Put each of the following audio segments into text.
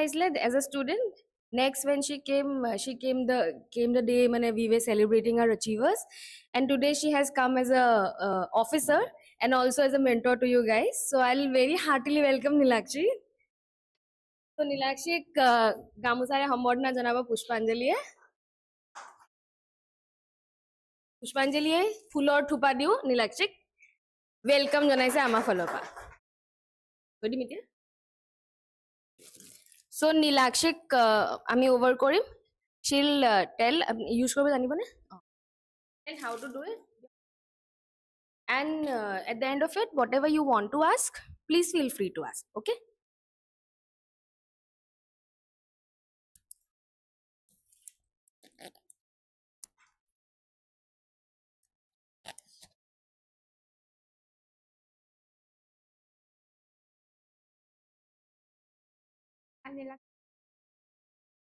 আহিছিলে as a student. Next, when she came the day when we were celebrating our achievers, and today she has come as a officer and also as a mentor to you guys. So I'll very heartily welcome Nilakshi. So Nilakshi gamusare hambordna janaba Pushpanjali ফুলৰ থোপা দিও নীলাক্ষীক welcome জনাইছে আমাৰ ফালৰ পৰা গডি মিটিয়া so নীলাক্ষীক আমি over কৰিম she'll tell use কৰিব জানিব নে and how to do it and at the end of it whatever you want to ask please feel free to ask okay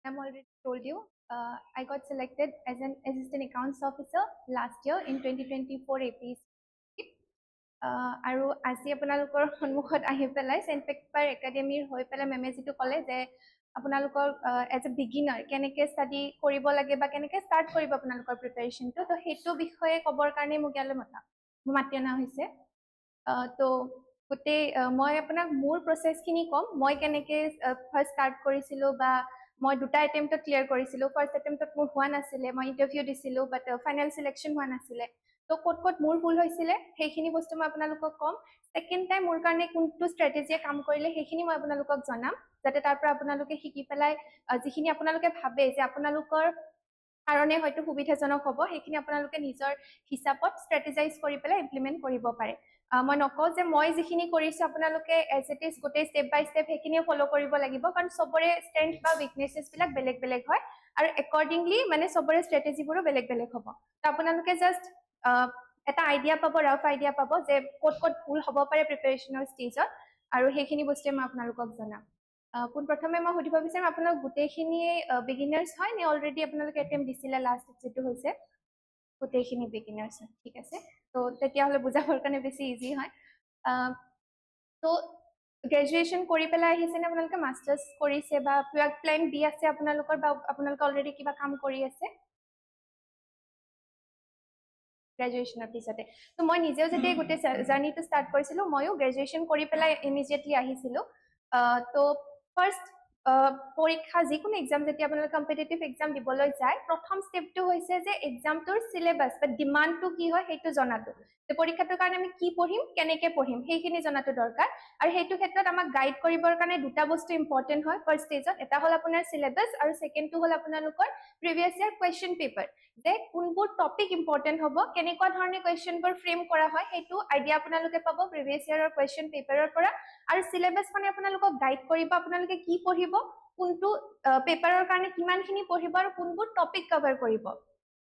I'm already told you, I got selected as an assistant accounts officer last year in 2024 APSC. আৰু আজি আপোনালোকৰ সন্মুখত আহি পেলাই scent paper একাডেমীৰ হৈ পেলাই মেমে যিটো ক'লে যে আপোনালোকৰ এজ এ বিগিনাৰ কেনেকৈ ষ্টাডি কৰিব লাগে বা কেনেকৈ ষ্টাৰ্ট কৰিব আপোনালোকৰ প্ৰিপাৰেশ্যনটো তো সেইটো বিষয়ে ক'বৰ কাৰণে মোক ইয়ালৈ মাতি অনা হৈছে তো গোটেই মই আপোনাক মোৰ প্ৰচেছখিনি ক'ম মই কেনেকৈ ফাৰ্ষ্ট ষ্টাৰ্ট কৰিছিলোঁ বা মই দুটা এটেম্পটত ক্লিয়াৰ কৰিছিলোঁ ফাৰ্ষ্ট এটেম্পটত মোৰ হোৱা নাছিলে মই ইণ্টাৰভিউ দিছিলোঁ বাট ফাইনেল চিলেকশ্যন হোৱা নাছিলে তো ক'ত মোৰ ভুল হৈছিলে সেইখিনি বস্তু মই আপোনালোকক ক'ম ছেকেণ্ড টাইম মোৰ কাৰণে কোনটো ষ্ট্ৰেটেজিয়ে কাম কৰিলে সেইখিনি মই আপোনালোকক জনাম যাতে তাৰ পৰা আপোনালোকে শিকি পেলাই যিখিনি আপোনালোকে ভাবে যে আপোনালোকৰ কাৰণে হয়তো সুবিধাজনক হ'ব সেইখিনি আপোনালোকে নিজৰ হিচাপত ষ্ট্ৰেটেজাইজ কৰি পেলাই ইমপ্লিমেণ্ট কৰিব পাৰে মই নকওঁ যে মই যিখিনি কৰিছোঁ আপোনালোকে এজ ইট ইজ গোটেই ষ্টেপ বাই ষ্টেপ সেইখিনিও ফ'ল' কৰিব লাগিব কাৰণ চবৰে ষ্ট্ৰেংথ বা উইকনেছেছবিলাক বেলেগ বেলেগ হয় আৰু একৰ্ডিংলি মানে চবৰে ষ্ট্ৰেটেজিবোৰো বেলেগ বেলেগ হ'ব তো আপোনালোকে জাষ্ট এটা আইডিয়া পাব ৰাফ আইডিয়া পাব যে ক'ত ভুল হ'ব পাৰে প্ৰিপেৰেশ্যনৰ ষ্টেজত আৰু সেইখিনি বস্তুৱে মই আপোনালোকক জনাম পোনপ্ৰথমে মই সুধিব বিচাৰিম আপোনালোক গোটেইখিনিয়ে বিগিনাৰ্ছ হয় নে অলৰেডি আপোনালোকে এটেম্প দিছিলে লাষ্ট যিটো হৈছে গোটেইখিনি বিগিনাৰ্ছ হয় ঠিক আছে তো তেতিয়াহ'লে বুজাবৰ কাৰণে বেছি ইজি হয় তো গ্ৰেজুৱেশ্যন কৰি পেলাই আহিছেনে আপোনালোকে মাষ্টাৰ্ছ কৰিছে বা কিবা প্লেন বি আছে আপোনালোকৰ বা আপোনালোকে অলৰেডি কিবা কাম কৰি আছে গ্ৰেজুৱেশ্যনৰ পিছতে তো মই নিজেও যেতিয়া গোটেই জাৰ্ণিটো ষ্টাৰ্ট কৰিছিলোঁ ময়ো গ্ৰেজুৱেশ্যন কৰি পেলাই ইমিডিয়েটলি আহিছিলোঁ তো ফাৰ্ষ্ট পৰীক্ষা যিকোনো এক্সাম যেতিয়া আপোনালোকে কম্পিটিটিভ এক্সাম দিবলৈ যায় প্ৰথম ষ্টেপটো হৈছে যে এক্সামটোৰ চিলেবাছ বা ডিমাণ্ডটো কি হয় সেইটো জনাটো যে পৰীক্ষাটোৰ কাৰণে আমি কি পঢ়িম কেনেকৈ পঢ়িম সেইখিনি জনাটো দৰকাৰ আৰু সেইটো ক্ষেত্ৰত আমাক গাইড কৰিবৰ কাৰণে দুটা বস্তু ইম্পৰ্টেণ্ট হয় ফাৰ্ষ্ট ষ্টেজত এটা হ'ল আপোনাৰ চিলেবাছ আৰু ছেকেণ্ডটো হ'ল আপোনালোকৰ প্ৰিভিয়াছ ইয়াৰ কুৱেশ্যন পেপাৰ যে কোনবোৰ টপিক ইম্পৰ্টেণ্ট হ'ব কেনেকুৱা ধৰণে কুৱেশ্যনবোৰ ফ্ৰেম কৰা হয় সেইটো আইডিয়া আপোনালোকে পাব প্ৰিভিয়াছ ইয়াৰৰ কুৱেশ্যন পেপাৰৰ পৰা আৰু চিলেবাছখনে আপোনালোকক গাইড কৰিব আপোনালোকে কি পঢ়িব কোনটো পেপাৰৰ কাৰণে কিমানখিনি পঢ়িব আৰু কোনবোৰ টপিক কভাৰ কৰিব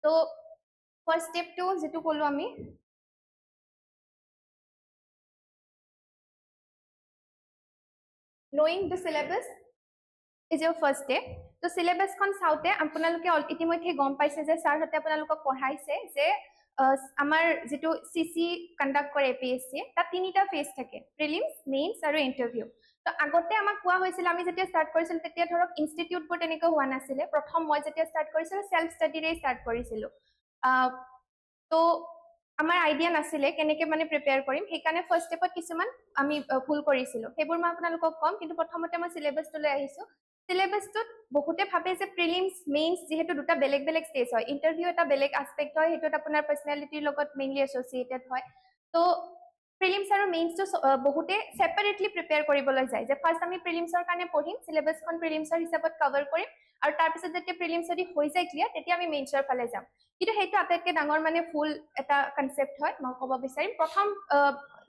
তো ফাৰ্ষ্ট ষ্টেপটো যিটো ক'লোঁ আমি knowing the syllabus is your first step তো চিলেবাছখন চাওঁতে আপোনালোকে ইতিমধ্যে গম পাইছে যে ছাৰহঁতে আপোনালোকক পঢ়াইছে যে আমাৰ যিটো CC কণ্ডাক্ট কৰে APSC তাত তিনিটা ফেজ থাকে প্ৰিলিমছ মেইনছ আৰু ইণ্টাৰভিউ তো আগতে আমাক কোৱা হৈছিল আমি যেতিয়া ষ্টাৰ্ট কৰিছিলোঁ তেতিয়া ধৰক ইনষ্টিটিউটবোৰ তেনেকৈ হোৱা নাছিলে প্ৰথম মই যেতিয়া ষ্টাৰ্ট কৰিছিলোঁ চেল্ফ ষ্টাডিৰে ষ্টাৰ্ট কৰিছিলোঁ তো আমাৰ আইডিয়া নাছিলে কেনেকৈ মানে প্ৰিপেয়াৰ কৰিম সেইকাৰণে ফাৰ্ষ্ট ষ্টেপত কিছুমান আমি ভুল কৰিছিলোঁ সেইবোৰ মই আপোনালোকক ক'ম কিন্তু প্ৰথমতে মই চিলেবাছটো লৈ আহিছোঁ চিলেবাছটোত বহুতে ভাবে যে প্ৰিলিমছ মেইনছ যিহেতু দুটা বেলেগ বেলেগ ষ্টেজ হয় ইণ্টাৰভিউ এটা বেলেগ আস্পেক্ট হয় সেইটোত আপোনাৰ পাৰ্চনেলিটিৰ লগত মেইনলি এছ'চিয়েটেড হয় তো প্ৰিলিমছ আৰু মেইনছটো বহুতে ছেপাৰেটলি প্ৰিপেয়াৰ কৰিবলৈ যায় যে ফাৰ্ষ্ট আমি প্ৰিলিমছৰ কাৰণে পঢ়িম চিলেবাছখন প্ৰিলিমছৰ হিচাপত কভাৰ কৰিম আৰু তাৰপিছত যেতিয়া প্ৰিলিমছ যদি হৈ যায় ক্লিয়াৰ তেতিয়া আমি মেইনছৰ ফালে যাম কিন্তু সেইটো আটাইতকৈ ডাঙৰ মানে ভুল এটা কনচেপ্ট হয় মই ক'ব বিচাৰিম প্ৰথম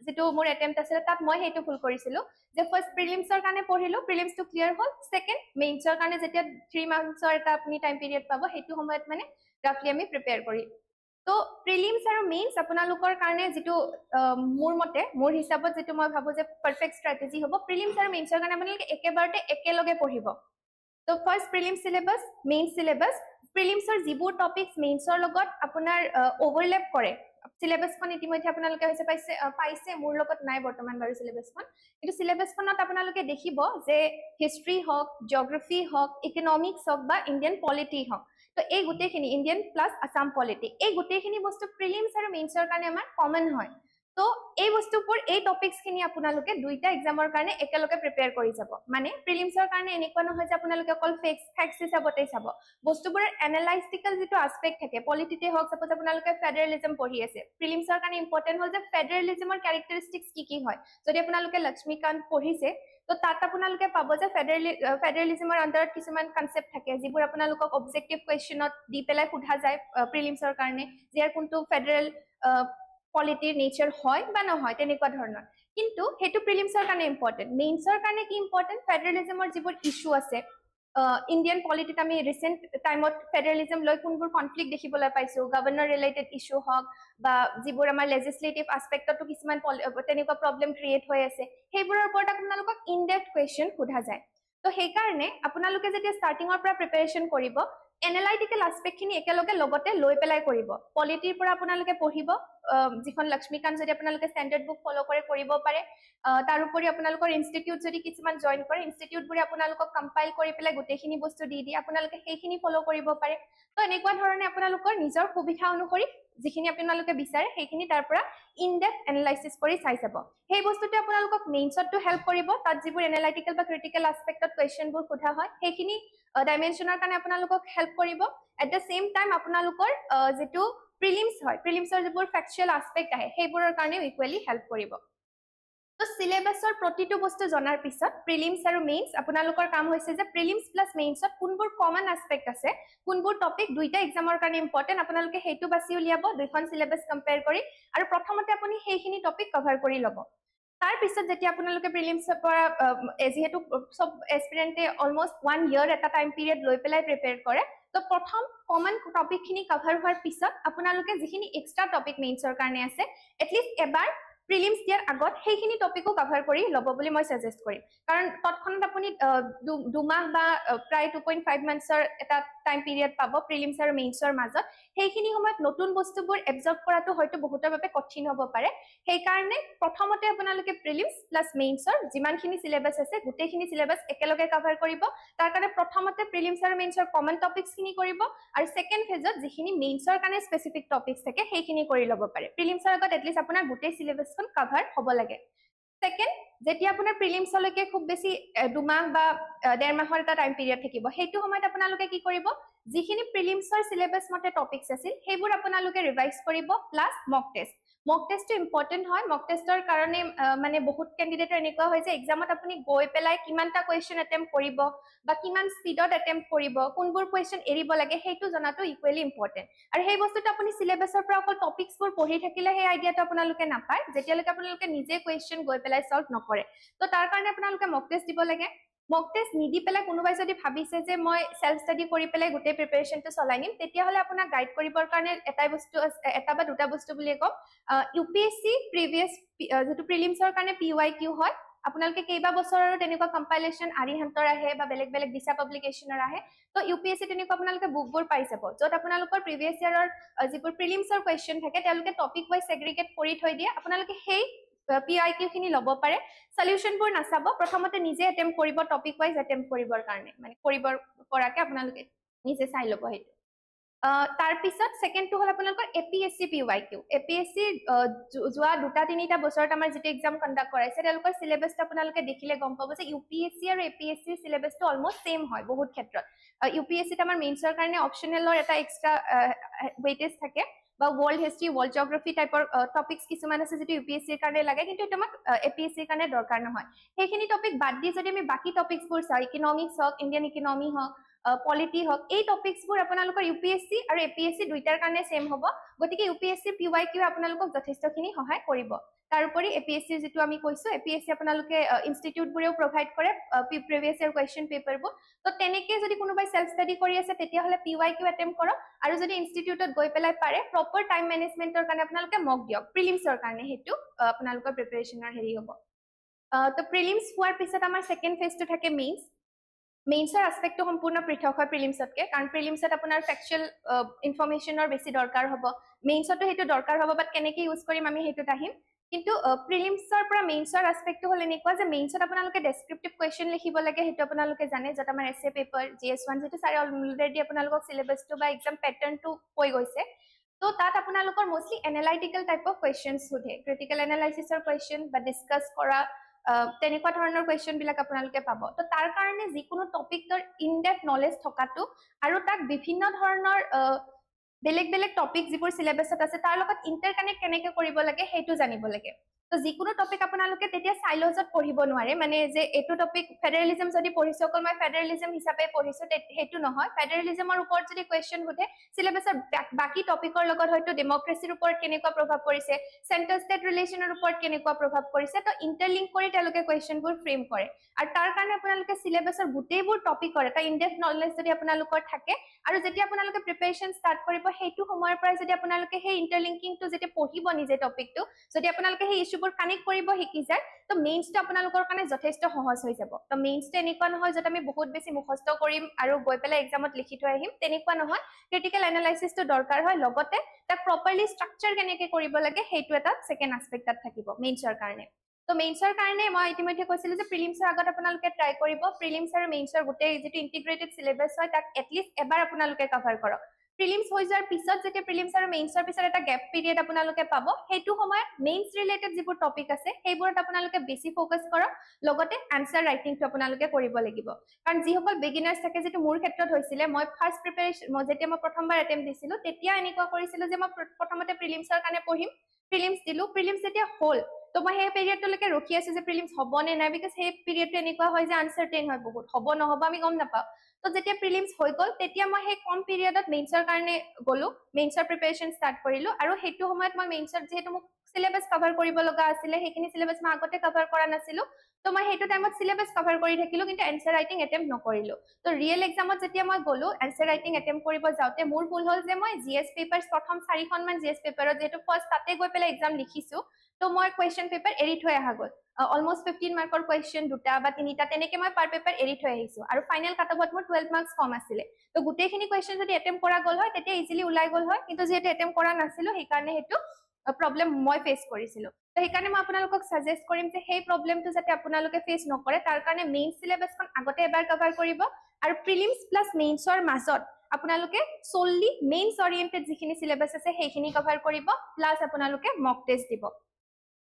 যিটো মোৰ এটেম্প্ট আছিলে তাত মই সেইটো ভুল কৰিছিলোঁ যে ফাৰ্ষ্ট প্ৰিলিমছৰ কাৰণে পঢ়িলোঁ প্ৰিলিমছটো ক্লিয়াৰ হ'ল ছেকেণ্ড মেইনছৰ কাৰণে যেতিয়া 3 মান্থছৰ এটা আপুনি টাইম পিৰিয়ড পাব সেইটো সময়ত মানে ৰাফলি আমি প্ৰিপেয়াৰ কৰিম তো প্ৰিলিমছ আৰু মেইনছ আপোনালোকৰ কাৰণে যিটো মোৰ মতে মোৰ হিচাপত যিটো মই ভাবোঁ যে পাৰফেক্ট ষ্ট্ৰেটেজি হ'ব প্ৰিলিমছ আৰু মেইনছৰ কাৰণে আপোনালোকে একেবাৰতে একেলগে পঢ়িব তো first prelims syllabus mains syllabus প্ৰিলিমছৰ যিবোৰ টপিকছ মেইনছৰ লগত আপোনাৰ অভাৰলেপ কৰে সিলেবাসখন ইতিমধ্যে আপোনালোকে হৈছে পাইছে মোৰ লগত নাই বৰ্তমান বাৰু সিলেবাসখন কিন্তু সিলেবাসখনত আপোনালোকে দেখিব যে হিষ্ট্ৰী হওক জিওগ্ৰাফি হওক ইকনমিক্স হওক বা ইণ্ডিয়ান পলিটি হওক তো এই গোটেইখিনি ইণ্ডিয়ান প্লাস আসাম পলিটি এই গোটেইখিনি বস্তু প্ৰিলিমছ আৰু মেইনছৰ কাৰণে আমাৰ কমন হয় তো এই বস্তুবোৰ এই টপিকস খিনি আপোনালোকে দুইটা এক্সামৰ কাৰণে একেলগে প্ৰিপেয়াৰ কৰি যাব মানে প্ৰিলিমছৰ কাৰণে এনেকুৱা নহয় যে আপোনালোকে অকল ফেক্টছ হিচাপতে চাব বস্তুবোৰৰ এনালাইটিকেল যেটো আসপেক্ট থাকে পলিটিতে হওক সাপোজ আপোনালোকে ফেডাৰেলিজম পঢ়ি আছে প্ৰিলিমছৰ কাৰণে ইম্পৰ্টেন্ট হ'ল যে ফেডাৰেলিজমৰ ক্যাৰেক্টাৰিষ্টিক্স কি হয় যদি আপোনালোকে লক্ষ্মীকান্ত পঢ়িছে তো তাত আপোনালোকে পাব যে ফেডাৰেলিজমৰ আন্ডাৰত কিছুমান কনসেপ্ট থাকে যিবোৰ আপোনালোকক অবজেক্টিভ কোৱেশ্চনত দি পেলাই সোধা যায় প্ৰিলিমছৰ কাৰণে যিয়াৰ কোনটো ফেডাৰেল পলিটিৰ নেচাৰ হয় বা নহয় তেনেকুৱা ধৰণৰ কিন্তু হেতু প্ৰিলিমছৰ কাৰণে ইম্পৰ্টেন্ট মেইনছৰ কাৰণে কি ইম্পৰ্টেন্ট ফেডাৰেলিজমৰ যিবোৰ ইস্যু আছে ইণ্ডিয়ান পলিটিত আমি ৰিসেন্ট টাইমত ফেডাৰেলিজম লৈ কোনবোৰ কনফ্লিক্ট দেখিবলৈ পাইছো গভৰ্ণৰ ৰিলেটেড ইস্যু হওক বা যিবোৰ আমাৰ লেজিসলেটিভ আসপেক্টটো কিছুমান তেনেকুৱা প্ৰবলেম ক্ৰিয়েট হৈ আছে সেইবোৰৰ ওপৰত আপোনালোকক ইন ডেপথ কোৱেশ্চন সোধা যায় তো সেই কাৰণে আপোনালোকে যেতিয়া ষ্টাৰ্টিংৰ পৰা প্ৰিপাৰেচন কৰিব এনালাইটিকেল আসপেক্ট খিনি একেলগে লগতে লৈ পেলাই কৰিব পলিটিৰ পৰা আপোনালোকে পঢ়িব যিখন লক্ষ্মীকান্ত যদি আপোনালোকে স্ট্যান্ডাৰ্ড বুক ফলো কৰে কৰিব পাৰে তাৰ উপৰি আপোনালোকৰ ইনষ্টিটিউট যদি কিছুমান জয়েন কৰে ইনষ্টিটিউট বোৰে আপোনালোকক কম্পাইল কৰি পেলাই গোটেইখিনি বস্তু দি দিয়ে আপোনালোকে সেইখিনি ফলো কৰিব পাৰে তো এনেকুৱা ধৰণে আপোনালোকৰ নিজৰ সুবিধা অনুসৰি যিখিনি আপোনালোকে বিচাৰে সেইখিনি তাৰ পৰা ইন ডেপথ এনালাইসিস কৰি চাই যাব সেই বস্তুটো আপোনালোকক মেইনছটো হেল্প কৰিব তাত যিবোৰ এনালাইটিকেল বা ক্ৰিটিকেল আসপেক্টত কোৱেশ্চনবোৰ সোধা হয় সেইখিনি ডাইমেনশনৰ কাৰণে আপোনালোকক হেল্প কৰিব এট দ্য সেম টাইম আপোনালোকৰ যেটো প্ৰিলিমছ হয় প্ৰিলিমছৰ যিবোৰ ফ্যাকচুৱেল আসপেক্ট আহে সেইবোৰৰ কাৰণে ইকুৱেলি হেল্প কৰিব তো সিলেবাসৰ প্ৰতিটো বস্তু জনাৰ পিছত প্ৰিলিমছ আৰু মেইনছ আপোনালোকৰ কাম হৈছে যে প্ৰিলিমছ প্লাস মেইনছত কোনবোৰ কমন আসপেক্ট আছে কোনবোৰ টপিক দুইটা এক্সামৰ কাৰণে ইম্পৰ্টেন্ট আপোনালোকে হেতু বাছি উলিয়াব দুইখন সিলেবাস কম্পেয়াৰ কৰি আৰু প্ৰথমতে আপুনি সেইখিনি টপিক কভাৰ কৰি ল'ব তাৰ পিছত যেতিয়া আপোনালোকে প্ৰিলিমছৰ পৰা যেহেতু সব এস্পিৰেন্টে অলমোস্ট 1 ইয়াৰ এটা টাইম পিৰিয়ড লৈ পেলাই প্ৰিপেয়াৰ কৰে তো প্ৰথম কমন টপিক খিনি কভাৰ হোৱাৰ পিছত আপোনালোকে যিখিনি এক্সট্ৰা টপিক মেইনছৰ কাৰণে আছে এটলিষ্ট এবাৰ প্ৰিলিমছ দিয়াৰ আগত সেইখিনি টপিকো কভাৰ কৰি ল'ব বুলি মই সাজেষ্ট কৰিম কাৰণ তৎক্ষণাত আপুনি দুমাহ বা প্ৰায় 2.5 মান্থছৰ এটা টাইম পিৰিয়ড পাব প্ৰিলিমছ আৰু মেইনছৰ মাজত সেইখিনি সময়ত নতুন বস্তুবোৰ এবজৰ্ব কৰাটো হয়তো বহুতৰ বাবে কঠিন হ'ব পাৰে সেই কাৰণে প্ৰথমতে আপোনালোকে প্ৰিলিমছ প্লাস মেইনছৰ যিমানখিনি সিলেবাস আছে গোটেইখিনি সিলেবাস একেলগে কভাৰ কৰিব তাৰ কাৰণে প্ৰথমতে প্ৰিলিমছ আৰু মেইনছৰ কমন টপিকছ খিনি কৰিব আৰু সেকেন্ড ফেজত যিখিনি মেইনছৰ কাৰণে স্পেসিফিক টপিকছ থাকে সেইখিনি কৰি ল'ব পাৰে প্ৰিলিমছৰ আগত এটলিষ্ট আপোনাৰ গোটেই সিলেবাসখন কভাৰ হ'ব লাগে সেকেন্ড যেতিয়া আপোনাৰ প্ৰিলিমছলৈকে খুব বেছি দুমাহ বা 1.5 মাহৰ এটা টাইম পিৰিয়ড থাকিব হেতু সময়ত আপোনালোকে কি কৰিব যিখিনি প্ৰিলিমছৰ সিলেবাস মতে টপিকছ আছিল সেইবোৰ আপোনালোকে ৰিভাইজ কৰিব প্লাস মক টেষ্টটো ইম্পৰ্টেন্ট হয় মক টেষ্টৰ কাৰণে মানে বহুত ক্যান্ডিডেটৰ এনেকুৱা হয় যে এক্সামত আপুনি গৈ পেলাই কিমানটা কোৱেশ্চন অ্যাটেম্প কৰিব বা কিমান স্পিডত অ্যাটেম্প কৰিব কোনবোৰ কোৱেশ্চন এৰিব লাগে হেতু জনাটো ইকুৱেলি ইম্পৰ্টেন্ট আৰু সেই বস্তুটো আপুনি সিলেবাসৰ পৰা অকল টপিকছবোৰ পঢ়ি থাকিলে সেই আইডিয়াটো আপোনালোকে নাপায় যেতিয়ালৈকে আপোনালোকে নিজে কোৱেশ্চন গৈ পেলাই সলভ নকৰে তো তাৰ কাৰণে আপোনালোকে মক টেষ্ট দিব লাগে মক টেষ্ট নিদি পেলাই কোনোবাই যদি ভাবিছে যে মই সেলফ ষ্টাডি কৰি পেলাই গোটেই প্ৰিপাৰেচনটো চলাই নিম তেতিয়া হলে আপোনাক গাইড কৰিবৰ কাৰণে এটা বা দুটা বস্তু বুলি কম ইউপিএসসি প্ৰিভিয়াস যেটো প্ৰিলিমছৰ কাৰণে পিওয়াইকিউ হয় আপোনালোকে কেইবা বছৰৰ তেনেকুৱা কম্পাইলেচন আৰিহান্তৰ আহে বা বেলেগ বেলেগ দিশা পাব্লিকেশনৰ আহে তো ইউপিএসসি তেনেকুৱা আপোনালোকে বুকবোৰ পাই যাব যত আপোনালোকৰ প্ৰিভিয়াস ইয়াৰৰ যিবোৰ প্ৰিলিমছৰ কোৱেশ্চন থাকে তেওঁলোকে টপিক ওয়াইজ সেগ্ৰিগেট কৰি থৈ দিয়ে আপোনালোকে সেই পিআইকিউ খিনি লব পাৰে সলিউশনবোৰ নাচাব প্ৰথমতে নিজে অ্যাটেম্প কৰিব টপিক ওয়াইজ অ্যাটেম্প কৰিবৰ কাৰণে মানে কৰিবৰ পৰাকে আপোনালোকে নিজে চাই ল'ব হেতু তাৰ পিছত সেকেন্ডটো হল আপোনালোকৰ এপিএসসি পিওয়াইকিউ এপিএসসি যোৱা দুটা তিনিটা বছৰত আমাৰ যেটো এক্সাম কন্ডাক্ট কৰাইছে তেওঁলোকৰ সিলেবাসটো আপোনালোকে দেখিলে গম পাব যে ইউপিএসসি আৰু এপিএসসি সিলেবাসটো অলমোস্ট সেম হয় বহুত ক্ষেত্ৰত ইউপিএসসিত আমাৰ মেইনছৰ কাৰণে অপচনেলৰ এটা এক্সট্ৰা ওয়েটেজ থাকে বা ওয়াৰ্ল্ড হিস্ট্ৰি ওয়াৰ্ল্ড জিওগ্ৰাফি টাইপৰ টপিকস কিছুমান আছে যেটো ইউপিএসসিৰ কাৰণে লাগে কিন্তু এটা আমাক এপিএসসিৰ কাৰণে দৰকাৰ নহয় সেইখিনি টপিক বাদ দি যদি আমি বাকি টপিকসবোৰ চাই ইকনমিক্স হওক ইণ্ডিয়ান ইকনমি হওক পলিটি হওক এই টপিকসবোৰ আপোনালোকৰ ইউপিএসসি আৰু এপিএসসি দুইটাৰ কাৰণে সেম হ'ব গতিকে ইউপিএসসি পিওয়াইকিউ আপোনালোকক যথেষ্টখিনি সহায় কৰিব তাৰোপৰি এপিএসসি যেটো আমি কৈছো এপিএসসি আপোনালোকে ইনষ্টিটিউট বোৰেও প্ৰভাইড কৰে প্ৰিভিয়াস ইয়াৰ কোৱেশ্চন পেপাৰবোৰ তো তেনেকৈ যদি কোনোবাই সেলফ ষ্টাডি কৰি আছে তেতিয়া হলে পিওয়াইকিউ অ্যাটেম্প কৰক আৰু যদি ইনষ্টিটিউটত গৈ পেলাই পাৰে প্ৰপাৰ টাইম মেনেজমেন্টৰ কাৰণে আপোনালোকে মক দিয়ক প্ৰিলিমছৰ কাৰণে হেতু আপোনালোকৰ প্ৰিপাৰেচনৰ হেৰি হ'ব তো প্ৰিলিমছ হোৱাৰ পিছত আমাৰ সেকেন্ড ফেজটো থাকে মেইনছ মেইনছৰ এস্পেক্টটো সম্পূৰ্ণ পৃথক হয় প্ৰিলিমছতকে কাৰণ প্ৰিলিমছত আপোনাৰ ফেকচুৱেল ইনফৰমেশ্যনৰ বেছি দৰকাৰ হ'ব মেইনছতো সেইটো দৰকাৰ হ'ব বাট কেনেকৈ ইউজ কৰিম আমি সেইটোত আহিম কিন্তু প্ৰিলিমছৰ পৰা মেইনছৰ এস্পেক্টটো হ'ল এনেকুৱা যে মেইনছত আপোনালোকে ডেছক্ৰিপটিভ কুৱেশ্যন লিখিব লাগে সেইটো আপোনালোকে জানে য'ত আমাৰ এছে পেপাৰ GS1 যিটো ছাৰে অলৰেডি আপোনালোকক চিলেবাছটো বা এক্সাম পেটাৰ্ণটো কৈ গৈছে তো তাত আপোনালোকৰ mostly analytical type of questions সোধে ক্ৰিটিকেল এনালাইচিছৰ কুৱেশ্যন বা ডিছকাছ কৰা তেনেকুৱা ধৰণৰ কুৱেশ্যন বিলাক আপোনালোকে পাব তো তাৰ কাৰণে যিকোনো টপিকৰ ইন ডেপথ নলেজ থকাটো আৰু তাক বিভিন্ন ধৰণৰ বেলেগ বেলেগ টপিক যিবোৰ সিলেবাছত আছে তাৰ লগত ইন্টাৰকানেক্ট কেনেকৈ কৰিব লাগে সেইটো জানিব লাগে তো যিকোনো টপিক আপোনালোকে তেতিয়া সাইলজত পঢ়িব নোৱাৰে মানে যে এটো টপিক ফেডাৰেলিজম যদি পঢ়িছো অকল মই ফেডাৰেলিজম হিচাপে পঢ়িছো সেইটো নহয় ফেডাৰেলিজমৰ ওপৰত যদি কুৱেশ্যন সোধে সিলেবাছৰ বাকি টপিকৰ লগত হয়তো ডেমক্ৰেসিৰ ওপৰত কেনেকুৱা প্ৰভাৱ পৰিছে সেন্ট্ৰাল ষ্টেট ৰিলেশনৰ ওপৰত কেনেকুৱা প্ৰভাৱ পৰিছে তো ইন্টাৰলিংক কৰি তেওঁলোকে কুৱেশ্যনবোৰ ফ্ৰেম কৰে আৰু তাৰ কাৰণে আপোনালোকে সিলেবাছৰ গোটেইবোৰ টপিকৰ এটা ইনডেপথ নলেজ যদি আপোনালোকৰ থাকে আৰু যেতিয়া আপোনালোকে প্ৰিপাৰেচন ষ্টাৰ্ট কৰিব সেইটো সময়ৰ পৰা যদি আপোনালোকে সেই ইন্টাৰলিংকিংটো যেতিয়া পঢ়িব নিজে টপিকটো যদি আপোনালোকে সেই ইস্যুবোৰ কানেক্ট কৰিব শিকি যায় তো মেইনছটো আপোনালোকৰ কাৰণে যথেষ্ট সহজ হৈ যাব তো মেইনছটো এনেকুৱা নহয় যে আমি বহুত বেছি মুখস্থ কৰিম আৰু গৈ পেলাই এক্সামত লিখি থৈ আহিম তেনেকুৱা নহয় ক্ৰিটিকেল এনালাইসিসটো দৰকাৰ হয় লগতে তাক প্ৰপাৰলি ষ্ট্ৰাকচাৰ কেনেকৈ কৰিব লাগে সেইটো এটা সেকেন্ড এস্পেক্ট তাত থাকিব মেইনছৰ কাৰণে তো মেইনছৰ কাৰণে মই ইতিমধ্যে কৈছিলো যে প্ৰিলিমছৰ আগত আপোনালোকে ট্ৰাই কৰিব প্ৰিলিমছ আৰু মেইনছৰ গোটেই যেটো ইন্টিগ্ৰেটেড সিলেবাস হয় তাক এটলিষ্ট এবাৰ আপোনালোকে কভাৰ কৰক প্ৰিলিমছ হৈ যোৱাৰ পিছত যেতিয়া প্ৰিলিমছ আৰু মেইনছৰ পিছত এটা গ্যাপ পিৰিয়ড আপোনালোকে পাব সেইটো সময়ত মেইনছ ৰিলেটেড যিবোৰ টপিক আছে সেইবোৰত আপোনালোকে বেছি ফোকাস কৰক লগতে আনসাৰ ৰাইটিংটো আপোনালোকে কৰিব লাগিব কাৰণ যিসকল বিগিনাৰ্ছ থাকে যেটো মোৰ ক্ষেত্ৰত হৈছিল মই ফাৰ্স্ট প্ৰিপাৰেচন মই যেতিয়া মই প্ৰথমবাৰ এটেম্প দিছিলো তেতিয়া এনেকুৱা কৰিছিলো যে মই প্ৰথমতে প্ৰিলিমছৰ কাৰণে পঢ়িম প্ৰিলিমছ দিলো প্ৰিলিমছ যেতিয়া হ'ল তো মই সেই পিৰিয়ডলৈকে ৰখি আছো যে প্ৰিলিমছ হ'ব নে নাই বিকজ সেই পিৰিয়ডটো এনেকুৱা হয় যে আনসাৰ্টেইন হয় বহুত হ'ব নহ'ব আমি গম নাপাওঁ তো যেতিয়া প্ৰিলিমছ হৈ গ'ল তেতিয়া মই সেই কম পিৰিয়ডত মেইনছৰ কাৰণে গ'লো মেইনছৰ প্ৰিপাৰেচন ষ্টাৰ্ট কৰিলো আৰু সেইটো সময়ত মই মেইনছৰ যেহেতু মোক সিলেবাস কভাৰ কৰিব লগা আছিলে সেইখিনি সিলেবাস মই আগতে কভাৰ কৰা নাছিলো তো মই সেইটো টাইমত সিলেবাস কভাৰ কৰি থাকিলো কিন্তু এনসাৰ ৰাইটিং এটেম্প নকৰিলো তো ৰিয়েল এক্সামত যেতিয়া মই গ'লো এনসাৰ ৰাইটিং এটেম্প কৰিব যাওঁতে মোৰ ভুল হ'ল যে মই জিএছ পেপাৰছ প্ৰথম 4খন মান জিএছ পেপাৰত যেহেতু ফাৰ্স্ট তাতে গৈ পেলাই এক্সাম লিখিছো তো মই কুৱেশ্যন পেপাৰ এৰি থৈ আহা গ'ল অলমোষ্ট 15 মাৰ্কৰ কুৱেশ্যন দুটা বা তিনিটা তেনেকে মই পাৰ পেপাৰ এৰি থৈ আহিছো আৰু ফাইনেল কাটঅফত মোৰ 12 মাৰ্কছ কম আছিলে তো গোটেইখিনি কুৱেশ্যন যদি এটেম্প কৰা গ'ল হয় তেতিয়া ইজিলি ওলাই গ'ল হয় কিন্তু যেহেতু এটেম্প কৰা নাছিলো সেইকাৰণে সেইটো প্ৰবলেম মই ফেস কৰিছিলো তো সেইকাৰণে মই আপোনালোকক সাজেষ্ট কৰিম যে সেই প্ৰবলেমটো যাতে আপোনালোকে ফেস নকৰে তাৰ কাৰণে মেইন সিলেবাসখন আগতে এবাৰ কভাৰ কৰিব আৰু প্ৰিলিমছ প্লাস মেইনছৰ মাজত আপোনালোকে solely মেইনছ অৰিয়েন্টেড যিখিনি সিলেবাস আছে সেইখিনি কভাৰ কৰিব প্লাস আপোনালোকে মক টেষ্ট দিব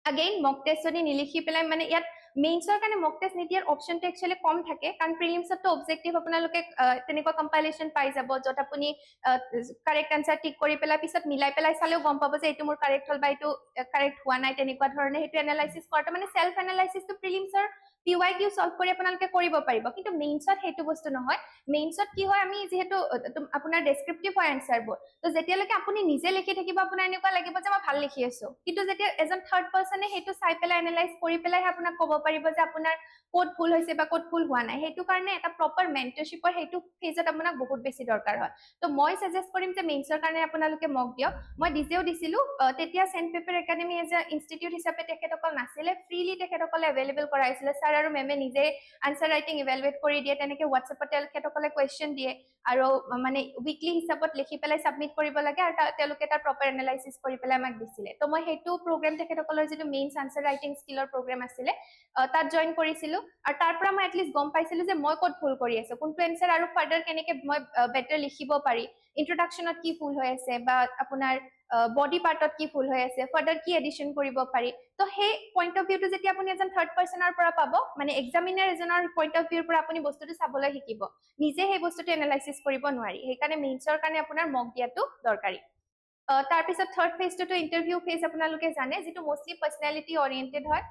again mock test যদি নিলিখি পেলাই মানে ইয়াত মেইনছৰ কাৰণে mock test নিদিয়াৰ অপচনটো একচুয়ালি কম থাকে কাৰণ প্ৰিলিমছতো অবজেক্টিভ আপোনালোকে তেনেকুৱা কম্পাইলেচন পাই যাব যত আপুনি কাৰেক্ট আনসাৰ টিক কৰি পেলাই পিছত মিলাই পেলাই চালেও গম পাব যে এটো মোৰ কাৰেক্ট হল বা এটো কাৰেক্ট হোৱা নাই তেনেকুৱা ধৰণে হেতু এনালাইসিস কৰাটো মানে সেলফ এনালাইসিসটো প্ৰিলিমছৰ PYQ সলভ কৰি আপোনালোকে কৰিব পাৰিব কিন্তু মেইনছত হেতু বস্তু নহয় মেইনছত কি হয় আমি যেহেতু আপোনাৰ ডেসক্ৰিপটিভ হয় আনসাৰবোৰ তো যেতিয়ালৈকে আপুনি নিজে লিখি থাকিব আপোনাৰ এনেকুৱা লাগিব যে মই ভাল লিখি আছো কিন্তু যেতিয়া এজন থাৰ্ড পাৰ্সনে হেতু চাই পেলাই এনালাইজ কৰি পেলাই আপোনাক ক'ব পাৰিব যে আপোনাৰ কোড ভুল হৈছে বা কোড ভুল হোৱা নাই হেতু কাৰণে এটা প্ৰপাৰ মেন্টৰশিপৰ হেতু ফেজত আপোনাক বহুত বেছি দৰকাৰ হয় তো মই সাজেষ্ট কৰিম যে মেইনছৰ কাৰণে আপোনালোকে মক দিয়ক মই ডিজেও দিছিলো তেতিয়া Saint Paper Academy as a institute হিচাপে তেখেতসকল নাছিলে ফ্ৰীলি তেখেতসকলে এভেইলেবল কৰাইছিলে স্যাৰ আৰু মেমে নিজে আনসাৰ ৰাইটিং ইভালুৱেট কৰি দিয়ে তেনেকে হোৱাটছএপত তেখেতসকলে কুৱেশ্যন দিয়ে আৰু মানে উইকলি হিচাপত লিখি পেলাই সাবমিট কৰিব লাগে আৰু তেওঁলোকে তাৰ প্ৰপাৰ এনালাইসিস কৰি পেলাই আমাক দিছিলে তো মই হেতু প্ৰগ্ৰাম তেখেতসকলৰ যেটো মেইনছ আনসাৰ ৰাইটিং স্কিলৰ প্ৰগ্ৰাম আছিলে তাত জয়েন কৰিছিলো আৰু তাৰ পৰা মই এটলিষ্ট গম পাইছিলো যে মই ক'ত ভুল কৰি আছো কোনটো এনসাৰ আৰু ফাৰ্দাৰ কেনেকে মই বেটাৰ লিখিব পাৰি ইন্ট্ৰোডাকশনত কি ভুল হৈ আছে বা আপোনাৰ বডি পাৰ্টত কি ভুল হৈ আছে ফাৰ্দাৰ কি এডিশন কৰিব পাৰি তো সেই পইণ্ট অফ ভিউটো যেতিয়া আপুনি এজন থাৰ্ড পাৰ্সনৰ পৰা পাব মানে এক্সামিনাৰ এজনৰ পইণ্ট অফ ভিউৰ পৰা আপুনি বস্তুটো চাবলৈ শিকিব নিজে সেই বস্তুটো এনালাইসিস কৰিব নোৱাৰি সেইকাৰণে মেইনছৰ কাৰণে আপোনাৰ মক দিয়াটো দৰকাৰী তাৰ পিছত থাৰ্ড ফেজটো ইন্টাৰভিউ ফেজ আপোনালোকে জানে যেটো মোষ্টলি পাৰ্সনালিটি অৰিয়েন্টেড হয়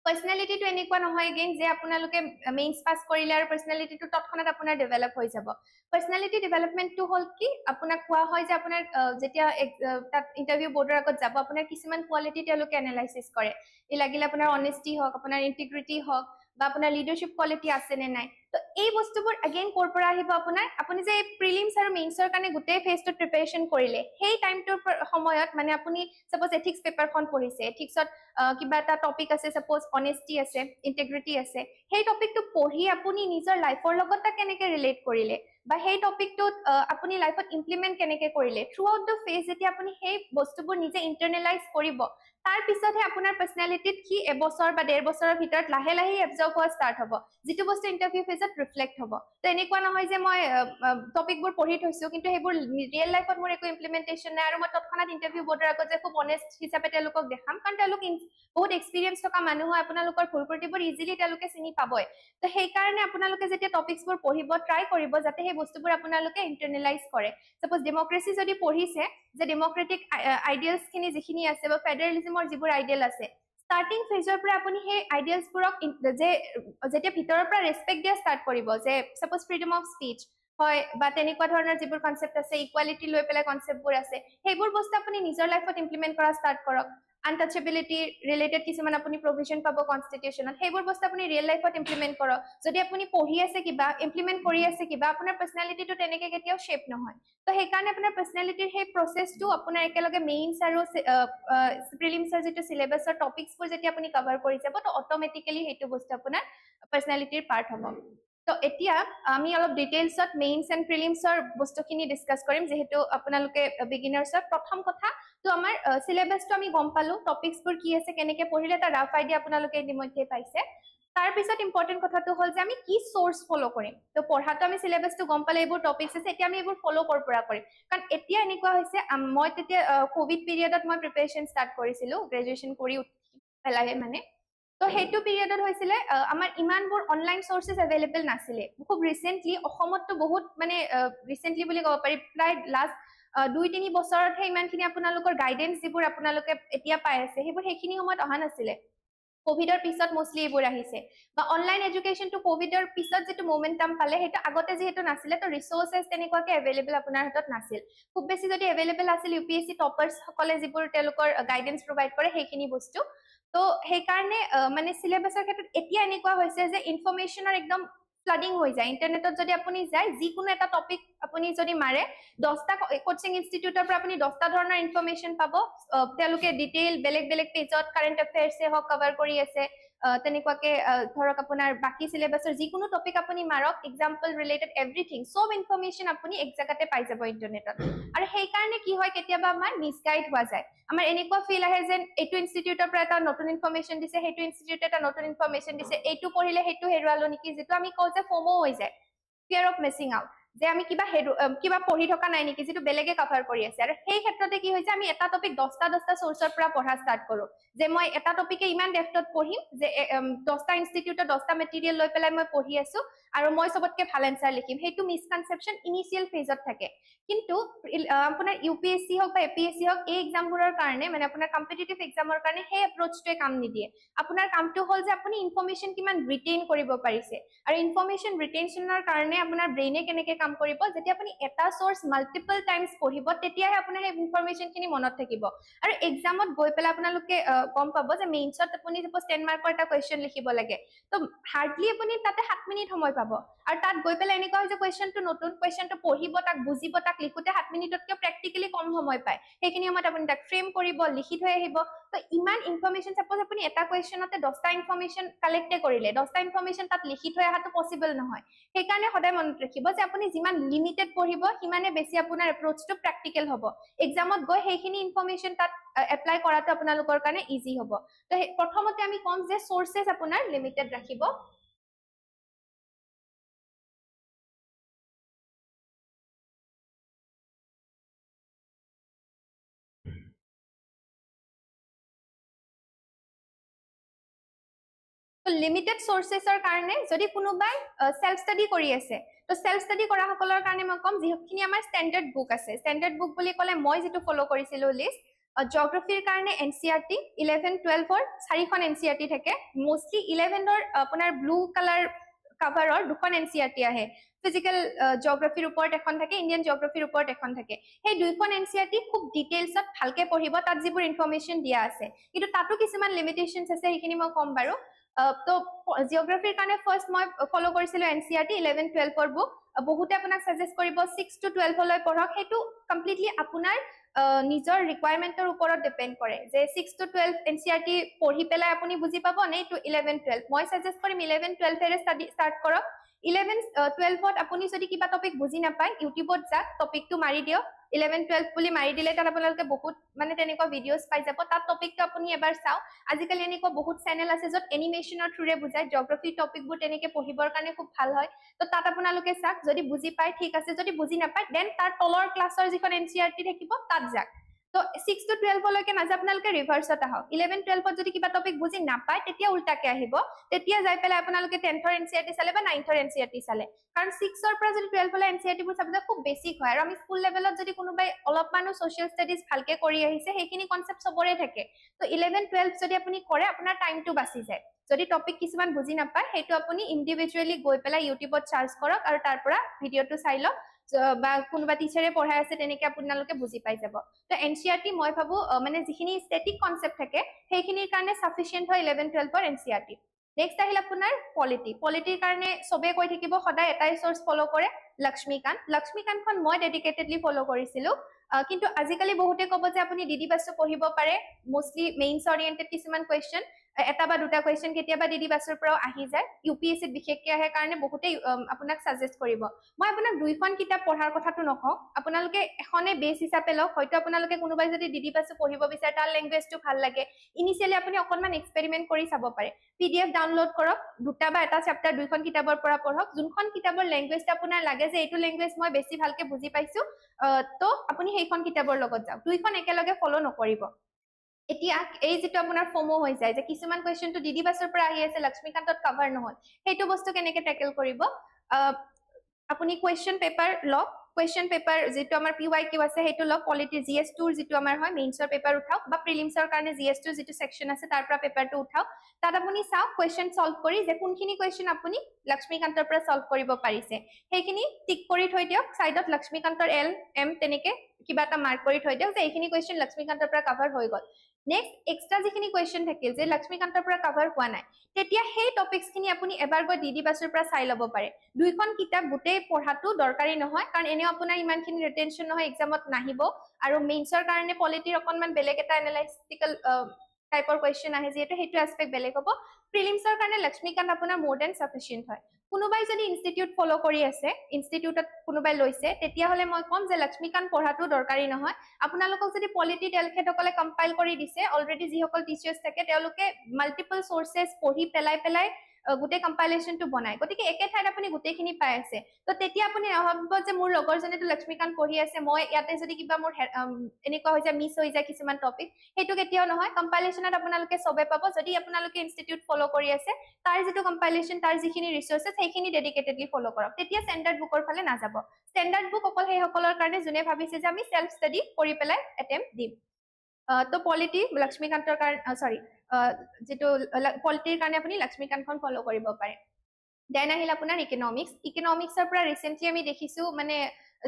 পাৰ্সনালিটিটো এনেকুৱা নহয় again যে আপোনালোকে মেইনছ পাস কৰিলে আৰু পাৰ্সনালিটিটো তৎক্ষণাত আপোনাৰ ডেভেলপ হৈ যাব পাৰ্সনালিটি ডেভেলপমেন্টটো হল কি আপোনাক কোৱা হয় যে আপোনাৰ যেতিয়া তাত ইন্টাৰভিউ বৰ্ডৰ আগত যাব আপোনাৰ কিছুমান কোৱালিটি তেওঁলোকে এনালাইসিস কৰে ই লাগিলে আপোনাৰ অনেষ্টি হওক আপোনাৰ ইন্টিগ্ৰিটি হওক বা আপোনাৰ লিডাৰশ্বিপ কোৱালিটি আছে নে নাই তো এই বস্তুবোৰ अगेन কৰ পৰা আহিব আপোনাৰ আপুনি যে প্ৰিলিমছ আৰু মেইনছৰ কাৰণে গোটেই ফেজটো প্ৰিপাৰেচন কৰিলে সেই টাইমটোৰ সময়ত মানে আপুনি সাপোজ এথিক্স পেপাৰখন পঢ়িছে এথিক্সত কিবা এটা টপিক আছে সাপোজ অনেষ্টি আছে ইন্টিগ্ৰিটি আছে সেই টপিকটো পঢ়ি আপুনি নিজৰ লাইফৰ লগত কেনেকৈ ৰিলেট কৰিলে বা সেই টপিকটোত আপুনি লাইফত ইমপ্লিমেন্ট কেনেকৈ কৰিলে থ্ৰু আউট দ্য ফেজ যেতিয়া আপুনি সেই বস্তুবোৰ নিজে ইন্টাৰনেলাইজ কৰিব তাৰ পিছতহে আপোনাৰ পাৰ্সোনালিটিত কি এবছৰ বা 1.5 বছৰৰ ভিতৰত লাহে লাহে এবজৰ্ব হোৱা ষ্টাৰ্ট হ'ব যেটো বস্তু ইন্টাৰভিউ ফেজত ৰিফ্লেক্ট হ'ব তো এনেকুৱা নহয় যে মই টপিকবোৰ পঢ়ি থৈছো কিন্তু সেইবোৰ ৰিয়েল লাইফত মোৰ একো ইমপ্লিমেন্টেশন নাই আৰু মই তৎক্ষণাত ইন্টাৰভিউ বৰ্ডৰ আগত যে খুব অনেষ্ট হিচাপে তেওঁলোকক দেখাম কাৰণ তেওঁলোক বহুত এক্সপেৰিয়েন্স থকা মানুহ হয় আপোনালোকৰ ভুল প্ৰতিবোৰ ইজিলি তেওঁলোকে চিনি পাবই তো সেই কাৰণে আপোনালোকে যেতিয়া টপিকছবোৰ পঢ়িব ট্ৰাই কৰিব যাতে সেই বস্তুবোৰ আপোনালোকে ইন্টাৰনেলাইজ কৰে সাপোজ ডেমোক্ৰেসি যদি পঢ়িছে যে ডেমোক্ৰেটিক আইডিয়ালছ খিনি যিখিনি আছে বা ফেডাৰেলিজমৰ যিবোৰ আইডিয়াল আছে স্টাৰ্টিং ফেজৰ পৰা আপুনি সেই আইডিয়ালছবোৰক যে যেতিয়া ভিতৰৰ পৰা ৰেসপেক্ট দিয়া ষ্টাৰ্ট কৰিব যে সাপোজ ফ্ৰীডম অফ স্পীচ হয় বা তেনেকুৱা ধৰণৰ যিবোৰ কনসেপ্ট আছে ইকুৱালিটি লৈ পেলাই কনসেপ্টবোৰ আছে সেইবোৰ বস্তু আপুনি নিজৰ লাইফত ইমপ্লিমেন্ট কৰা ষ্টাৰ্ট কৰক আনটাচেবিলিটি ৰিলেটেড কিছুমান আপুনি প্ৰভিজন পাব কনস্টিটিউশনত সেইবোৰ বস্তু আপুনি ৰিয়েল লাইফত ইমপ্লিমেন্ট কৰক যদি আপুনি পঢ়ি আছে কিবা ইমপ্লিমেন্ট কৰি আছে কিবা আপোনাৰ পাৰ্সোনালিটিটো তেনেকৈ কেতিয়াও শেপ নহয় তো সেই কাৰণে আপোনাৰ পাৰ্সোনালিটিৰ সেই প্ৰসেসটো আপোনাৰ একেলগে মেইনছ আৰু প্ৰিলিমছৰ যেটো সিলেবাসৰ টপিকছবোৰ যেতিয়া আপুনি কভাৰ কৰি যাব তো অটোমেটিক্যালি হেতু বস্তু আপোনাৰ পাৰ্সোনালিটিৰ পাৰ্ট হ'ব তো এতিয়া আমি অলপ ডিটেইলছত মেইনছ এণ্ড প্ৰিলিমছৰ বস্তুখিনি ডিসকাস কৰিম যেহেতু আপোনালোকে বিগিনাৰ্ছৰ প্ৰথম কথা তো আমাৰ সিলেবাসটো আমি গম পালো টপিকছবোৰ কি আছে কেনেকৈ পঢ়িলে এটা ৰাফ আইডিয়া আপোনালোকে ইতিমধ্যে পাইছে তাৰ পিছত ইম্পৰ্টেন্ট কথাটো হ'ল যে আমি কি সোৰ্স ফলো কৰিম তো পঢ়াটো আমি সিলেবাসটো গম পালে এইবোৰ টপিকছ আছে এতিয়া আমি এইবোৰ ফলো কৰ পৰা কৰিম কাৰণ এতিয়া এনেকুৱা হৈছে মই তেতিয়া কোভিড পিৰিয়ডত মই প্ৰিপাৰেচন ষ্টাৰ্ট কৰিছিলো গ্ৰেজুৱেচন কৰি পেলাহে মানে তো হেতু পিৰিয়ডত হৈছিলে আমাৰ ইমানবোৰ অনলাইন সোৰ্সেস अवेलेबल নাছিলে খুব ৰিসেন্টলি অসমতটো বহুত মানে ৰিসেন্টলি বুলি ক'ব পাৰি প্ৰায় লাষ্ট 2-3 বছৰতহে ইমানখিনি আপোনালোকৰ গাইডেন্স যিবোৰ আপোনালোকে এতিয়া পাই আছে সেইবোৰ সেইখিনি সময়ত অহা নাছিলে কোভিডৰ পিছত মোস্টলি এইবোৰ আহিছে বা অনলাইন এডুকেশন টু কোভিডৰ পিছত যেটো মোমেন্টাম পালে হেতু আগতে যেহেতু নাছিলে তো ৰিসোৰ্সেস তেনেকুৱাকে अवेलेबल আপোনাৰ হাতত নাছিল খুব বেছি যদি अवेलेबल আছিল ইউপিএসসি টপাৰ্স সকলে যিবোৰ তেওঁলোকৰ গাইডেন্স প্ৰভাইড কৰে সেইখিনি বস্তু তো সেই কাৰণে মানে সিলেবাসৰ ক্ষেত্ৰত এতিয়া এনেকুৱা হৈছে যে ইনফৰমেশনৰ একদম ফ্লাডিং হৈ যায় ইন্টাৰনেটত যদি আপুনি যায় যিকোনো এটা টপিক আপুনি যদি মাৰে 10টা কোচিং ইনষ্টিটিউটৰ পৰা আপুনি 10টা ধৰণৰ ইনফৰমেশন পাব তেওঁলোকে ডিটেইল বেলেগ বেলেগ পেজত কাৰেন্ট এফেয়াৰ্স হক কভাৰ কৰি আছে তেনেকুৱাকে ধৰক আপোনাৰ বাকি সিলেবাসৰ যিকোনো টপিক আপুনি মাৰক এক্সাম্পল ৰিলেটেড এভৰিথিং সব ইনফৰমেশন আপুনি এক জায়গাতে পাই যাব ইন্টাৰনেটত আৰু সেই কাৰণে কি হয় কেতিয়াবা আমাৰ মিসগাইড হোৱা যায় আমাৰ এনেকুৱা ফিল আহে যে এইটো ইনষ্টিটিউটৰ পৰা এটা নতুন ইনফৰমেশন দিছে হেতু ইনষ্টিটিউটে এটা নতুন ইনফৰমেশন দিছে এইটো পঢ়িলে হেতু হেৰুৱালো নেকি যেটো আমি কওঁ যে ফোমো হৈ যায় ফিয়াৰ অফ মিসিং আউট যে আমি কিবা পঢ়ি থকা নাই নেকি যেটো বেলেগে কভাৰ কৰি আছে আৰু সেই ক্ষেত্ৰতে কি হৈছে আমি এটা টপিক 10টা সোৰ্সৰ পৰা পঢ়া ষ্টাৰ্ট কৰো যে মই এটা টপিকে ইমান ডেপথত পঢ়িম যে 10টা ইনষ্টিটিউটৰ 10টা মেটেৰিয়েল লৈ পেলাই মই পঢ়ি আছো আৰু মই সবতকে ভাল আনসাৰ লিখিম হেতু মিসকনসেপচন ইনিশিয়াল ফেজত থাকে কিন্তু আপোনাৰ ইউপিএসসি হক বা এপিএসসি হক এই এক্সামবোৰৰ কাৰণে মানে আপোনাৰ কম্পিটিটিভ এক্সামৰ কাৰণে সেই এপ্ৰোচটোৱে কাম নিদিয়ে আপোনাৰ কামটো হ'ল যে আপুনি ইনফৰমেশন কিমান ৰিটেইন কৰিব পাৰিছে আৰু ইনফৰমেশন ৰিটেনশনৰ কাৰণে আপোনাৰ ব্ৰেইনে কেনেকৈ কাম কৰিব যেতিয়া আপুনি এটা সোৰ্স মাল্টিপল টাইমছ পঢ়িব তেতিয়াহে আপোনাৰ এই ইনফৰমেশনখিনি মনত থাকিব আৰু এক্সামত গৈ পেলাই আপোনালোকে গম পাব যে মেইনছত আপুনি সাপোজ 10 মাৰ্কৰ এটা কোৱেশ্চন লিখিব লাগে তো হাৰ্ডলি আপুনি তাতে 7 মিনিট সময় পাব আৰু তাত গৈ পেলাই এনেকুৱা হয় যে কোৱেশ্চনটো নতুন কোৱেশ্চনটো পঢ়িব তাক বুজিব তাক লিখোতে 7 মিনিটতকৈ প্ৰ্যাকটিক্যালি কম সময় পায় সেইখিনি সময়ত আপুনি তাক ফ্ৰেম কৰিব লিখি থৈ আহিব তো ইমান ইনফৰমেশন সাপোজ আপুনি এটা কোৱেশ্চনতে 10টা ইনফৰমেশন কালেক্ট কৰিলে 10টা ইনফৰমেশন তাত লিখি থৈ আহাটো পসিবল নহয় সেইকাৰণে সদায় মনত ৰাখিব যে আপুনি যিমান লিমিটেড পঢ়িব সিমানে বেছি আপোনাৰ এপ্ৰোচটো প্ৰ্যাকটিক্যাল হ'ব এক্সামত গৈ সেইখিনি ইনফৰমেশন তাত এপ্লাই কৰাটো আপোনালোকৰ কাৰণে ইজি হ'ব তো প্ৰথমতে আমি কম যে সোৰ্সেস আপোনাৰ লিমিটেড ৰাখিব লিমিটেড সোৰ্সেসৰ কাৰণে যদি কোনোবাই সেলফ স্টাডি কৰি আছে তো সেলফ স্টাডি কৰা সকলৰ কাৰণে মই কম যিখিনি আমাৰ স্ট্যান্ডাৰ্ড বুক আছে স্ট্যান্ডাৰ্ড বুক বুলি ক'লে মই যেটো ফলো কৰিছিলো লিষ্ট জিওগ্ৰাফিৰ কাৰণে এনসিইআৰটি 11-12 4খন এনসিইআৰটি থাকে মোস্টলি 11ৰ আপোনাৰ ব্লু কালাৰ কভাৰৰ দুখন এনসিইআৰটি আহে ফিজিক্যাল জিওগ্ৰাফিৰ ওপৰত এখন থাকে ইন্ডিয়ান জিওগ্ৰাফিৰ ওপৰত এখন থাকে সেই দুইখন এনসিইআৰটি খুব ডিটেইলছত ভালকে পঢ়িব তাত যিবোৰ ইনফৰমেশন দিয়া আছে কিন্তু তাতো কিছুমান লিমিটেশনছ আছে সেইখিনি মই কম বাৰু তো জিওগ্ৰাফিৰ কাৰণে ফাৰ্স্ট মই ফলো কৰিছিলো এনসিইআৰটি 11 12 ৰ বুক বহুতে আপোনাক সাজেষ্ট কৰিব 6 to 12 লৈ পঢ়ক হেতু কমপ্লিটলি আপোনাৰ নিজৰ ৰিকোয়াৰমেন্টৰ ওপৰত ডিপেন্ড কৰে যে 6 to 12 এনসিইআরটি পঢ়ি পেলাই আপুনি বুজি পাব নে টু 11 12 মই সাজেষ্ট কৰিম 11 12 এৰে ষ্টাৰ্ট কৰক 11 12 ত আপুনি যদি কিবা টপিক বুজি নাপায় ইউটিউবত যাক টপিকটো মাৰি দিয়ক 11 12 বুলি মাৰি দিলে তাত আপোনালোকে বহুত মানে তেনেকুৱা ভিডিঅ'স পাই যাব তাত টপিকটো আপুনি এবাৰ চাও আজিকালি এনেকুৱা বহুত চেনেল আছে যত এনিমেশনৰ থ্ৰুৰে বুজায় জিওগ্ৰাফি টপিকবোৰ তেনেকে পঢ়িবৰ কাৰণে খুব ভাল হয় তো তাত আপোনালোকে চাক যদি বুজি পায় ঠিক আছে যদি বুজি নাপায় দেন তাৰ তলৰ ক্লাছৰ যিখন এনসিইআরটি থাকিব তাত যাক তো 6 to 12 লৈকে নাজ আপোনালোকে ৰিভাৰ্সত আহক 11 12 ত যদি কিবা টপিক বুজি নাপায় তেতিয়া উল্টাকে আহিব তেতিয়া যাই পেলাই আপোনালোকে 10th ৰ এনসিইআৰটি চালে বা 9th ৰ এনসিইআৰটি চালে কাৰণ 6 ৰ পৰা যদি 12 ৰ এনসিইআৰটি বোৰ চাবলে খুব বেছিক হয় আৰু আমি স্কুল লেভেলত যদি কোনোবাই অলপমানো সোশ্যাল ষ্টাডিজ ভালকে কৰি আহিছে সেইখিনি কনসেপ্ট সবৰে থাকে তো 11 12 যদি আপুনি কৰে আপোনাৰ টাইমটো বাচি যায় যদি টপিক কিছুমান বুজি নাপায় হেতু আপুনি ইন্ডিভিজুয়ালি গৈ পেলাই ইউটিউবত সাৰ্চ কৰক আৰু তাৰ পৰা ভিডিঅটো চাই লওক বা কোনোবা টিচাৰে পঢ়াই আছে তেনেকে আপোনালোকে বুজি পাই যাব তো এনসিইআৰটি মই ভাবো মানে যিখিনি স্ট্যাটিক কনসেপ্ট থাকে সেইখিনিৰ কাৰণে সাফিশিয়েন্ট হয় 11 12 ৰ এনসিইআৰটি নেক্সট আহিল আপোনাৰ পলিটিৰ কাৰণে সবে কৈ থাকিব সদায় এটাই সোৰ্স ফলো কৰে লক্ষ্মীকান্তখন মই ডেডিকেটেডলি ফলো কৰিছিলো কিন্তু আজিকালি বহুতে ক'ব যে আপুনি ডিডি বাসু পঢ়িব পাৰে মোস্টলি মেইনস ওৰিয়েন্টেড কিছুমান কোৱেশ্চন এটা বা দুটা কোৱেশ্চন কেতিয়াবা ডিডি বাসুৰ পৰা আহি যায় ইউপিএসসি বিশেষকৈ আহে কাৰণে বহুতে আপোনাক সাজেষ্ট কৰিব মই আপোনাক দুইখন কিতাপ পঢ়াৰ কথাটো নকওঁ আপোনালোকে এখনে বেস হিচাপে লওক হয়তো আপোনালোকে কোনোবাই যদি ডিডি বাসু পঢ়িব বিচাৰে তাৰ ল্যাঙ্গুৱেজটো ভাল লাগে ইনিশিয়ালি আপুনি অকনমান এক্সপেৰিমেন্ট কৰি চাব পাৰে পিডিএফ ডাউনলোড কৰক দুটা বা এটা চেপ্টাৰ দুইখন কিতাপৰ পৰা পঢ়ক যোনখন কিতাপৰ ল্যাঙ্গুৱেজটা আপোনাৰ লাগে যে এইটো ল্যাঙ্গুৱেজ মই বেছি ভালকে বুজি পাইছো তো আপুনি সেইখন কিতাপৰ লগত যাওক দুইখন একেলগে ফলো নকৰিব এতিয়া এই যেটো আপোনাৰ ফমো হৈ যায় যে কিছুমান কোৱেশ্চন তো ডিডি বাসৰ পৰা আহি আছে লক্ষ্মীকান্তত কভাৰ নহল হেতু বস্তু কেনেকে ট্যাকল কৰিব আপুনি কোৱেশ্চন পেপাৰ লক কোৱেশ্চন পেপাৰ যেটো আমাৰ পিওয়াইকিউ আছে হেতু লক পলিটি জিএস 2 যেটো আমাৰ হয় মেইনছৰ পেপাৰ উঠাওক বা প্ৰিলিমছৰ কাৰণে জিএস 2 যেটো সেকশন আছে তাৰ পৰা পেপাৰটো উঠাওক তাত আপুনি চাও কোৱেশ্চন সলভ কৰি যে কোনখিনি কোৱেশ্চন আপুনি লক্ষ্মীকান্তৰ পৰা সলভ কৰিব পাৰিছে সেইখিনি টিক কৰি থৈ দিয়ক সাইডত লক্ষ্মীকান্তৰ এল এম তেনেকে কিবা এটা মাৰ্ক কৰি থৈ দিয়ক যে এইখিনি কোৱেশ্চন লক্ষ্মীকান্তৰ পৰা কভাৰ হৈ গল নেক্সট এক্সট্ৰা যিখিনি কোৱেশ্চন থাকিল যে লক্ষ্মীকান্তৰ পৰা কভাৰ হোৱা নাই তেতিয়া সেই টপিকছখিনি আপুনি এবাৰ গৈ ডিডি বাসুৰ পৰা চাই ল'ব পাৰে দুইখন কিতাপ গুটেই পঢ়াটো দৰকাৰী নহয় কাৰণ এনে আপোনাৰ ইমানখিনি ৰিটেনশন নহয় এক্সামত নাহিব আৰু মেইনছৰ কাৰণে পলিটিৰ অকনমান বেলেগ এটা এনালাইটিকেল টাইপৰ কোৱেশ্চন আহে যেটো হেতু এসপেক্ট বেলেগ হ'ব প্ৰিলিমছৰ কাৰণে লক্ষ্মীকান্ত আপোনাৰ মোৰ দেন সাফিশিয়েন্ট হয় কোনোবাই যদি ইনষ্টিটিউট ফলো কৰি আছে ইনষ্টিটিউটত কোনোবাই লৈছে তেতিয়া হলে মই কম যে লক্ষ্মীকান্ত পঢ়াটো দৰকাৰী নহয় আপোনালোকক যদি পলিটি তেলখেতকলে কম্পাইল কৰি দিছে অলৰেডি যিসকল টিচাৰ্স থাকে তেওঁলোকে মাল্টিপল সোর্সেস পঢ়ি পেলাই গুটে কম্পাইলেশনটো বনাই গতিকে একে ঠাইত আপুনি গুটেখিনি পাই আছে তো তেতিয়া আপুনি ভাবিব যে মোৰ লগৰজনেটো লক্ষ্মীকান্ত পঢ়ি আছে মই ইয়াতে যদি কিবা মোৰ এনেকুৱা হৈ যায় মিস হৈ যায় কিছুমান টপিক হেতু কেতিয়াও নহয় কম্পাইলেশনত আপোনালোকে সবে পাব যদি আপোনালোকে ইনষ্টিটিউট ফলো কৰি আছে তাৰ যেটো কম্পাইলেশন তাৰ যিখিনি ৰিসোৰ্সেস সেইখিনি ডেডিকেটেডলি ফলো কৰক তেতিয়া স্ট্যান্ডাৰ্ড বুকৰ ফালে না যাব স্ট্যান্ডাৰ্ড বুক অকল সেই সকলৰ কাৰণে যোনে ভাবিছে যে আমি সেলফ ষ্টাডি কৰি পেলাই অ্যাটেম্প দিম তো পলিটি লক্ষ্মীকান্তৰ কাৰণে সৰি যেটো পলিটিৰ কাৰণে আপুনি লক্ষ্মীকান্তখন ফলো কৰিব পাৰে দেন আহিল আপোনাৰ ইকোনমিক্সৰ পৰা ৰিসেন্টলি আমি দেখিছো মানে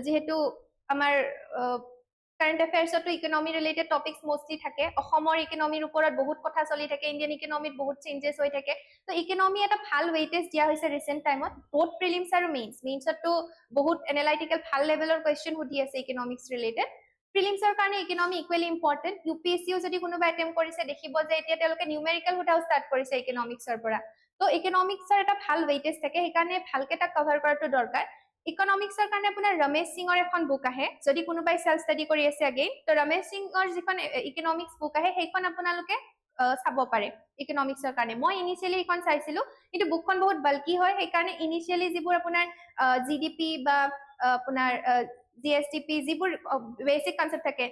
যেহেতু আমাৰ কাৰেন্ট অ্যাফেয়াৰ্সতো ইকোনমি ৰিলেটেড টপিকস মোস্টলি থাকে অসমৰ ইকোনমিৰ ওপৰত বহুত কথা চলি থাকে ইন্ডিয়ান ইকোনমিত বহুত চেঞ্জেস হৈ থাকে তো ইকোনমি এটা ভাল ওয়েটেজ দিয়া হৈছে ৰিসেন্ট টাইমত বহুত প্ৰিলিমছ আৰু মেইনছতো বহুত এনালাইটিক্যাল ভাল লেভেলৰ কোৱেশ্চন হুদি আছে ইকোনমিক্স ৰিলেটেড প্ৰিলিমছৰ কাৰণে ইকোনমি ইকুৱেলি ইম্পৰ্টেন্ট ইউপিএসসিও যদি কোনোবা অ্যাটেম্প কৰিছে দেখিব যে এতিয়া তেওঁলোকে নিউমেৰিকেল হুটাও স্টাৰ্ট কৰিছে ইকোনমিক্সৰ পৰা তো ইকোনমিক্সৰ এটা ভাল ওয়েটেজ থাকে সেইকাৰণে ভালকে তাক কভাৰ কৰাটো দৰকাৰ ইকোনমিক্সৰ কাৰণে আপোনাৰ ৰমেশ সিংৰ এখন বুক আহে যদি কোনোবাই সেলফ ষ্টাডি কৰি আছে अगेन তো ৰমেশ সিংৰ যিখন ইকোনমিক্স বুক আহে সেইখন আপোনালোকে চাব পাৰে ইকোনমিক্সৰ কাৰণে মই ইনিশিয়ালি এখন চাইছিলো কিন্তু বুকখন বহুত বাল্কি হয় সেইকাৰণে ইনিশিয়ালি যিবোৰ আপোনাৰ জিডিপি বা আপোনাৰ জিএসটিপি যিবোৰ বেসিক কনসেপ্ট থাকে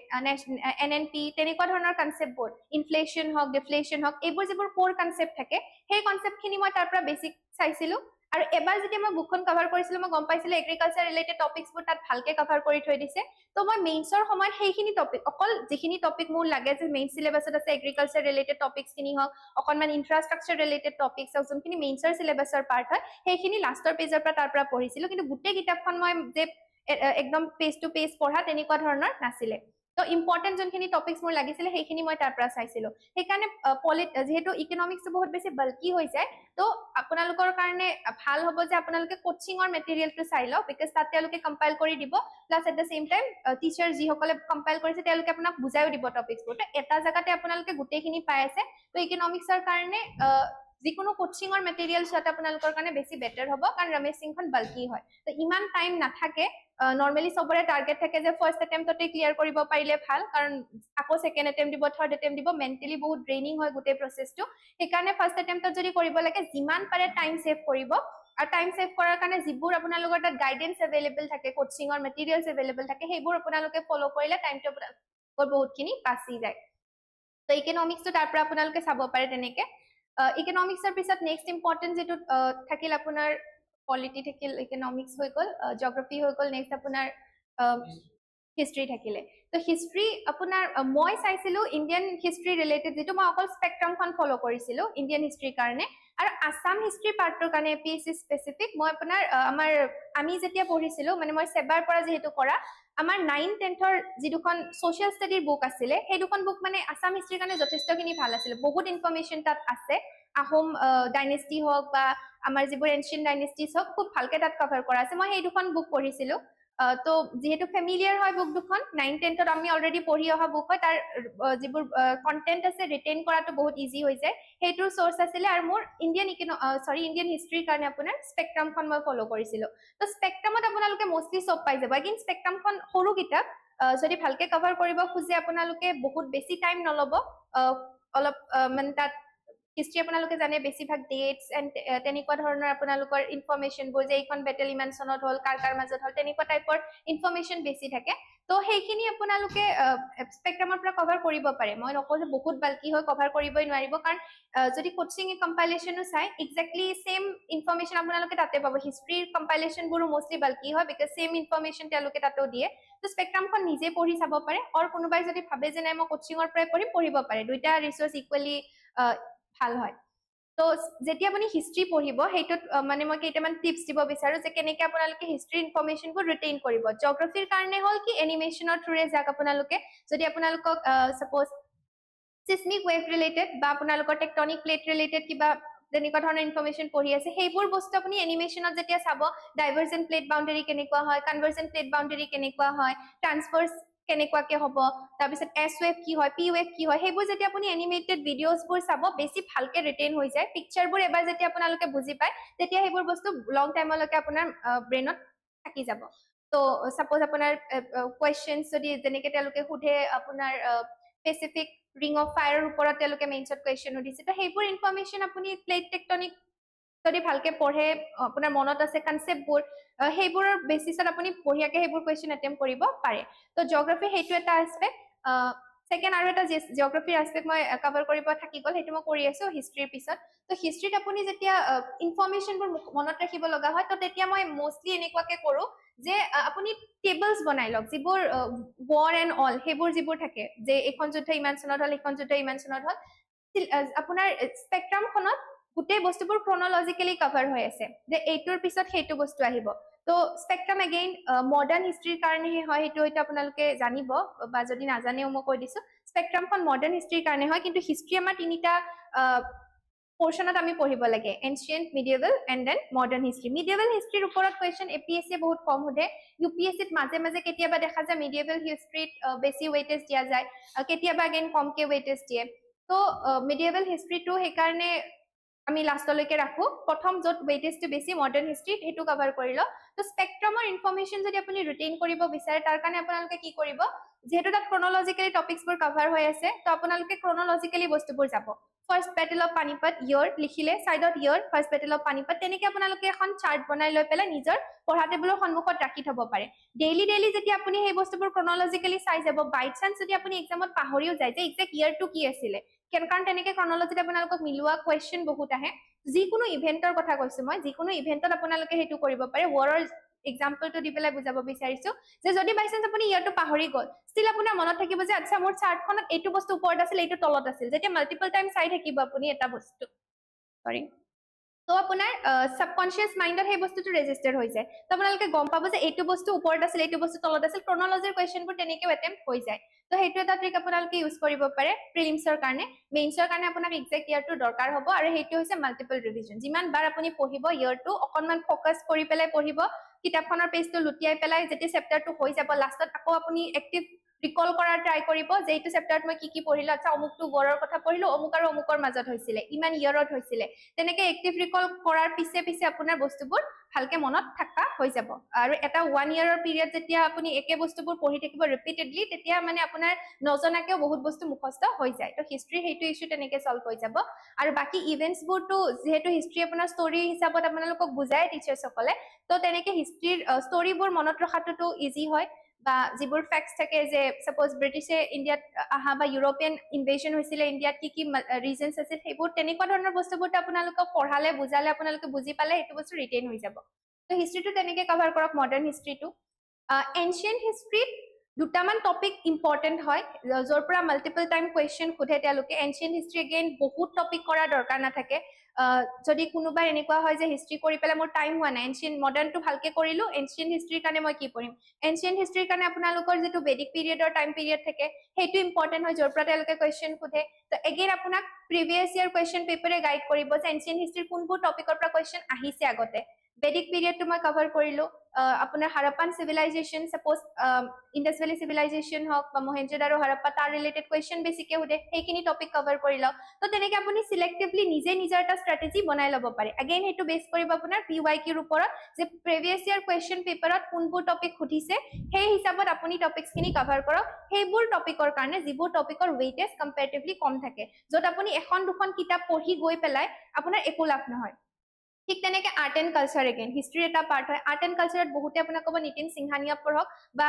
এনএনপি তেনেকুৱা ধৰণৰ কনসেপ্টবোৰ ইনফ্লেশন হক ডিফ্লেশন হক এইবোৰ যিবোৰ কোৰ কনসেপ্ট থাকে সেই কনসেপ্টখিনি মই তাৰ পৰা বেসিক চাইছিলো আৰু এবাৰ যেতিয়া মই বুকখন কভাৰ কৰিছিলো মই গম পাইছিলো এগ্ৰিকালচাৰ ৰিলেটেড টপিকসবোৰ তাত ভালকে কভাৰ কৰি থৈ দিছে তো মই মেইনছৰ সময়ত সেইখিনি টপিক অকল যিখিনি টপিক মোৰ লাগে যে মেইন সিলেবাছত আছে এগ্ৰিকালচাৰ ৰিলেটেড টপিকসখিনি হক অকনমান ইনফ্ৰাষ্ট্ৰাকচাৰ ৰিলেটেড টপিকস হক যোনখিনি মেইনছৰ সিলেবাসৰ পাৰ্ট হয় সেইখিনি লাষ্টৰ পেজৰ পৰা তাৰ পৰা পঢ়িছিলো কিন্তু গুটেই কিতাপখন মই যে একদম পেজ টু পেজ পঢ়া তেনেকুৱা ধৰণৰ নাছিলে তো ইম্পৰ্টেন্ট যোনখিনি টপিকস মোৰ লাগিছিলে সেইখিনি মই তাৰ পৰা চাইছিলো সেইকাৰণে যেহেতু ইকনমিক্স বহুত বেছি বাল্কি হৈ যায় তো আপোনালোকৰ কাৰণে ভাল হ'ব যে আপোনালোকে কোচিংৰ মেটেৰিয়েলটো চাই লওক বিকজ তাত তেওঁলোকে কম্পাইল কৰি দিব plus at the same time teacher যিসকলে কম্পাইল কৰিছে তেওঁলোকে আপোনাক বুজাইও দিব টপিকসবোৰ তো এটা জায়গাতে আপোনালোকে গোটেইখিনি পাই আছে তো ইকনমিক্সৰ কাৰণে যিকোনো কোচিংৰ মেটেৰিয়েল চাত আপোনালোকৰ কাৰণে বেছি বেটাৰ হ'ব কাৰণ ৰমেশ সিংখন বাল্কি হয় তো ইমান টাইম নাথাকে নৰ্মেলি সবৰে টাৰ্গেট থাকে যে ফাৰ্স্ট এটেম্পটতে ক্লিয়াৰ কৰিব পাৰিলে ভাল কাৰণ আকৌ সেকেন্ড এটেম্পট দিব থাৰ্ড এটেম্পট দিব মেন্টালি বহুত ড্ৰেইনিং হয় গোটেই প্ৰসেসটো সেইকাৰণে ফাৰ্স্ট এটেম্পটত যদি কৰিব লাগে যিমান পাৰে টাইম সেভ কৰিব আৰু টাইম সেভ কৰাৰ কাৰণে যিবোৰ আপোনালোকৰ তাত গাইডেন্স এভেইলেবল থাকে কোচিংৰ মেটেৰিয়েলছ এভেইলেবল থাকে সেইবোৰ আপোনালোকে ফলো কৰিলে টাইমটো বহুতখিনি বাচি যায় তো ইকনমিক্সটো তাৰ পৰা আপোনালোকে চাব পাৰে তেনেকে ইকনমিক্সৰ পিছত নেক্সট ইম্পৰ্টেন্ট যেটো থাকিল আপোনাৰ পলিটি থাকিল ইকনমিক্স হৈ গল জিওগ্ৰাফি হৈ গল নেক্সট আপোনাৰ হিষ্ট্ৰী থাকিলে তো হিষ্ট্ৰী আপোনাৰ মই চাইছিলো ইণ্ডিয়ান হিষ্ট্ৰী ৰিলেটেড যেটো মই অকল স্পেক্ট্ৰামখন ফলো কৰিছিলো ইণ্ডিয়ান হিষ্ট্ৰীৰ কাৰণে আৰু আসাম হিষ্ট্ৰী পাৰ্টৰ কাৰণে এপিএসসি স্পেসিফিক মই আপোনাৰ আমি যেতিয়া পঢ়িছিলো মানে মই সেবাৰ পৰা যেহেতু কৰা আমাৰ 9 10ৰ যি দুখন সোশ্যাল ষ্টাডিৰ বুক আছিল সেই দুখন বুক মানে আসাম হিষ্ট্ৰীৰ কাৰণে যথেষ্টখিনি ভাল আছিল বহুত ইনফৰমেশন তাত আছে আহোম ডাইনেষ্টি হওক বা আমাৰ যিবোৰ এনশিয়েন্ট ডাইনেষ্টিজ হওক খুব ভালকে তাত কভাৰ কৰা আছে মই সেই দুখন বুক পঢ়িছিলো তো যেহেতু ফেমিলিয়াৰ হয় বুক দুখন 9 10ত আমি অলৰেডি পঢ়ি অহা বুক হয় তাৰ যিবোৰ কন্টেন্ট আছে ৰিটেইন কৰাটো বহুত ইজি হৈ যায় সেইটোৰ সোৰ্স আছিল আৰু মোৰ ইণ্ডিয়ান হিষ্ট্ৰীৰ কাৰণে আপোনাৰ স্পেক্ট্ৰামখন মই ফলো কৰিছিলো তো স্পেক্ট্ৰামত আপোনালোকে মোস্টলি সব পাই যাব কিন্তু স্পেক্ট্ৰামখন সৰু কিতাপ যদি ভালকে কভাৰ কৰিব খুজে আপোনালোকে বহুত বেছি টাইম নলব অলপ মানে তাত হিষ্ট্ৰী আপোনালোকে জানে বেছিভাগ ডেটস এণ্ড তেনেকুৱা ধৰণৰ আপোনালোকৰ ইনফৰমেশনবোৰ যে এইখন বেটেল ইমান চনত হল কাৰ মাজত হল তেনেকুৱা টাইপৰ ইনফৰমেশন বেছি থাকে তো সেইখিনি আপোনালোকে স্পেক্ট্ৰামৰ পৰা কভাৰ কৰিব পাৰে মই নকওঁ যে বহুত বাল্কি হৈ কভাৰ কৰিবই নোৱাৰিব কাৰণ যদি কোচিং কম্পাইলেশনো চাই এক্স্যাক্টলি সেম ইনফৰমেশন আপোনালোকে তাতে পাব হিষ্ট্ৰীৰ কম্পাইলেশনবোৰো মোস্টলি বাল্কি হয় বিকজ সেম ইনফৰমেশন তেওঁলোকে তাতেও দিয়ে তো স্পেক্ট্ৰামখন নিজে পঢ়ি চাব পাৰে আৰু কোনোবাই যদি ভাবে যে নাই মই কোচিংৰ পৰা পঢ়িব পাৰে দুইটা ৰিসোৰ্স ইকুৱেলি ভাল হয় তো যেতিয়া আপুনি হিষ্ট্ৰী পঢ়িব হেইটোত মানে মই কেইটামান টিপস দিব বিচাৰো যে কেনেকৈ আপোনালোকে হিষ্ট্ৰী ইনফৰমেশনবোৰ ৰিটেইন কৰিব জিওগ্ৰাফিৰ কাৰণে হল কি এনিমেশনৰ থ্ৰুৰে যাক আপোনালোকে যদি আপোনালোকক সাপোজ সিসমিক ওয়েভ ৰিলেটেড বা আপোনালোকৰ টেকটনিক প্লেট ৰিলেটেড কিবা তেনেকুৱা ধৰণৰ ইনফৰমেশন পঢ়ি আছে সেইবোৰ বস্তু আপুনি এনিমেশনত যেতিয়া চাব ডাইভাৰজেন্ট প্লেট বাউণ্ডাৰী কেনেকুৱা হয় কনভাৰজেন্ট প্লেট বাউণ্ডাৰী কেনেকুৱা হয় ট্ৰান্সফাৰ্স কেনেকুৱাকে হ'ব তাৰপিছত এছ ওয়েভ কি হয় পি ওয়েভ কি হয় সেইবোৰ যেতিয়া আপুনি এনিমেটেড ভিডিঅ'ছবোৰ চাব বেছি ভালকে ৰিটেইন হৈ যায় পিকচাৰবোৰ এবাৰ যেতিয়া আপোনালোকে বুজি পায় তেতিয়া সেইবোৰ বস্তু লং টাইমলৈকে আপোনাৰ ব্ৰেইনত থাকি যাব তো সাপোজ আপোনাৰ কোৱেশ্চনছ যদি যেনেকৈ তেওঁলোকে সোধে আপোনাৰ স্পেচিফিক ৰিং অফ ফায়াৰৰ ওপৰত তেওঁলোকে মেইনছত কুৱেশ্যন দিছে তো সেইবোৰ ইনফৰমেশন আপুনি প্লেট টেকটনিক যদি ভালকে পঢ়ে আপোনাৰ মনত আছে কনসেপ্টবোৰ সেইবোৰৰ বেচিছত আপুনি পঢ়িয়াকে সেইবোৰ কুৱেশ্যন এটেম্প কৰিব পাৰে তো জিওগ্ৰাফি হেইটো এটা এসপেক্ট সেকেন্ড আৰু এটা জিওগ্ৰাফিৰ এসপেক্ট মই কভাৰ কৰিব থাকি গল হেইটো মই কৰি আছো হিষ্ট্ৰীৰ পিছত তো হিষ্ট্ৰীত আপুনি যেতিয়া ইনফৰমেশনবোৰ মনত ৰাখিব লগা হয় তো তেতিয়া মই মোস্টলি এনেকুৱাকে কৰো যে আপুনি টেবলস বনাই লওক যিবোৰ war and all সেইবোৰ যিবোৰ থাকে যে এখন যুদ্ধ ইমান চনত হল এখন যুদ্ধ ইমান চনত হল আপোনাৰ স্পেক্ট্ৰামখনত গোটেই বস্তুবোৰ ক্ৰনলজিক্যালি কভাৰ হৈ আছে যে এইটোৰ পিছত হেইটো বস্তু আহিব তো স্পেক্ট্ৰাম এগেইন মডাৰ্ন হিষ্ট্ৰীৰ কাৰণে হয় হেইটো হয়তো আপোনালোকে জানিব বা যদি নাজানেও মই কৈ দিছো স্পেক্ট্ৰামখন মডাৰ্ন হিষ্ট্ৰীৰ কাৰণে হয় কিন্তু হিষ্ট্ৰী আমাৰ তিনিটা পোৰ্শনত আমি পঢ়িব লাগে ancient medieval and then modern history medieval হিষ্ট্ৰীৰ ওপৰত কুৱেশ্যন এপিএসসি বহুত কম সোধে ইউপিএসসিত মাজে মাজে কেতিয়াবা দেখা যায় মিডিয়েভেল হিষ্ট্ৰীত বেছি ওয়েটেজ দিয়া যায় কেতিয়াবা এগেইন কমকে ওয়েটেজ দিয়ে তো মিডিয়েভেল হিষ্ট্ৰীটো সেইকাৰণে আমি লাষ্টলৈকে ৰাখো প্ৰথম যত ওয়েটেজটো বেছি মডাৰ্ন হিষ্ট্ৰী হেতু কভাৰ কৰিলো তো স্পেক্ট্ৰামৰ ইনফৰমেশন যদি আপুনি ৰিটেইন কৰিব বিচাৰে তাৰ কাৰণে আপোনালোকে কি কৰিব যেহেতু তাত ক্ৰনলজিক্যালি টপিকসবোৰ কভাৰ হৈ আছে তো আপোনালোকে ক্ৰনলজিক্যালি বস্তুবোৰ যাব ফাৰ্স্ট বেটেল অফ পানিপত ইয়াৰ লিখিলে সাইডত ইয়াৰ ফাৰ্স্ট বেটেল অফ পানিপত তেনেকৈ আপোনালোকে এখন চাৰ্ট বনাই লৈ পেলাই নিজৰ পঢ়া টেবুলৰ সন্মুখত ৰাখি থব পাৰে ডেইলি যেতিয়া আপুনি সেই বস্তুবোৰ ক্ৰনলজিক্যালি চাই যাব বাই চান্স যদি আপুনি এক্সামত পাহৰিও যায় যে এক্সাক্ট ইয়াৰটো কি আছিলে কাৰণ তেনেকৈ ক্ৰনলজিত আপোনালোকক মিলোৱা কুৱেশ্যন বহুত আহে যিকোনো ইভেন্টৰ কথা কৈছো মই যিকোনো ইভেন্টত আপোনালোকে হেতু কৰিব পাৰে ওয়াৰৰ এক্সাম্পলটো দি পেলাই বুজাব বিচাৰিছো যে যদি বাই চান্স আপুনি ইয়াৰটো পাহৰি গল ষ্টিল আপোনাৰ মনত থাকিব যে আচ্ছা মোৰ চাৰ্টখনত এইটো বস্তু ওপৰত আছিল এইটো তলত আছিল যেতিয়া মাল্টিপল টাইম চাই থাকিব আপুনি এটা বস্তু সৰি তো আপোনাৰ সাবকনশিয়াস মাইন্ডত সেই বস্তুটো ৰেজিষ্টাৰ হৈ যায় তো আপোনালোকে গম পাব যে এইটো বস্তু ওপৰত আছিল এইটো বস্তু তলত আছিল ক্ৰনলজিৰ কোৱেশ্চনবোৰ তেনেকৈ এটেম্প্ট হৈ যায় তো সেইটো এটা ট্ৰিক আপোনালোকে ইউজ কৰিব পাৰে প্ৰিলিমছৰ কাৰণে মেইনছৰ কাৰণে আপোনাক এক্সাক্ট ইয়াৰটো দৰকাৰ হ'ব আৰু সেইটো হৈছে মাল্টিপল ৰিভিজন যিমান বাৰ আপুনি পঢ়িব ইয়াৰটো অকনমান ফোকাস কৰি পেলাই পঢ়িব কিতাপখনৰ পেজটো লুটিয়াই পেলাই যেতিয়া চেপ্টাৰটো হৈ যাব লাষ্টত আকৌ আপুনি এক্টিভ ৰিকল কৰাৰ ট্ৰাই কৰিব যে এইটো চেপ্টাৰত মই কি পঢ়িলো আচ্ছা অমুকটো ৱৰ্ডৰ কথা পঢ়িলো অমুক আৰু অমুকৰ মাজত হৈছিলে ইমান ইয়াৰত হৈছিলে তেনেকে এক্টিভ ৰিকল কৰাৰ পিছে পিছে আপোনাৰ বস্তুবোৰ ভালকে মনত থাকা হৈ যাব আৰু এটা 1 ইয়াৰৰ পিৰিয়ড যেতিয়া আপুনি একে বস্তুবোৰ পঢ়ি থাকিব ৰিপিটেডলি তেতিয়া মানে আপোনাৰ নজনাকেও বহুত বস্তু মুখস্থ হৈ যায় তো হিষ্ট্ৰি সেইটো ইস্যু তেনেকে সলভ হৈ যাব আৰু বাকি ইভেন্টস বোৰটো যেহেতু হিষ্ট্ৰি আপোনাৰ ষ্টৰী হিচাপত আপোনালোকক বুজায় টিচাৰ্ছ সকলে তো তেনেকে হিষ্ট্ৰিৰ ষ্টৰীবোৰ মনত ৰখাটো ইজি হয় বা যিবোৰ ফ্যাক্টস থাকে যে সাপোজ ব্ৰিটিছে ইন্ডিয়াত আহা বা ইউৰোপিয়ান ইনভেশন হৈছিলে ইন্ডিয়াত কি ৰিজনস আছিল সেইবোৰ তেনেকুৱা ধৰণৰ বস্তুবোৰ আপোনালোকক পঢ়ালে বুজালে আপোনালোকে বুজি পালে এইটো বস্তু ৰিটেইন হৈ যাব তো হিষ্ট্ৰিটো তেনেকে কভাৰ কৰক মডাৰ্ন হিষ্ট্ৰিটো এনশিয়েন্ট হিষ্ট্ৰিত দুটামান টপিক ইম্পৰ্টেন্ট হয় যৰ পৰা মাল্টিপল টাইম কোৱেশ্চন খুধে তেওঁলোকে এনশিয়েন্ট হিষ্ট্ৰি এগেইন বহুত টপিক কৰা দৰকাৰ নাথাকে যদি কোনোবা এনেকুৱা হয় যে হিষ্ট্ৰি কৰি পেলাই মোৰ টাইম হোৱা নাই এনশিয়েন্ট মডাৰ্নটো ভালকে কৰিলো এনশিয়েন্ট হিষ্ট্ৰিৰ কাৰণে মই কি পঢ়িম এনশিয়েন্ট হিষ্ট্ৰিৰ কাৰণে আপোনালোকৰ যেটো বেদিক পিৰিয়ডৰ টাইম পিৰিয়ড থাকে সেইটো ইম্পৰ্টেন্ট হয় যৰ পৰা তেওঁলোকে কোৱেশ্চন খুধে তো এগেইন আপোনাক প্ৰিভিয়াস ইয়াৰ কোৱেশ্চন পেপাৰে গাইড কৰিব যে এনশিয়েন্ট হিষ্ট্ৰিৰ কোনবোৰ টপিকৰ পৰা কোৱেশ্চন আহিছে আগতে বেদিক পিৰিয়ডটো মই কভাৰ কৰিলো আপোনাৰ Harappan civilisation suppose Indus valley civilisation হক বা মহেঞ্জোদাৰো হাৰাপ্পা তাৰ ৰিলেটেড কোৱেশ্চন বেছিকে উঠে সেইখিনি টপিক কভাৰ কৰিল তো তেনেকে আপুনি সিলেক্টিভলি নিজে নিজৰ এটা ষ্ট্ৰেটেজি বনাই ল'ব পাৰে अगेन হেতু বেস কৰিব আপোনাৰ পিওয়াইকিউৰ ওপৰত যে প্ৰিভিয়াস ইয়াৰ কোৱেশ্চন পেপাৰত কোনবোৰ টপিক খুদিছে সেই হিচাপত আপুনি টপিকছখিনি কভাৰ কৰক সেইবোৰ টপিকৰ কাৰণে যিবোৰ টপিকৰ ওয়েটেজ কম্পাৰেটিভলি কম থাকে যত আপুনি এখন দুখন কিতাপ পঢ়ি গৈ পেলাই আপোনাৰ একো লাভ নহয় ঠিক তেনেকে art and culture again history এটা পাৰ্ট হয় আৰ্ট এণ্ড কালচাৰত বহুতে আপোনাক ক'ব নিতিন সিংহানিয়া পঢ়ক বা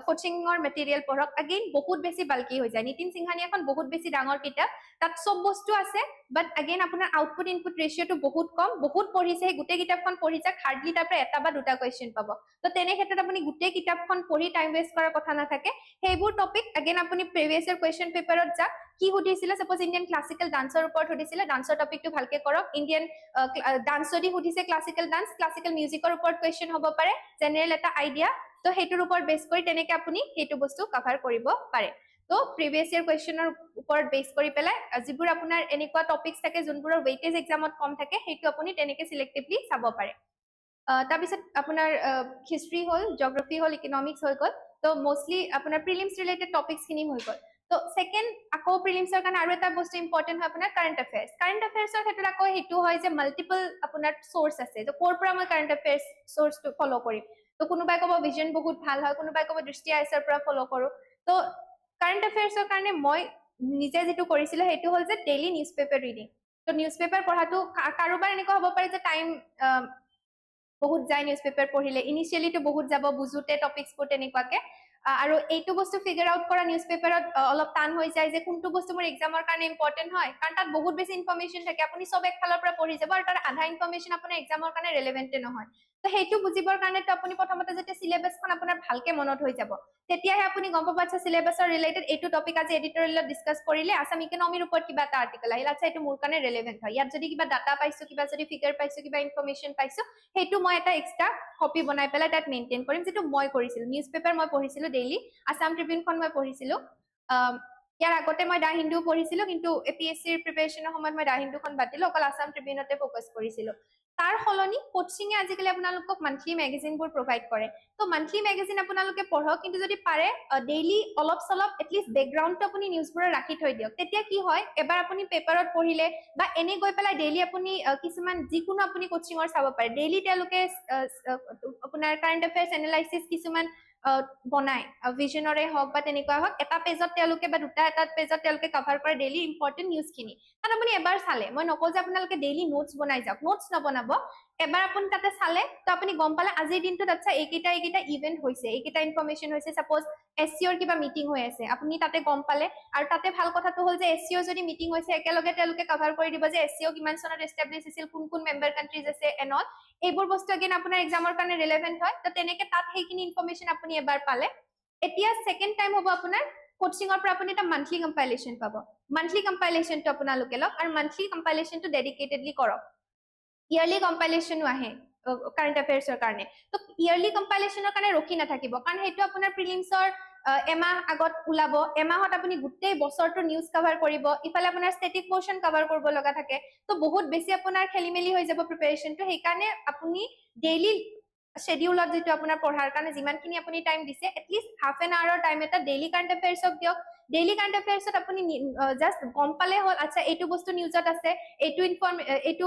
কোচিংৰ মেটেৰিয়েল পঢ়ক अगेन বহুত বেছি বাল্কি হৈ যায় নিতিন সিংহানিয়াখন বহুত বেছি ডাঙৰ কিতাপ তাত সব বস্তু আছে বাট अगेन আপোনাৰ আউটপুট ইনপুট ৰেশিওটো বহুত কম বহুত পঢ়িছে গোটেই কিতাপখন পঢ়ি যাক হাৰ্ডলি তাৰ পৰা এটা বা দুটা কোৱেশ্চন পাব তো তেনে ক্ষেত্ৰত আপুনি গোটেই কিতাপখন পঢ়ি টাইম ওয়েষ্ট কৰাৰ কথা নাথাকে সেইবোৰ টপিক अगेन আপুনি প্ৰিভিয়াস ইয়াৰ কোৱেশ্চন পেপাৰত যাক কি সুধিছিলে সাপোজ ইন্ডিয়ান ক্লাসিক্যাল ডান্সৰ ওপৰত সুধিছিলে ডান্সৰ টপিকটো ভালকে কৰক ইন্ডিয়ান ডান্স যদি সুধিছে ক্লাসিক্যাল ডান্স ক্লাসিক্যাল মিউজিকৰ ওপৰত কোৱেশ্চন হ'ব পাৰে জেনাৰেল এটা আইডিয়া তো হেতুৰ ওপৰত বেস কৰি তেনেকে আপুনি হেতু বস্তু কভাৰ কৰিব পাৰে তো প্ৰিভিয়াস ইয়াৰ কোৱেশ্চনৰ ওপৰত বেস কৰি পেলাই যিবোৰ আপোনাৰ এনেকুৱা টপিকস থাকে যোনবোৰৰ ওয়েটেজ এক্সামত কম থাকে হেতু আপুনি তেনেকে সিলেক্টিভলি চাব পাৰে তাৰ পিছত আপোনাৰ হিষ্ট্ৰি হল জিওগ্ৰাফি হল ইকোনমিক্স হৈ গল তো মোস্টলি আপোনাৰ প্ৰিলিমছ ৰিলেটেড টপিকস খিনি হৈ গল তো সেকেন্ড আকৌ প্ৰিলিমছৰ কাৰণে আৰু এটা বস্তু ইম্পৰ্টেন্ট হয় আপোনাৰ কাৰেন্ট এফেয়াৰ্ছৰ ক্ষেত্ৰত আকৌ হেতু হয় যে মাল্টিপল আপোনাৰ সোৰ্স আছে তো কোৰ পৰা মই কাৰেন্ট এফেয়াৰ্ছ সোৰ্সটো ফলো কৰিম তো কোনোবাই ক'ব ভিজন বহুত ভাল হয় কোনোবাই ক'ব দৃষ্টি আইছৰ পৰা ফলো কৰো তো কাৰেন্ট এফেয়াৰ্ছৰ কাৰণে মই নিজে যেটো কৰিছিল হেতু হল যে ডেইলি নিউজ পেপাৰ ৰিডিং তো নিউজ পেপাৰ পঢ়াটো কাৰোবাৰ এনেকুৱা হ'ব পাৰে যে টাইম বহুত যায় নিউজ পেপাৰ পঢ়িলে ইনিশিয়ালি তো বহুত যাব বুজুতে টপিকস বোৰ তেনেকুৱাকে আৰু এইটো বস্তু ফিগাৰ আউট কৰা নিউজ পেপাৰত অলপ টান হৈ যায় যে কোনটো বস্তু মোৰ এক্সামৰ কাৰণে ইম্পৰ্টেন্ট হয় কাৰণ তাত বহুত বেছি ইনফৰমেশন থাকে আপুনি সব একফালৰ পৰা পঢ়ি যাব আৰু তাৰ আধা ইনফৰমেশন আপোনাৰ এক্সামৰ কাৰণে ৰেলেভেন্ট নহয় তো হেতু বুজিবৰ কাৰণে তো আপুনি প্ৰথমতে যেতিয়া সিলেবাসখন আপোনাৰ ভালকে মনত হৈ যাব তেতিয়াহে আপুনি গম পাব আচ্ছা সিলেবাসৰ ৰিলেটেড এইটো টপিক আজি এডিটৰিয়েলত ডিসকাস কৰিলে আসাম ইকোনমিৰ ওপৰত কিবা এটা আৰ্টিকেল আহিল আচ্ছা এইটো মোৰ কাৰণে ৰেলেভেন্ট হয় ইয়াত যদি কিবা ডাটা পাইছো কিবা যদি ফিগাৰ পাইছো কিবা ইনফৰমেশন পাইছো হেতু মই এটা এক্সট্ৰা কপি বনাই পেলাই তাত মেইনটেইন কৰিম যেটো মই কৰিছিল নিউজ পেপাৰ মই পঢ়িছিলো ডেইলি আসাম ট্ৰিবিউনখন মই পঢ়িছিলো ইয়াৰ আগতে মই দা হিন্দু পঢ়িছিলো কিন্তু এপিএসসিৰ প্ৰিপাৰেচনৰ সময়ত মই দা হিন্দুখন বাতিলো অকল আসাম ট্ৰিবিউনতে ফোকাস কৰিছিলো তাৰ হলনি কোচিংয়ে আজিকালি আপোনালোকক মান্থলি ম্যাগাজিনবোৰ প্ৰভাইড কৰে তো মান্থলি ম্যাগাজিন আপোনালোকে পঢ়ক কিন্তু যদি পাৰে ডেইলি অলপ সলপ এটলিষ্ট ব্যাকগ্ৰাউণ্ডটো আপুনি নিউজবোৰ ৰাখি থৈ দিয়ক তেতিয়া কি হয় এবাৰ আপুনি পেপাৰত পঢ়িলে বা এনে গৈ পেলাই ডেইলি আপুনি কিছুমান যিকোনো আপুনি কোচিংৰ চাব পাৰে ডেইলি তেওঁলোকে আপোনাৰ কাৰেন্ট এফেয়াৰ্ছ এনালাইসিস কিছুমান বনাই ভিজনৰে হক বা তেনেকুৱা হক এটা পেজত তেওঁলোকে বা দুটা এটা পেজত তেওঁলোকে কভাৰ কৰে ডেইলি ইম্পৰ্টেন্ট নিউজখিনি কাৰণ আপুনি এবাৰ চালে মই নকওঁ যে আপোনালোকে ডেইলি নোটস বনাই যাওক নোটস নবনাব এবাৰ আপুনি তাতে চালে তো আপুনি গম পালে আজিৰ দিনটোত আচ্ছা এইকেইটা ইভেন্ট হৈছে এইকেইটা ইনফৰমেশন হৈছে সাপোজ এসসিওৰ কিবা মিটিং হৈ আছে আপুনি তাতে গম পালে আৰু তাতে ভাল কথাটো হল যে এসসিওৰ যদি মিটিং হৈছে একেলগে তেওঁলোকে কভাৰ কৰি দিব যে এসসিও কিমান চনত এস্টাব্লিশ হৈছিল কোন মেম্বাৰ কান্ট্ৰিজ আছে এনল এইবোৰ বস্তু अगेन আপোনাৰ এক্সামৰ কাৰণে ৰিলেভেন্ট হয় তো তেনেকে তাত সেইখিনি ইনফৰমেশন আপুনি এবাৰ পালে এতিয়া সেকেন্ড টাইম হ'ব আপোনাৰ কোচিংৰ পৰা আপুনি এটা মান্থলি কম্পাইলেচন পাব মান্থলি কম্পাইলেচনটো আপোনালোকে লওক আৰু মান্থলি কম্পাইলেচনটো ডেডিকেটেডলি কৰক ইয়াৰলি কম্পাইলেশ্যনো আহে কাৰেণ্ট এফেয়াৰ্ছৰ কাৰণে তো ইয়াৰলি কম্পাইলেশ্যনৰ কাৰণে ৰখি নাথাকিব কাৰণ সেইটো আপোনাৰ প্ৰিলিমছৰ এমাহ আগত ওলাব এমাহত আপুনি গোটেই বছৰটো নিউজ কভাৰ কৰিব ইফালে আপোনাৰ ষ্টেটিক পোৰ্শন কভাৰ কৰিব লগা থাকে তো বহুত বেছি আপোনাৰ খেলিমেলি হৈ যাব প্ৰিপাৰেচনটো সেইকাৰণে আপুনি ডেইলি schedule যেটো আপোনাৰ পঢ়াৰ কাৰণে যিমানখিনি আপুনি টাইম দিছে এটলিষ্ট হাফ এন আৱাৰৰ টাইম এটা ডেইলি কাৰেণ্ট এফেয়াৰ্ছক দিয়ক ডেইলি কাৰেণ্ট এফেয়াৰ্ছত আপুনি জাস্ট গম পালে হ'ল আচ্ছা এইটো বস্তু নিউজত আছে এইটো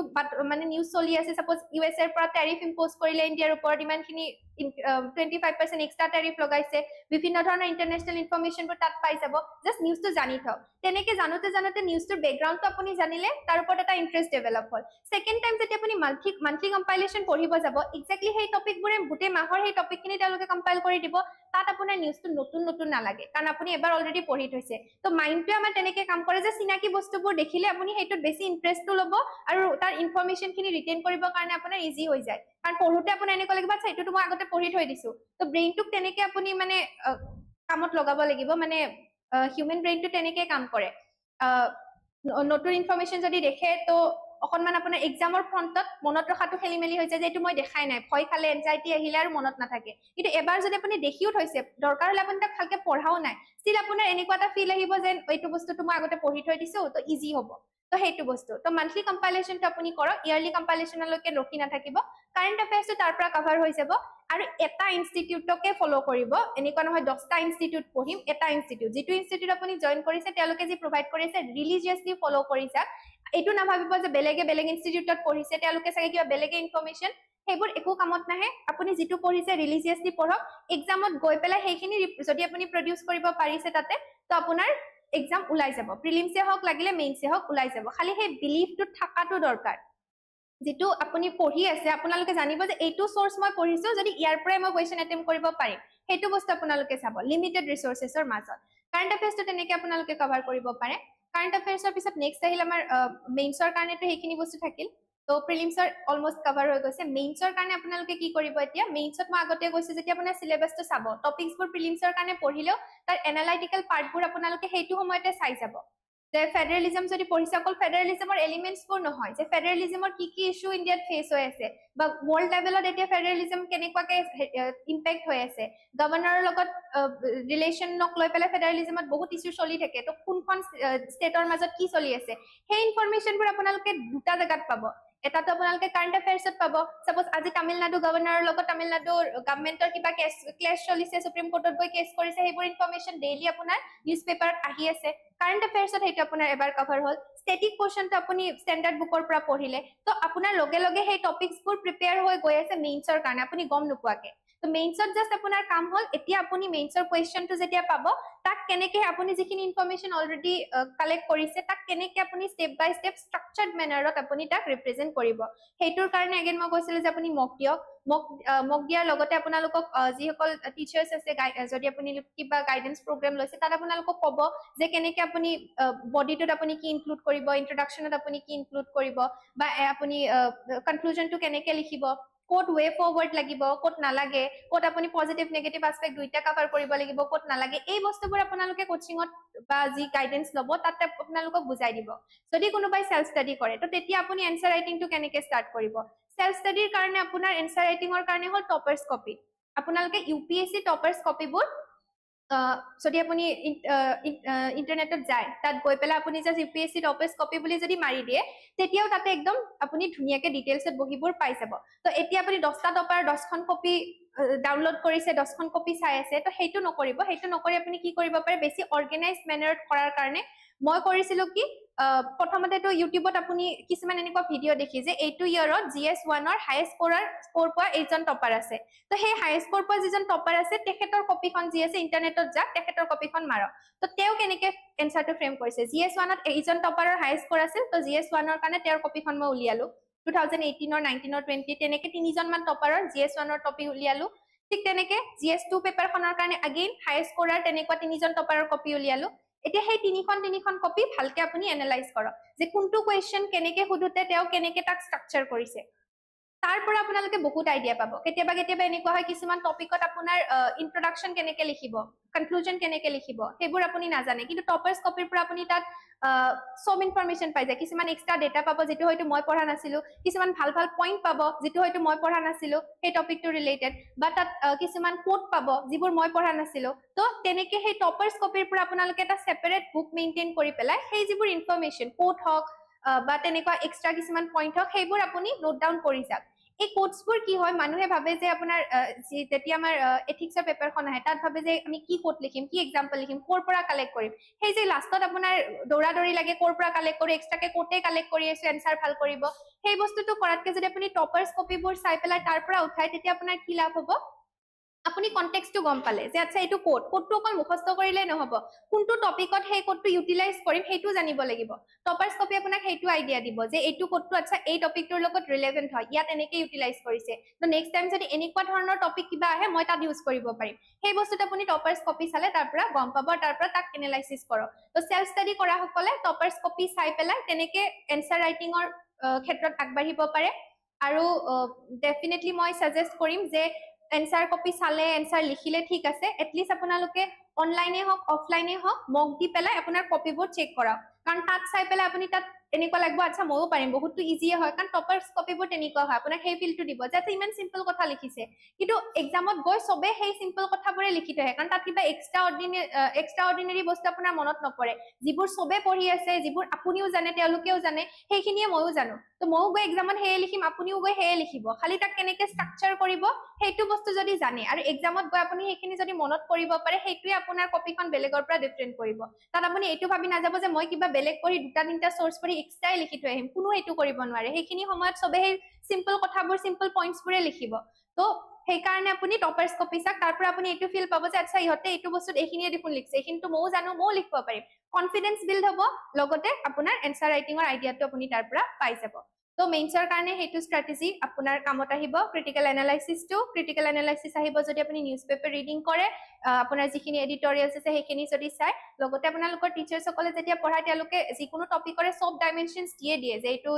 মানে নিউজ চলি আছে সাপোজ ইউএছ এৰ পৰা ট্যাৰিফ ইম্পোজ কৰিলে ইণ্ডিয়াৰ ওপৰত ইমানখিনি 25% এক্সট্ৰা ট্যাৰিফ লগাইছে বিভিন্ন ধৰণৰ ইন্টাৰনেশ্যনেল ইনফৰমেশনবোৰ তাত পাই যাব জাস্ট নিউজটো জানি থওক তেনেকে জানোতে নিউজটোৰ বেকগ্ৰাউণ্ডটো আপুনি জানিলে তাৰ ওপৰত এটা ইন্টাৰেষ্ট ডেভেলপ হ'ল সেকেন্ড টাইম যেতিয়া আপুনি মান্থলি কম্পাইলেশ্যন পঢ়িব যাব এক্স্যাক্টলি সেই টপিকবোৰে গোটেই মাহৰ সেই টপিকখিনি তেওঁলোকে কম্পাইল কৰি দিব তাত আপোনাৰ নিউজটো নতুন নালাগে কাৰণ আপুনি এবাৰ অলৰেডি পঢ়ি থৈছে তো মাইন্ডটো আমাৰ তেনেকে কাম কৰে যে চিনাকি বস্তুবোৰ দেখিলে আপুনি হেইটোত বেছি ইন্টাৰেষ্টটো ল'ব আৰু তাৰ ইনফৰমেশনখিনি ৰিটেইন কৰিবৰ কাৰণে আপোনাৰ ইজি হৈ যায় কাৰণ পঢ়োতে আপোনাৰ এনেকুৱা লাগিব আচ্ছা এইটো মই আগতে পঢ়ি থৈ দিছো তো ব্ৰেইনটোক তেনেকে আপুনি মানে কামত লগাব লাগিব মানে হিউম্যান ব্ৰেইনটো তেনেকে কাম কৰে নতুন ইনফৰমেশন যদি দেখে তো অকনমান আপোনাৰ এক্সামৰ ফ্ৰন্টত মনত ৰখাটো খেলিমেলি হৈ যায় যে এইটো মই দেখাই নাই ভয় খালে এনজাইটি আহিলে আৰু মনত নাথাকে কিন্তু এবাৰ যদি আপুনি দেখিও থৈছে দৰকাৰ হলে আপুনি তাক ভালকে পঢ়াও নাই ষ্টিল আপোনাৰ এনেকুৱা এটা ফিল আহিব যে এইটো বস্তুটো মই আগতে পঢ়ি থৈ দিছো তো ইজি হ'ব তো হেইটো বস্তু তো মান্থলি কম্পাইলেশ্যনটো আপুনি কৰক ইয়াৰলি কম্পাইলেশ্যনলৈকে ৰখি নাথাকিব কাৰেণ্ট এফেয়াৰ্ছটো তাৰ পৰা কভাৰ হৈ যাব আৰু এটা ইনষ্টিটিউটকে ফলো কৰিব এনেকুৱা নহয় 10টা ইনষ্টিটিউট পঢ়িম এটা ইনষ্টিটিউট যেটো ইনষ্টিটিউট আপুনি জয়েন কৰিছে তেওঁলোকে যি প্ৰভাইড কৰিছে ৰিলিজিয়াছলি ফলো কৰিছে এইটো নাভাবিব যে বেলেগ ইনষ্টিটিউটত পঢ়িছে তেওঁলোকে চাগে কিবা বেলেগ ইনফৰমেশন সেইবোৰ একো কামত নাহে আপুনি যেটো পঢ়িছে ৰিলিজিয়াছলি পঢ়ক এক্সামত গৈ পেলাই সেইখিনি যদি আপুনি প্ৰডিউস কৰিব পাৰিছে তাতে তো আপোনাৰ এক্সাম ওলাই যাব প্ৰিলিমছে হওক লাগিলে মেইনছে হওক ওলাই যাব খালি সেই বিলিফটো থাকাটো দৰকাৰ যেটো আপুনি পঢ়ি আছে আপোনালোকে জানিব যে এইটো সোৰ্স মই পঢ়িছো যদি ইয়াৰ পৰাই মই কোৱেশ্চন এটেম্প কৰিব পাৰিম হেতু বস্তু আপোনালোকে চাব লিমিটেড ৰিসোৰ্সেছৰ মাজত কাৰেণ্ট এফেয়াৰ্ছটো তেনেকে আপোনালোকে কভাৰ কৰিব পাৰে কাৰেণ্ট এফেয়াৰ্ছৰ পিছত নেক্সট আহিল আমাৰ মেইনছৰ কাৰণেটো হেখিনি বস্তু থাকিল তো প্ৰিলিমছৰ অলমোস্ট কভাৰ হৈ গৈছে মেইনছৰ কাৰণে আপোনালোকে কি কৰিব এতিয়া মেইনছত মই আগতে কৈছো যেতিয়া আপোনাৰ সিলেবাসটো চাব টপিকসবোৰ প্ৰিলিমছৰ কাৰণে পঢ়িলেও তাৰ এনালাইটিক্যাল পাৰ্টবোৰ আপোনালোকে হেতু সময়তে চাই যাব যে ফেডাৰেলিজম যদি পঢ়িছে অকল ফেডাৰেলিজমৰ এলিমেন্টছবোৰ নহয় যে ফেডাৰেলিজমৰ কি ইস্যু ইণ্ডিয়াত ফেস হৈ আছে বা ওয়াৰ্ল্ড লেভেলত এতিয়া ফেডাৰেলিজম কেনেকুৱাকে ইম্প্যাক্ট হৈ আছে গভৰ্ণৰৰ লগত ৰিলেশনক লৈ পেলাই ফেডাৰেলিজমত বহুত ইস্যু চলি থাকে তো কোনখন ষ্টেটৰ মাজত কি চলি আছে সেই ইনফৰমেশনবোৰ আপোনালোকে দুটা জায়গাত পাব এটাতো আপোনালোকে কাৰেণ্ট এফেয়াৰ্ছত পাব সাপোজ আজি তামিলনাডু গভৰ্ণৰৰ লগত তামিলনাডুৰ গভৰ্ণমেন্টৰ কিবা ক্লেশ চলিছে সুপ্ৰিম কোৰ্টত গৈ কেছ কৰিছে সেইবোৰ ইনফৰমেশন ডেইলি আপোনাৰ নিউজ পেপাৰত আহি আছে কাৰেণ্ট এফেয়াৰ্ছত হেতু আপোনাৰ এবাৰ কভাৰ হ'ল ষ্টেটিক পোৰ্শনটো আপুনি ষ্টেণ্ডাৰ্ড বুকৰ পৰা পঢ়িলে তো আপোনাৰ লগে সেই টপিকসবোৰ প্ৰিপেয়াৰ হৈ গৈ আছে মেইনছৰ কাৰণে আপুনি গম নোপোৱাকে তো মেইনছত জাস্ট আপোনাৰ কাম হ'ল এতিয়া আপুনি মেইনছৰ কোৱেশ্চনটো যেতিয়া পাব তাক কেনেকে আপুনি যিখিনি ইনফৰমেশন অলৰেডি কালেক্ট কৰিছে তাক কেনেকে আপুনি স্টেপ বাই স্টেপ স্ট্ৰাকচাৰ্ড মেনাৰত আপুনি তাক ৰিপ্ৰেজেন্ট কৰিব হেতুৰ কাৰণে এগেইন মই কৈছিল যে আপুনি মক দিয়ক মক দিয়াৰ লগতে আপোনালোকক যিসকল টিচাৰ্ছ আছে যদি আপুনি কিবা গাইডেন্স প্ৰগ্ৰাম লৈছে তাত আপোনালোকক ক'ব যে কেনেকে আপুনি বডিটোত আপুনি কি ইনক্লুড কৰিব ইন্ট্ৰোডাকশনত আপুনি কি ইনক্লুড কৰিব বা আপুনি কনক্লুজনটো কেনেকে লিখিব কোড ৱে ফৰৱাৰ্ড লাগিব কোড নালাগে কোড আপুনি পজিটিভ নেগেটিভ আসপেক্ট দুইটা কভাৰ কৰিব লাগিব কোড নালাগে এই বস্তুবোৰ আপোনালোকে কোচিংত বা যি গাইডেন্স লব তাতে আপোনালোকক বুজাই দিব যদি কোনোবাই সেলফ ষ্টাডি কৰে তো তেতিয়া আপুনি এনসাৰ ৰাইটিংটো কেনেকে ষ্টাৰ্ট কৰিব সেলফ ষ্টাডিৰ কাৰণে আপোনাৰ এনসাৰ ৰাইটিংৰ কাৰণে হ'ল টপাৰ্স কপি আপোনালোকে ইউপিএসসি টপাৰ্স কপিবোৰ যদি আপুনি ইন্টাৰনেটত যায় তাত গৈ পেলাই আপুনি জাস্ট ইউপিএসসি টপাৰ্স কপি বুলি যদি মাৰি দিয়ে তেতিয়াও তাতে একদম আপুনি ধুনিয়াকে ডিটেইলছত বহিবোৰ পাই যাব তো এতিয়া আপুনি 10টা টপাৰ 10খন কপি ডাউনলোড কৰিছে 10খন কপি চাই আছে তো হেতু নকৰিব হেতু নকৰি আপুনি কি কৰিব পাৰে বেছি অৰ্গানাইজড মেনাৰত কৰাৰ কাৰণে মই কৰিছিলো কি প্ৰথমতেটো ইউটিউবত আপুনি কিছুমান এনেকুৱা ভিডিও দেখি যে এইটো ইয়াৰত GS1 ৰ হাইয়েষ্ট স্কোৰ পোৱা এইজন টপাৰ আছে তো সেই হাইয়েষ্ট স্কোৰ পোৱা যিজন টপাৰ আছে তেখেতৰ কপিখন যি আছে ইন্টাৰনেটত যাক তেখেতৰ কপিখন মাৰক তো তেওঁ কেনেকে এনসাৰটো ফ্ৰেম কৰিছে GS1 ত এইজন টপাৰৰ হাইয়েষ্ট স্কোৰ আছিল তো GS1 ৰ কাৰণে তেওঁৰ কপিখন মই উলিয়ালো 2018 ৰ 19 ৰ 20 তেনেকে তিনিজন মান টপাৰৰ GS1 ৰ টপি উলিয়ালো ঠিক তেনেকে GS2 পেপাৰখনৰ কাৰণে अगेन হাইয়েষ্ট স্কোৰাৰ তেনেকুৱা তিনিজন টপাৰৰ কপি উলিয়ালো এতিয়া সেই তিনিখন কপি ভালকে আপুনি এনালাইজ কৰক যে কোনটো কোৱেশ্চন কেনেকে হুদুতে তেওঁ কেনেকে তাক ষ্ট্ৰাকচাৰ কৰিছে তাৰ পৰা আপোনালোকে বহুত আইডিয়া পাব কেতিয়াবা কেতিয়াবা এনেকুৱা হয় কিছুমান টপিকত আপোনাৰ ইন্ট্ৰোডাকশন কেনেকে লিখিব কনক্লুজন কেনেকে লিখিব সেইবোৰ আপুনি নাজানে কিন্তু টপাৰ্স কপিৰ পৰা আপুনি তাত সব ইনফৰমেশন পাই যায় কিছুমান এক্সট্ৰা ডেটা পাব যেটো হয়তো মই পঢ়া নাছিলো কিছুমান ভাল ভাল পইণ্ট পাব যেটো হয়তো মই পঢ়া নাছিলো সেই টপিকটো ৰিলেটেড বা তাত কিছুমান কোড পাব যিবোৰ মই পঢ়া নাছিলো তো তেনেকে সেই টপাৰ্স কপিৰ পৰা আপোনালোকে এটা সেপাৰেট বুক মেইনটেইন কৰি পেলাই সেই যিবোৰ ইনফৰমেশন কোড হক বা তেনেকুৱা এক্সট্ৰা কিছুমান পইণ্ট হক সেইবোৰ আপুনি নোট ডাউন কৰি যাওক এই কোডছবোৰ কি হয় মানুহে ভাবে যে আপোনাৰ যেতিয়া আমাৰ এথিক্সৰ পেপাৰখন আহে তাত ভাবে যে আমি কি কোড লিখিম কি এক্সাম্পল লিখিম কোৰ পৰা কালেক্ট কৰিম সেই যে লাষ্টত আপোনাৰ দৌৰা-দৌৰি লাগে কোৰ পৰা কালেক্ট কৰি এক্সট্ৰাকে কোডে কালেক্ট কৰি আছে এনসাৰ ভাল কৰিব সেই বস্তুটো কৰাতকে যদি আপুনি টপাৰ্স কপিবোৰ চাই পেলাই তাৰ পৰা উঠাই তেতিয়া আপোনাৰ কি লাভ হ'ব আপুনি কনটেক্সটটো গম পালে যে আচ্ছা এইটো কোডটো অকল মুখস্থ কৰিলে নহব কোনটো টপিকত সেই কোডটো ইউটিলাইজ কৰিম সেইটো জানিব লাগিব টপাৰ্স কপি আপোনাক সেইটো আইডিয়া দিব যে এইটো কোডটো আচ্ছা এই টপিকটোৰ লগত ৰিলেভেন্ট হয় ইয়াত এনেকে ইউটিলাইজ কৰিছে তো নেক্সট টাইম যদি এনেকুৱা ধৰণৰ টপিক কিবা আহে মই তাত ইউজ কৰিব পাৰিম সেই বস্তুটো আপুনি টপাৰ্স কপি চালে তাৰ পৰা গম পাব তাৰ পৰা তাক এনালাইসিস কৰক তো সেলফ ষ্টাডি কৰা সকলে টপাৰ্স কপি চাই পেলাই তেনেকে এনসাৰ ৰাইটিংৰ ক্ষেত্ৰত আগবাঢ়িব পাৰে আৰু ডেফিনেটলি মই সাজেষ্ট কৰিম যে এনসাৰ কপি চালে এনসাৰ লিখিলে ঠিক আছে এটলিষ্ট আপোনালোকে অনলাইনে হক অফলাইনে হক মক দি পেলাই আপোনাৰ কপিবোৰ চেক কৰক কাৰণ তাত চাই পেলাই আপুনি তাত এনেকুৱা লাগিব আচ্ছা ময়ো পাৰিম বহুতটো ইজিয়ে হয় কাৰণ টপাৰ্স কপিবোৰ তেনেকুৱা হয় আপোনাক সেই ফিলটো দিব যে ইমান সিম্পল কথা লিখিছে কিন্তু এক্সামত গৈ সবে সেই সিম্পল কথাবোৰে লিখি থয় কাৰণ তাত কিবা এক্সট্ৰা অৰ্ডিনাৰী বস্তু আপোনাৰ মনত নপৰে যিবোৰ সবে পঢ়ি আছে যিবোৰ আপুনিও জানে তেওঁলোকেও জানে সেইখিনিয়ে ময়ো জানো তো ময়ো গৈ এক্সামত হেয়ে লিখিম আপুনিও গৈ হেয়ে লিখিব খালি তাক কেনেকে ষ্ট্ৰাকচাৰ কৰিব সেইটো বস্তু যদি জানে আৰু এক্সামত গৈ আপুনি সেইখিনি যদি মনত কৰিব পাৰে সেইটোৱে আপোনাৰ কপিখন বেলেগৰ পৰা ডিফাৰেন্ট কৰিব তাত আপুনি এইটো ভাবি নাযাব যে মই কিবা বেলেগ পঢ়ি দুটা তিনটা সোৰ্স পঢ়ি এক্সট্ৰাই লিখি থৈ আহিম কোনো এইটো কৰিব নোৱাৰে সেইখিনি সময়ত সবে সেই সিম্পল কথাবোৰ সিম্পল পইণ্টছবোৰে লিখিব তো সেইকাৰণে আপুনি টপাৰ্স কপি চাক তাৰ পৰা আপুনি এইটো ফিল পাব যে আচ্ছা ইহঁতে এইটো বস্তুত এইখিনিয়ে দেখোন লিখছে এইখিনিতো ময়ো জানো ময়ো লিখিব পাৰিম কনফিডেন্স বিল্ড হ'ব লগতে আপোনাৰ এনসাৰ ৰাইটিংৰ আইডিয়াটো আপুনি তাৰ পৰা পাই যাব তো মেইনছৰ কাৰণে হেতু স্ট্ৰ্যাটেজি আপোনাৰ কামত আহিব ক্ৰিটিক্যাল এনালাইসিস আহিব যদি আপুনি নিউজ পেপাৰ ৰিডিং কৰে আপোনাৰ যিখিনি এডিটৰিয়েলছ আছে সেইখিনি যদি চাই লগতে আপোনালোকৰ টিচাৰ্ছ সকলে যেতিয়া পঢ়ায় তেওঁলোকে যিকোনো টপিকৰে সব ডাইমেনশনছ দিয়ে যে এইটো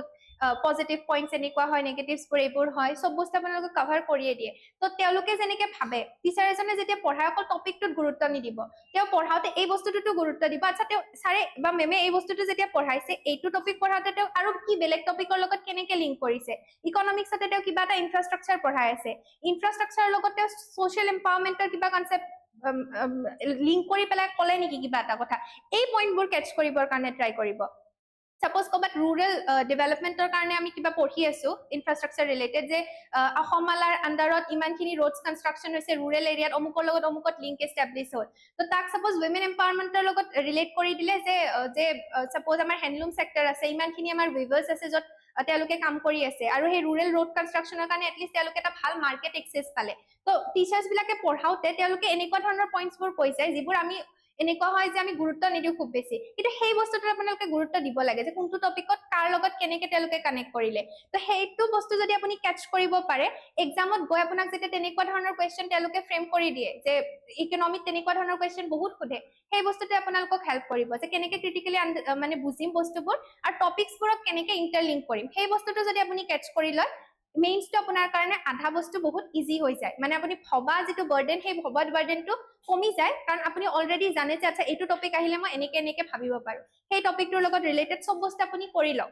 পজিটিভ পইণ্টছ এনেকুৱা হয় নেগেটিভছবোৰ এইবোৰ হয় সব বস্তু আপোনালোকে কভাৰ কৰিয়ে দিয়ে তো তেওঁলোকে যেনেকে ভাবে টিচাৰ এজনে যেতিয়া পঢ়ায় অকল টপিকটোত গুৰুত্ব নিদিব তেওঁ পঢ়াওতে এই বস্তুটোতো গুৰুত্ব দিব আচ্ছা তেওঁ ছাৰে বা মেমে এই বস্তুটো যেতিয়া পঢ়াইছে এইটো টপিক পঢ়াওতে তেওঁ আৰু কি বেলেগ টপিকৰ লগত কেনেকে লিংক কৰিছে ইকনমিক্সতে তেওঁ কিবা এটা ইনফ্ৰাষ্ট্ৰাকচাৰ পঢ়াই আছে ইনফ্ৰাষ্ট্ৰাকচাৰৰ লগত তেওঁ সোশ্যাল এম্পাৱাৰমেন্টৰ কিবা কনসেপ্ট লিংক কৰি পেলাই কলে নেকি কিবা এটা কথা এই পইণ্টবোৰ কেচ কৰিবৰ কাৰণে ট্ৰাই কৰিব সাপোজ কবাত ৰুৰেল ডেভেলপমেন্টৰ কাৰণে আমি কিবা পঢ়ি আছো ইনফ্ৰাষ্ট্ৰাকচাৰ ৰিলেটেড যে অসমালাৰ আন্ডাৰত ইমানখিনি ৰোডছ কনষ্ট্ৰাকচন হৈছে ৰুৰেল এৰিয়াত অমুকৰ লগত অমুকত লিংক এষ্টাব্লিছ হ'ল তো তাক সাপোজ উইমেন এম্পাৱাৰমেন্টৰ লগত ৰিলেট কৰি দিলে যে সাপোজ আমাৰ হেণ্ডলুম সেক্টৰ আছে ইমানখিনি আমাৰ উইভাৰ্ছ আছে য'ত তেওঁলোকে কাম কৰি আছে আৰু সেই ৰুৰেল ৰোড কনষ্ট্ৰাকচনৰ কাৰণে এটলিষ্ট তেওঁলোকে এটা ভাল মাৰ্কেট এক্সেছ পালে তো টিচাৰ্ছ বিলাকে পঢ়াওতে তেওঁলোকে এনেকুৱা ধৰণৰ পইণ্টছবোৰ কৈ যায় যিবোৰ আমি এনেকুৱা হয় যে আমি গুৰুত্ব নিদিও খুব বেছি কিন্তু সেই বস্তুটো আপোনালোকে গুৰুত্ব দিব লাগে যে কোনটো টপিকত কাৰ লগত কেনেকে তেওঁলোকে কানেক্ট কৰিলে তো সেইটো বস্তু যদি আপুনি ক্যাচ কৰিব পাৰে এক্সামত গৈ আপোনাক যেতিয়া তেনেকুৱা ধৰণৰ কোৱেশ্চন তেওঁলোকে ফ্ৰেম কৰি দিয়ে যে ইকনমিক তেনেকুৱা ধৰণৰ কোৱেশ্চন বহুত সোধে সেই বস্তুটো আপোনালোকক হেল্প কৰিব যে কেনেকে ক্ৰিটিক্যালি মানে বুজিম বস্তুবোৰ আৰু টপিকছবোৰক কেনেকে ইন্টাৰলিংক কৰিম সেই বস্তুটো যদি আপুনি ক্যাচ কৰি লয় মেইনছটো আপোনাৰ কাৰণে আধা বস্তু বহুত ইজি হৈ যায় মানে আপুনি ভবা যেটো বাৰ্ডেন সেই ভবাৰ বাৰ্ডেনটো কমি যায় কাৰণ আপুনি অলৰেডি জানে যে আচ্ছা এইটো টপিক আহিলে মই এনেকে ভাবিব পাৰো সেই টপিকটোৰ লগত ৰিলেটেড সব বস্তু আপুনি কৰি লওক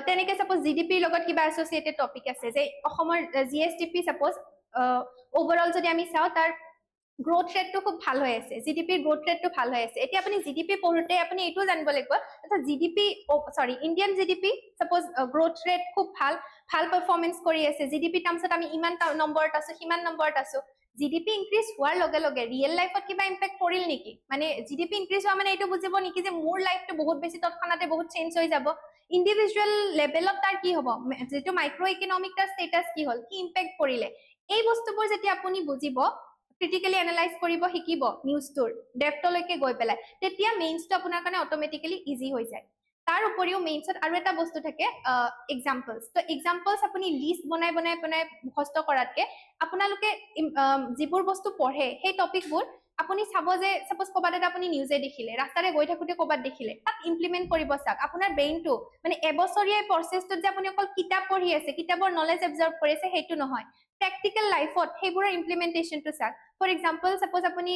তেনেকে সাপোজ জিডিপিৰ লগত কিবা এছ'চিয়েটেড টপিক আছে যে অসমৰ জিএছটিপি সাপোজ ওভাৰঅল যদি আমি চাওঁ তাৰ গ্ৰোথ ৰেটটো খুব ভাল হৈ আছে জিডিপিৰ গ্ৰোথ ৰেটটো ভাল হৈ আছে এতিয়া আপুনি জিডিপি পঢ়োতে আপুনি এইটো জানিব লাগিব আচ্ছা GDP Indian GDP suppose growth rate খুব ভাল পাৰফৰমেন্স কৰি আছে জিডিপি টাৰ্মছত আমি ইমান নম্বৰত আছো সিমান নম্বৰত আছো জিডিপি ইনক্ৰিজ হোৱাৰ লগে লগে ৰিয়েল লাইফত কিবা ইম্পেক্ট পৰিল নেকি মানে জিডিপি ইনক্ৰিজ হোৱা মানে এইটো বুজিব নেকি যে মোৰ লাইফটো বহুত বেছি তৎক্ষণাতে বহুত চেঞ্জ হৈ যাব ইণ্ডিভিজুৱেল লেভেলত তাৰ কি হ'ব যেটো মাইক্ৰ ইকনমিক তাৰ ষ্টেটাস কি হ'ল কি ইম্পেক্ট পৰিলে এই বস্তুবোৰ যেতিয়া আপুনি বুজিব ক্ৰিটিক্যালি এনালাইজ কৰিব শিকিব নিউজটোৰ ডেপথলৈকে গৈ পেলাই তেতিয়া মেইনছটো আপোনাৰ কাৰণে অটোমেটিক্যালি ইজি হৈ যায় তাৰ উপৰিও মেইনছত আৰু এটা বস্তু থাকে এক্সাম্পলছ তো এক্সাম্পলছ আপুনি লিষ্ট বনাই মুখস্থ কৰাতকে আপোনালোকে যিবোৰ বস্তু পঢ়ে সেই টপিকবোৰ আপুনি চাব যে সাপোজ কবাত এটা আপুনি নিউজে দেখিলে ৰাস্তাৰে গৈ থাকোতে কবাত দেখিলে তাক ইমপ্লিমেন্ট কৰিব চাওক আপোনাৰ ব্ৰেইনটো মানে এবছৰীয়া প্ৰসেছটোত যে আপুনি অকল কিতাপ পঢ়ি আছে কিতাপৰ নলেজ এবজৰ্ব কৰিছে সেইটো নহয় প্ৰেক্টিকেল লাইফত সেইবোৰৰ ইমপ্লিমেন্টেশনটো চাওক ফৰ এক্সাম্পল সাপোজ আপুনি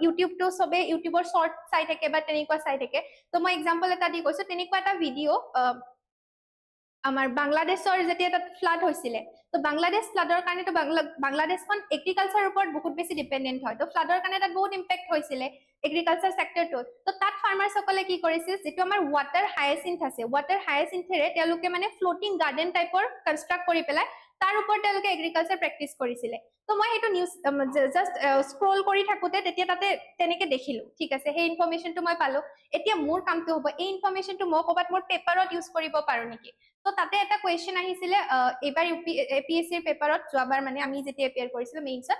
ইউটিউবটো সবে ইউটিউবৰ শৰ্ট চাই থাকে বা তেনেকুৱা চাই থাকে তো মই এক্সাম্পল এটা দি কৈছো তেনেকুৱা এটা ভিডিও আমাৰ বাংলাদেশৰ যেতিয়া এটা ফ্লাড হৈছিল তো বাংলাদেশ ফ্লাডৰ কাৰণে তো বাংলাদেশখন এগ্ৰিকালচাৰৰ ওপৰত বহুত বেছি ডিপেন্ডেন্ট হয় তো ফ্লাডৰ কাৰণে এটা বহুত ইম্পেক্ট হৈছিল এগ্ৰিকালচাৰ সেক্টৰটো তো তাত ফাৰ্মাৰ সকলে কি কৰিছিল যেটো আমাৰ ওয়াটাৰ হায়াসিন্থ আছে ওয়াটাৰ হায়াসিন্থেৰে তেওঁলোকে মানে ফ্লোটিং গাৰ্ডেন টাইপৰ কনস্ট্ৰাক্ট কৰি পেলাই তাৰ ওপৰত তেওঁলোকে এগ্ৰিকালচাৰ প্ৰেক্টিস কৰিছিল তো মই হেতু নিউজ জাস্ট স্ক্ৰল কৰি থাকোতে তেতিয়া তাতে তেনেকে দেখিলো ঠিক আছে সেই ইনফৰমেশনটো মই পালো এতিয়া মোৰ কামটো হ'ব এই ইনফৰমেশনটো মই কবাত মোৰ পেপাৰত ইউজ কৰিব পাৰো নেকি তো তাতে এটা কোৱেশ্চন আহিছিল এবাৰ এপিএসসিৰ পেপাৰত যোৱাবাৰ মানে আমি যেতিয়া এপিয়াৰ কৰিছিলো মেইনছত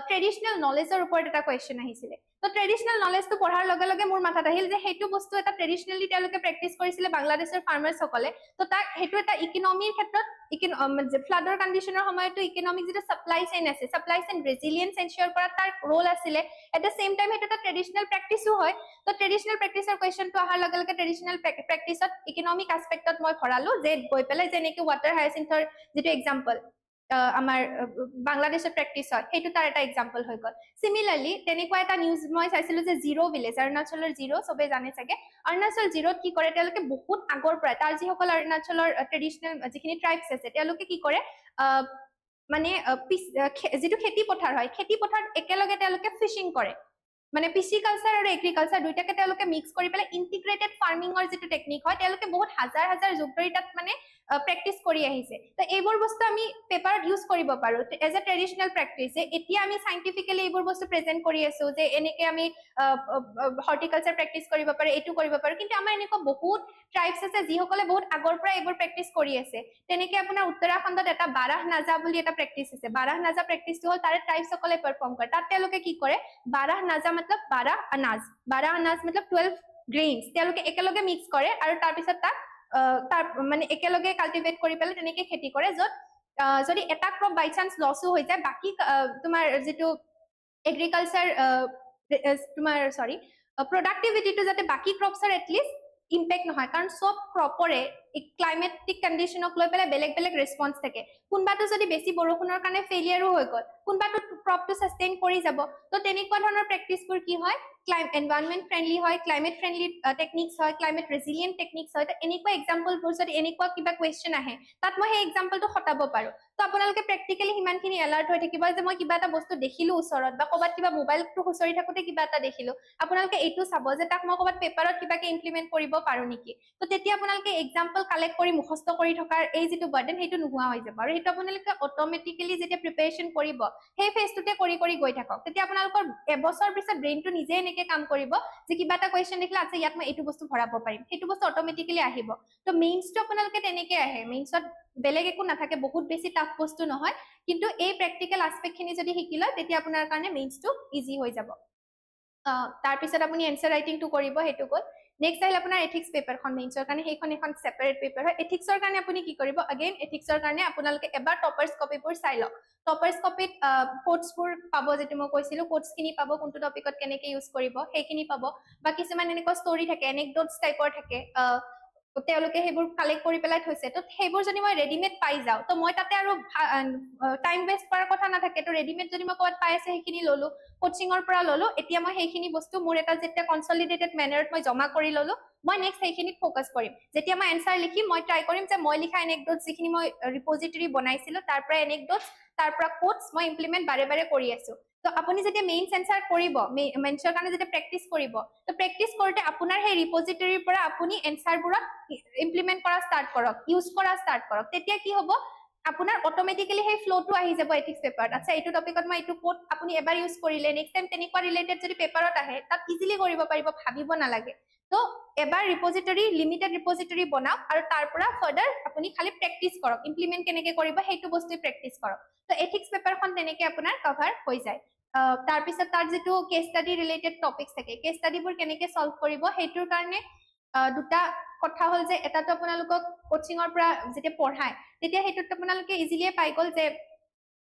ট্ৰেডিশনাল নলেজৰ ওপৰত এটা কোৱেশ্চন আহিছিল তো ট্ৰেডিশনাল নলেজটো পঢ়াৰ লগে লগে মোৰ মাথাত আহিল যে হেতু বস্তু এটা ট্ৰেডিশনালি তেওঁলোকে প্ৰেক্টিস কৰিছিল বাংলাদেশৰ ফাৰ্মাৰ সকলে তো তাক হেতু এটা ইকোনমিৰ ক্ষেত্ৰত ফ্লাডৰ কন্ডিশনৰ সময়তো ইকোনমিক যেটা সাপ্লাই চেইন আছে সাপ্লাই চেইন ৰেজিলিয়েন্স এনশিওৰ কৰা তাৰ ৰোল আছিল এট দ্য সেম টাইম হেতু এটা ট্ৰেডিশনাল প্ৰেক্টিসও হয় তো ট্ৰেডিশনাল প্ৰেক্টিসৰ কোৱেশ্চনটো অহাৰ লগে লগে ট্ৰেডিশনাল প্ৰেক্টিসত ইকোনমিক আসপেক্টত মই ভৰালো যে গৈ পেলাই যেনেকৈ ওয়াটাৰ হায়াসিন্থৰ যেটো এক্সাম্পল আমাৰ বাংলাদেশৰ প্ৰেক্টিস হয় হেতু তাৰ এটা এক্সাম্পল হৈ গল সিমিলাৰলি তেনেকুৱা এটা নিউজ মই চাইছিলো যে জিৰো ভিলেজ অৰুণাচলৰ জিৰো সবে জানে চাগে অৰুণাচল জিৰোত কি কৰে তেওঁলোকে বহুত আগৰ পৰা তাৰ যিসকল অৰুণাচলৰ ট্ৰেডিশনাল যিখিনি ট্ৰাইবছ আছে তেওঁলোকে কি কৰে মানে যেটো খেতি পথাৰ হয় খেতি পথাৰত একেলগে তেওঁলোকে ফিশিং কৰে মানে পিচিকালচাৰ আৰু এগ্ৰিকালচাৰ দুইটাকে তেওঁলোকে মিক্স কৰি পেলাই ইন্টিগ্ৰেটেড ফাৰ্মিংৰ যেটো টেকনিক হয় তেওঁলোকে বহুত হাজাৰ হাজাৰ যুগ ধৰি তাত মানে প্ৰেক্টিস কৰি আহিছে তো এইবোৰ বস্তু আমি পেপাৰত ইউজ কৰিব পাৰো এজ এ ট্ৰেডিশনাল প্ৰেক্টিস এতিয়া আমি সাইন্টিফিক্যালি এইবোৰ বস্তু প্ৰেজেন্ট কৰি আছো যে এনেকে আমি হৰ্টিকালচাৰ প্ৰেক্টিস কৰিব পাৰো এটু কৰিব পাৰো কিন্তু আমাৰ এনেকুৱা বহুত ট্ৰাইবছ আছে যিসকলে বহুত আগৰ পৰা এইবোৰ প্ৰেক্টিস কৰি আছে তেনেকে আপোনাৰ উত্তৰাখণ্ডত এটা বাৰাহ নাজা বুলি এটা প্ৰেক্টিস আছে বাৰাহ নাজা প্ৰেক্টিসটো হল তাৰে ট্ৰাইবছ সকলে পাৰফৰ্ম কৰে তাত তেওঁলোকে কি কৰে বাৰাহ নাজা मतलब 12 अनाज मतलब 12 গ্ৰেইনছ তেওঁলোকে একেলগে মিক্স কৰে আৰু তাৰ পিছত তাক মানে একেলগে কাল্টিভেট কৰি পেলাই তেনেকে খেতি কৰে যত যদি এটা ক্ৰপ বাই চান্স লসও হৈ যায় বাকি তোমাৰ যেটো এগ্ৰিকালচাৰ তোমাৰ সৰি প্ৰডাক্টিভিটিটো যাতে বাকি ক্ৰপছৰ এটলিষ্ট ইম্পেক্ট নহয় কাৰণ সব ক্ৰপৰে ক্লাইমেটিক কন্ডিশনক লৈ পেলাই বেলেগ বেলেগ ৰেসপন্স থাকে কোনবাটো যদি বেছি বৰষুণৰ কাৰণে ফেইলিয়াৰো হৈ গল কোনবাটো ক্ৰপটো সাস্টেইন কৰি যাব তো তেনেকুৱা ধৰণৰ প্ৰেক্টিসবোৰ কি হয় এনভায়ৰনমেন্ট ফ্ৰেন্ডলি হয় ক্লাইমেট ফ্ৰেন্ডলি টেকনিক্স হয় ক্লাইমেট ৰেজিলিয়েন্ট টেকনিক্স হয় তো এনেকুৱা এক্সাম্পলবোৰ যদি এনেকুৱা কিবা কোৱেশ্চন আহে তাত মই সেই এক্সাম্পলটো হটাব পাৰো তো আপোনালোকে প্ৰেক্টিক্যালি হিমানখিনি এলাৰ্ট হৈ থাকিব যে মই কিবা এটা বস্তু দেখিলো ওচৰত বা কবাত কিবা মোবাইলটো হুচৰি থাকোতে কিবা এটা দেখিলো আপোনালোকে এইটো চাব যে তাক মই কবাত পেপাৰত কিবাকে ইমপ্লিমেন্ট কৰিব পাৰো নেকি তো তেতিয়া আপোনালোকে এক্সাম্পল কালেক্ট কৰি মুখস্থ কৰি থকাৰ এই যেটো বাৰ্ডেন হেতু নোহোৱা হৈ যাব আৰু হেতু আপোনালোকে অটোমেটিক্যালি যেতিয়া প্ৰিপাৰেচন কৰিব সেই ফেজটোতে কৰি গৈ থাকক তেতিয়া আপোনালোকৰ এবছৰ পিছত ব্ৰেইনটো নিজে এনেকে কাম কৰিব যে কিবা এটা কোৱেশ্চন দেখিলে আছে ইয়াত মই এইটো বস্তু ভৰাব পাৰিম হেতু বস্তু অটোমেটিক্যালি আহিব তো মেইনছটো আপোনালোকে তেনেকে আহে মেইনছত বেলেগ একো নাথাকে বহুত বেছি টাফ বস্তু নহয় কিন্তু এই প্ৰেক্টিক্যাল আসপেক্টখিনি যদি শিকিলে তেতিয়া আপোনাৰ কাৰণে মেইনছটো ইজি হৈ যাব তাৰ পিছত আপুনি এনসাৰ ৰাইটিংটো কৰিব হেতু গল নেক্সট আহিল আপোনাৰ এথিক্স পেপাৰখন মেইনছৰ কাৰণে সেইখন এখন সেপাৰেট পেপাৰ হয় এথিক্সৰ কাৰণে আপুনি কি কৰিব अगेन এথিক্সৰ কাৰণে আপোনালোকে এবাৰ টপাৰ্স কপিবোৰ চাই লওক টপাৰ্স কপিত কোটছবোৰ পাব যেটো মই কৈছিলো কোটছখিনি পাব কোনটো টপিকত কেনেকে ইউজ কৰিব সেইখিনি পাব বা কিছুমান এনেকুৱা ষ্টৰী থাকে এনেক্ডটছ টাইপৰ থাকে তেওঁলোকে হেবোৰ কালেক্ট কৰি পেলাই থৈছে তো হেবোৰ যদি মই ৰেডিমেড পাই যাও তো মই তাতে আৰু টাইম ওয়েষ্ট কৰাৰ কথা নাথাকে তো ৰেডিমেড যদি মই কোৱাত পাই আছে সেইখিনি ললো কোচিংৰ পৰা ললো এতিয়া মই সেইখিনি বস্তু মোৰ এটা যেটা কনসলিডেটেড মেনাৰত মই জমা কৰি ললো মই নেক্সট সেইখিনিত ফোকাস কৰিম যেতিয়া মই এনসাৰ লিখিম মই ট্ৰাই কৰিম যে মই লিখা এনেক্ডটছ যিখিনি মই ৰিপজিটৰি বনাইছিলো তাৰ পৰা এনেক্ডটছ তাৰ পৰা কোটছ মই ইমপ্লিমেন্ট বাৰে বাৰে কৰি আছো তো আপুনি যেতিয়া মেইন সেন্সাৰ কৰিব মেইনছৰ কাৰণে যেতিয়া প্ৰেক্টিস কৰিব তো প্ৰেক্টিস কৰোতে আপোনাৰ সেই ৰিপজিটৰিৰ পৰা আপুনি এনসাৰবোৰত ইমপ্লিমেন্ট কৰা ষ্টাৰ্ট কৰক ইউজ কৰা ষ্টাৰ্ট কৰক তেতিয়া কি হ'ব আপোনাৰ অটোমেটিক্যালি সেই ফ্লোটো আহি যাব এথিক্স পেপাৰত আচ্ছা এইটো টপিকত মই এইটো কোড আপুনি এবাৰ ইউজ কৰিলে নেক্সট টাইম তেনেকুৱা ৰিলেটেড যদি পেপাৰত আহে তাত ইজিলি কৰিব পাৰিব ভাবিব নালাগে তো এবাৰ ৰিপজিটৰি লিমিটেড ৰিপজিটৰি বনাওক আৰু তাৰ পৰা ফাৰ্দাৰ আপুনি খালি প্ৰেক্টিস কৰক ইমপ্লিমেন্ট কেনেকে কৰিব হেতু বস্তু প্ৰেক্টিস কৰক তো এথিক্স পেপাৰখন তেনেকে আপোনাৰ কভাৰ হৈ যায় তাৰ পিছত তাৰ যেটো কেস ষ্টাডি ৰিলেটেড টপিকস থাকে কেস ষ্টাডিবোৰ কেনেকে সলভ কৰিব হেতুৰ কাৰণে দুটা কথা হল যে এটাটো আপোনালোকক কোচিংৰ পৰা যেতিয়া পঢ়ায় তেতিয়া হেতুত আপোনালোকে ইজিলি পাই গল যে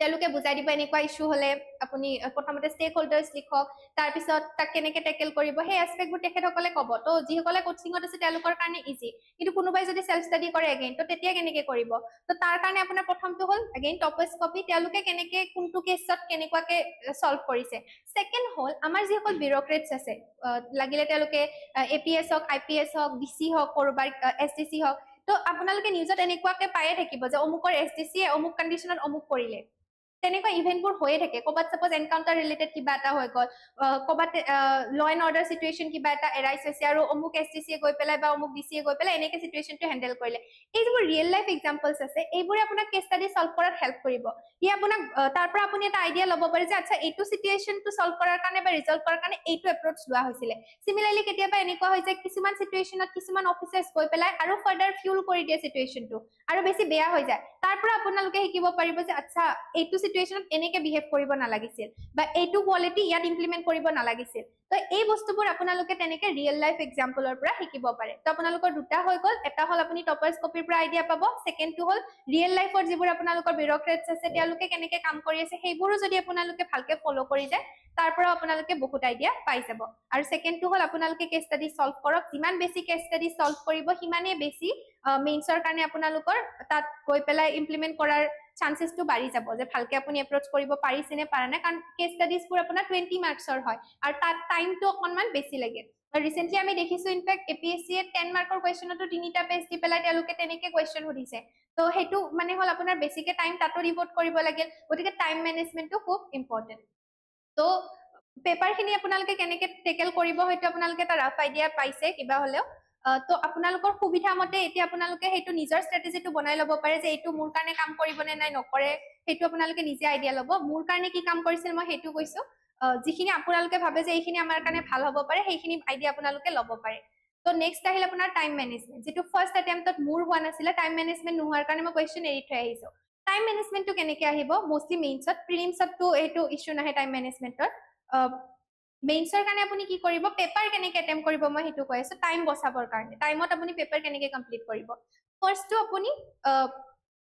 তেওঁলোকে বুজাই দিব এনেকুৱা ইস্যু হলে আপুনি প্ৰথমতে ষ্টেক হোল্ডাৰ্ছ লিখক তাৰপিছত তাক কেনেকে টেকেল কৰিব সেই এছপেক্টবোৰ তেখেতসকলে ক'ব তো যিসকলে কোচিঙত আছে তেওঁলোকৰ কাৰণে ইজি কিন্তু কোনোবাই যদি সেলফ ষ্টাডি কৰে এগেইন তো তেতিয়া কেনেকে কৰিব তো তাৰ কাৰণে আপোনাৰ প্ৰথমটো হ'ল এগেইন টপেজ কপি তেওঁলোকে কেনেকে কোনটো কেছত কেনেকুৱাকে সলভ কৰিছে সেকেন্ড হ'ল আমাৰ যিসকল বিউৰোক্ৰেটছ আছে লাগিলে তেওঁলোকে এপিএছ হওক আইপিএছ হওক ডিসি হওক কৰবাৰ এছডিসি হওক তো আপোনালোকে নিউজত এনেকুৱাকে পায়ে থাকিব যে অমুকৰ এছডিসি অমুক কণ্ডিশনত অমুক কৰিলে তেনেকুৱা ইভেন্টবোৰ হৈয়ে থাকে ক'বাত সাপোজ এনকাউন্টাৰ ৰিলেটেড কিবা এটা হৈ গ'ল ক'বাত ল এণ্ড অৰ্ডাৰ সিচুৱেচন কিবা এটা এৰাইজ হৈছে আৰু অমুক এছডিসিয়ে গৈ পেলাই বা অমুক ডিসিয়ে গৈ পেলাই এনেকে সিচুৱেচনটো হেন্ডেল কৰিলে এই যিবোৰ ৰিয়েল লাইফ এক্সাম্পলছ আছে এইবোৰে আপোনাক কেছ ষ্টাডি সলভ কৰাত হেল্প কৰিব ই আপোনাক তাৰ পৰা আপুনি এটা আইডিয়া ল'ব পাৰে যে আচ্ছা এইটো সিচুৱেচনটো সলভ কৰাৰ কাৰণে বা ৰিজলভ কৰাৰ কাৰণে এইটো এপ্ৰ'চ লোৱা হৈছিলে সিমিলাৰলি কেতিয়াবা এনেকুৱা হয় যে কিছুমান সিচুৱেচনত কিছুমান অফিচাৰ্ছ গৈ পেলাই আৰু ফাৰ্ডাৰ ফিউল কৰি দিয়ে সিচুৱেচনটো আৰু বেছি বেয়া হৈ যায় তাৰ পৰা আপোনালোকে শিকিব পাৰিব যে আচ্ছা এইটো সিচুৱেচনত এনেকে বিহেভ কৰিব নালাগিছিল বা এইটো কোৱালিটি ইয়াত ইমপ্লিমেন্ট কৰিব নালাগিছিল তো এই বস্তুবোৰ আপোনালোকে তেনেকে ৰিয়েল লাইফ এক্সাম্পলৰ পৰা শিকিব পাৰে তো আপোনালোকৰ দুটা হৈ গ'ল এটা হ'ল আপুনি টপাৰ্ছ কপিৰ পৰা আইডিয়া পাব সেকেন্ডটো হ'ল ৰিয়েল লাইফৰ যিবোৰ আপোনালোকৰ বিউৰোক্ৰেটছ আছে তেওঁলোকে কেনেকে কাম কৰি আছে সেইবোৰো যদি আপোনালোকে ভালকে ফলো কৰি যায় তাৰ পৰা আপোনালোকে বহুত আইডিয়া পাই যাব আৰু সেকেন্ডটো হ'ল আপোনালোকে কেছ ষ্টাডি সলভ কৰক যিমান বেছি কেছ ষ্টাডি সলভ কৰিব সিমানে বেছি মেইনছৰ কাৰণে আপোনালোকৰ তাত গৈ পেলাই ইমপ্লিমেন্ট কৰাৰ চান্সেসটো বাঢ়ি যাব যে ভালকে আপুনি এপ্ৰ'চ কৰিব পাৰিছে নে পাৰা নাই কাৰণ কেছ ষ্টাডিজবোৰ আপোনাৰ 20 মাৰ্কছৰ হয় আৰু তাত টাইমটো অকণমান বেছি লাগে ৰিসেন্টলি আমি দেখিছো ইনফেক্ট এপিএসসি 10 মাৰ্কৰ কোৱেশ্চনতো 3টা পেজ দি পেলাই তেওঁলোকে তেনেকে কোৱেশ্চন সুধিছে তো হেতু মানে হল আপোনাৰ বেছিকে টাইম তাতো ডিভোট কৰিব লাগিল গতিকে টাইম মেনেজমেন্টটো খুব ইম্পৰ্টেন্ট তো পেপাৰখিনি আপোনালোকে কেনেকে টেকেল কৰিব হয়তো আপোনালোকে এটা ৰাফ আইডিয়া পাইছে কিবা হলেও তো আপোনালোকৰ সুবিধা মতে এতিয়া আপোনালোকে হেতু নিজৰ ষ্ট্ৰেটেজিটো বনাই ল'ব পাৰে যে এইটো মোৰ কাৰণে কাম কৰিবনে নাই নকৰে হেতু আপোনালোকে নিজে আইডিয়া ল'ব মোৰ কাৰণে কি কাম কৰিছিল মই হেতু কৈছো যিখিনি আপোনালোকে ভাবে যে এইখিনি আমাৰ কাৰণে ভাল হ'ব পাৰে সেইখিনি আইডিয়া আপোনালোকে ল'ব পাৰে তো নেক্সট আহিল আপোনাৰ টাইম মেনেজমেন্ট যেটো ফাৰ্স্ট অটেম্পটত মোৰ হোৱা নাছিল টাইম মেনেজমেন্ট নোহোৱাৰ কাৰণে মই কোৱেশ্চন এৰি থৈ আহিছো টাইম মেনেজমেন্টটো কেনেকে আহিব মোষ্টলি মেইনছত প্ৰিলিমছতটো এইটো ইস্যু নাহে টাইম মেনেজমেন্টৰ মেইনছৰ কাৰণে আপুনি কি কৰিব পেপাৰ কেনেকে এটেম্প কৰিব মই হেতু কৈ আছো টাইম বচাবৰ কাৰণে টাইমত আপুনি পেপাৰ কেনেকে কমপ্লিট কৰিব ফাৰ্স্টটো আপুনি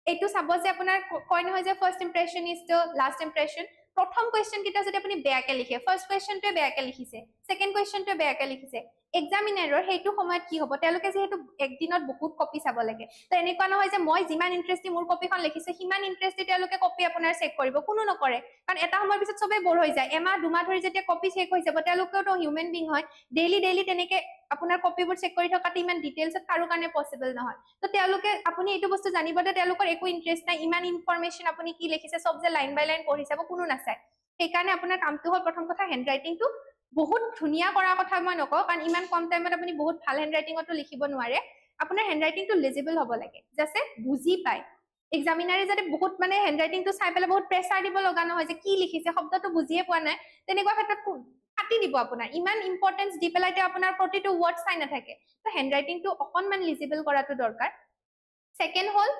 এইটো চাব যে আপোনাৰ কয় নহয় যে first impression is the last impression প্ৰথম কোৱেশ্চন কিটা যদি আপুনি বেয়াকে লিখে ফাৰ্স্ট কোৱেশ্চনটোৱে বেয়াকে লিখিছে সেকেন্ড কোৱেশ্চনটোৱে বেয়াকে লিখিছে এক্সামিনাৰৰ হেতু সময়ত কি হ'ব তেওঁলোকে যেহেতু একদিনত বহুত কপি চাব লাগে তো এনেকুৱা নহয় যে মই যিমান ইন্টাৰেষ্টি মোৰ কপিখন লিখিছে সিমান ইন্টাৰেষ্টি তেওঁলোকে কপি আপোনাৰ চেক কৰিব কোনো নকৰে কাৰণ এটা সময়ৰ পিছত সবে বৰ হৈ যায় এমাহ দুমাহ ধৰি যেতিয়া কপি চেক হৈ যাব তেওঁলোকেও হিউমেন বিং হয় ডেইলি তেনেকে আপোনাৰ কপিবোৰ চেক কৰি থকাতে ইমান ডিটেইলছত কাৰো কাৰণে পসিবল নহয় তো তেওঁলোকে আপুনি এইটো বস্তু জানিব যে তেওঁলোকৰ একো ইন্টাৰেষ্ট নাই ইমান ইনফৰমেশন আপুনি কি লিখিছে সব যে লাইন বাই লাইন পঢ়ি চাব কোনো নাচায় সেইকাৰণে আপোনাৰ কামটো হ'ল প্ৰথম কথা হেণ্ড ৰাইটিংটো বহুত ধুনিয়া কৰা কথা মই নকওঁ কাৰণ ইমান কম টাইমত আপুনি বহুত ভাল হেণ্ড ৰাইটিংতো লিখিব নোৱাৰে আপোনাৰ হেণ্ড ৰাইটিংটো লিজিবল হ'ব লাগে যাতে বুজি পায় এক্সামিনাৰে যাতে বহুত মানে হেণ্ড ৰাইটিংটো চাই পেলাই বহুত প্ৰেছাৰ দিব লগা নহয় যে কি লিখিছে শব্দটো বুজিয়ে পোৱা নাই তেনেকুৱা ক্ষেত্ৰত কাটি দিব আপোনাৰ ইমান ইম্পৰ্টেন্স দি পেলাই আপোনাৰ প্ৰতিটো ৱৰ্ড চাই নাথাকে তো হেণ্ড ৰাইটিংটো অকণমান লিজিবল কৰাটো দৰকাৰ সেকেন্ড হ'ল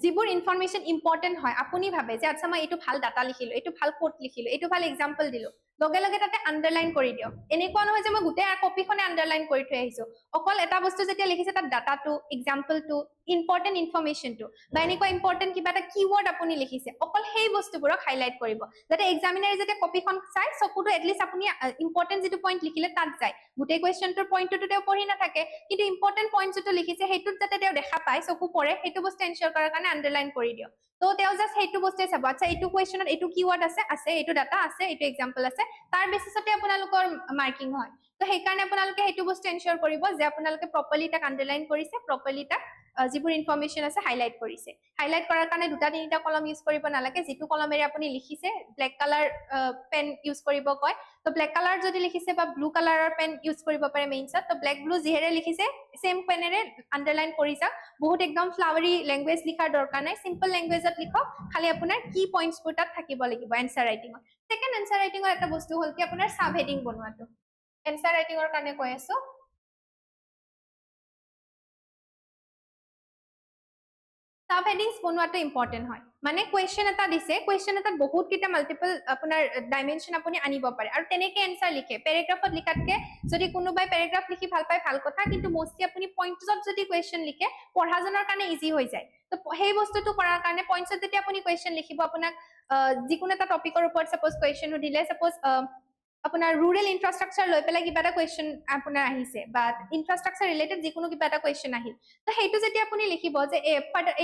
যিবোৰ ইনফৰমেশন ইম্পৰ্টেন্ট হয় আপুনি ভাবে যে আচ্ছা মই এইটো ভাল ডাটা লিখিলো এইটো ভাল কোট লিখিলো এইটো ভাল এক্সাম্পল দিলো লগে লগে তাতে আন্ডাৰলাইন কৰি দিয়ক এনেকুৱা নহয় যে মই গোটেই কপিখনে আন্ডাৰলাইন কৰি থৈ আহিছো অকল এটা বস্তু যেতিয়া লিখিছে তাত ডাটাটো এক্সাম্পলটো ইম্পৰ্টেন্ট ইনফৰমেশনটো বা এনেকুৱা ইম্পৰ্টেন্ট কিবা এটা কিৱৰ্ড আপুনি লিখিছে অকল সেই বস্তুবোৰক হাইলাইট কৰিব যাতে এক্সামিনাৰে যেতিয়া কপিখন চাই চকুটো এটলিষ্ট আপুনি ইম্পৰ্টেন্ট যেটো পইণ্ট লিখিলে তাত যায় গোটেই কোৱেশ্চনটোৰ পইণ্টটো তেওঁ পঢ়ি নাথাকে কিন্তু ইম্পৰ্টেন্ট পইণ্ট যেটো লিখিছে সেইটোত যাতে তেওঁ দেখা পায় চকু পৰে সেইটো বস্তু এনশিওৰ কৰাৰ কাৰণে আন্ডাৰলাইন কৰি দিয়ক তো তেওঁ জাস্ট সেইটো বস্তুৱে চাব আচ্ছা এইটো কোৱেশ্চনত এইটো কিৱৰ্ড আছে এইটো ডাটা আছে এইটো এক্সাম্পল আছে তাৰ বেচিছতে আপোনালোকৰ মাৰ্কিং হয় তো সেইকাৰণে আপোনালোকে সেইটো বস্তু এনশিওৰ কৰিব যে আপোনালোকে প্ৰপাৰলি তাক আন্ডাৰলাইন কৰিছে প্ৰপাৰলি তাক যিবোৰ ইনফৰমেশন আছে হাইলাইট কৰিছে হাইলাইট কৰাৰ কাৰণে দুটা তিনিটা কলম ইউজ কৰিব নালাগে যেটো কলমেৰে আপুনি লিখিছে ব্লেক কালাৰ পেন ইউজ কৰিব কয় তো ব্লেক কালাৰ যদি লিখিছে বা ব্লু কালাৰৰ পেন ইউজ কৰিব পাৰে মেইনছত তো ব্লেক ব্লু যিহেৰে লিখিছে সেম পেনেৰে আন্ডাৰলাইন কৰি যাওক বহুত একদম ফ্লাৱাৰী ল্যাঙ্গুৱেজ লিখাৰ দৰকাৰ নাই সিম্পল ল্যাঙ্গুৱেজত লিখক খালি আপোনাৰ কি পইণ্টছবোৰ তাত থাকিব লাগিব এনসাৰ ৰাইটিংত সেকেন্ড এনসাৰ ৰাইটিংৰ এটা বস্তু হ'ল কি আপোনাৰ সাব হেডিং বনোৱাটো এনসাৰ ৰাইটিংৰ কাৰণে কৈ আছো সাব হেডিংস বনোৱাটো ইম্পৰ্টেন্ট হয় মানে কোৱেশ্চন এটা দিছে কোৱেশ্চন এটা বহুত কিটা মাল্টিপল আপোনাৰ ডাইমেনশন আপুনি আনিব পাৰে আৰু তেনেকে এনসাৰ লিখে পেৰাগ্ৰাফত লিখাতকে যদি কোনোবাই পেৰাগ্ৰাফ লিখি ভাল পায় ভাল কথা কিন্তু মোষ্টলি আপুনি পইণ্টছত যদি কোৱেশ্চন লিখে পঢ়াজনৰ কাৰণে ইজি হৈ যায় তো সেই বস্তুটো কৰাৰ কাৰণে পইণ্টছত যেতিয়া আপুনি কোৱেশ্চন লিখিব আপোনাক যিকোনো এটা টপিকৰ ওপৰত সাপোজ কোৱেশ্চন দিলে সাপোজ আপোনাৰ ৰুৰেল ইনফ্ৰাষ্ট্ৰাকচাৰ লৈ পেলাই কিবা এটা কোৱেশ্চন আপোনাৰ আহিছে বা ইনফ্ৰাষ্ট্ৰাকচাৰ ৰিলেটেড যিকোনো কিবা এটা কোৱেশ্চন আহিল তো সেইটো যেতিয়া আপুনি লিখিব যে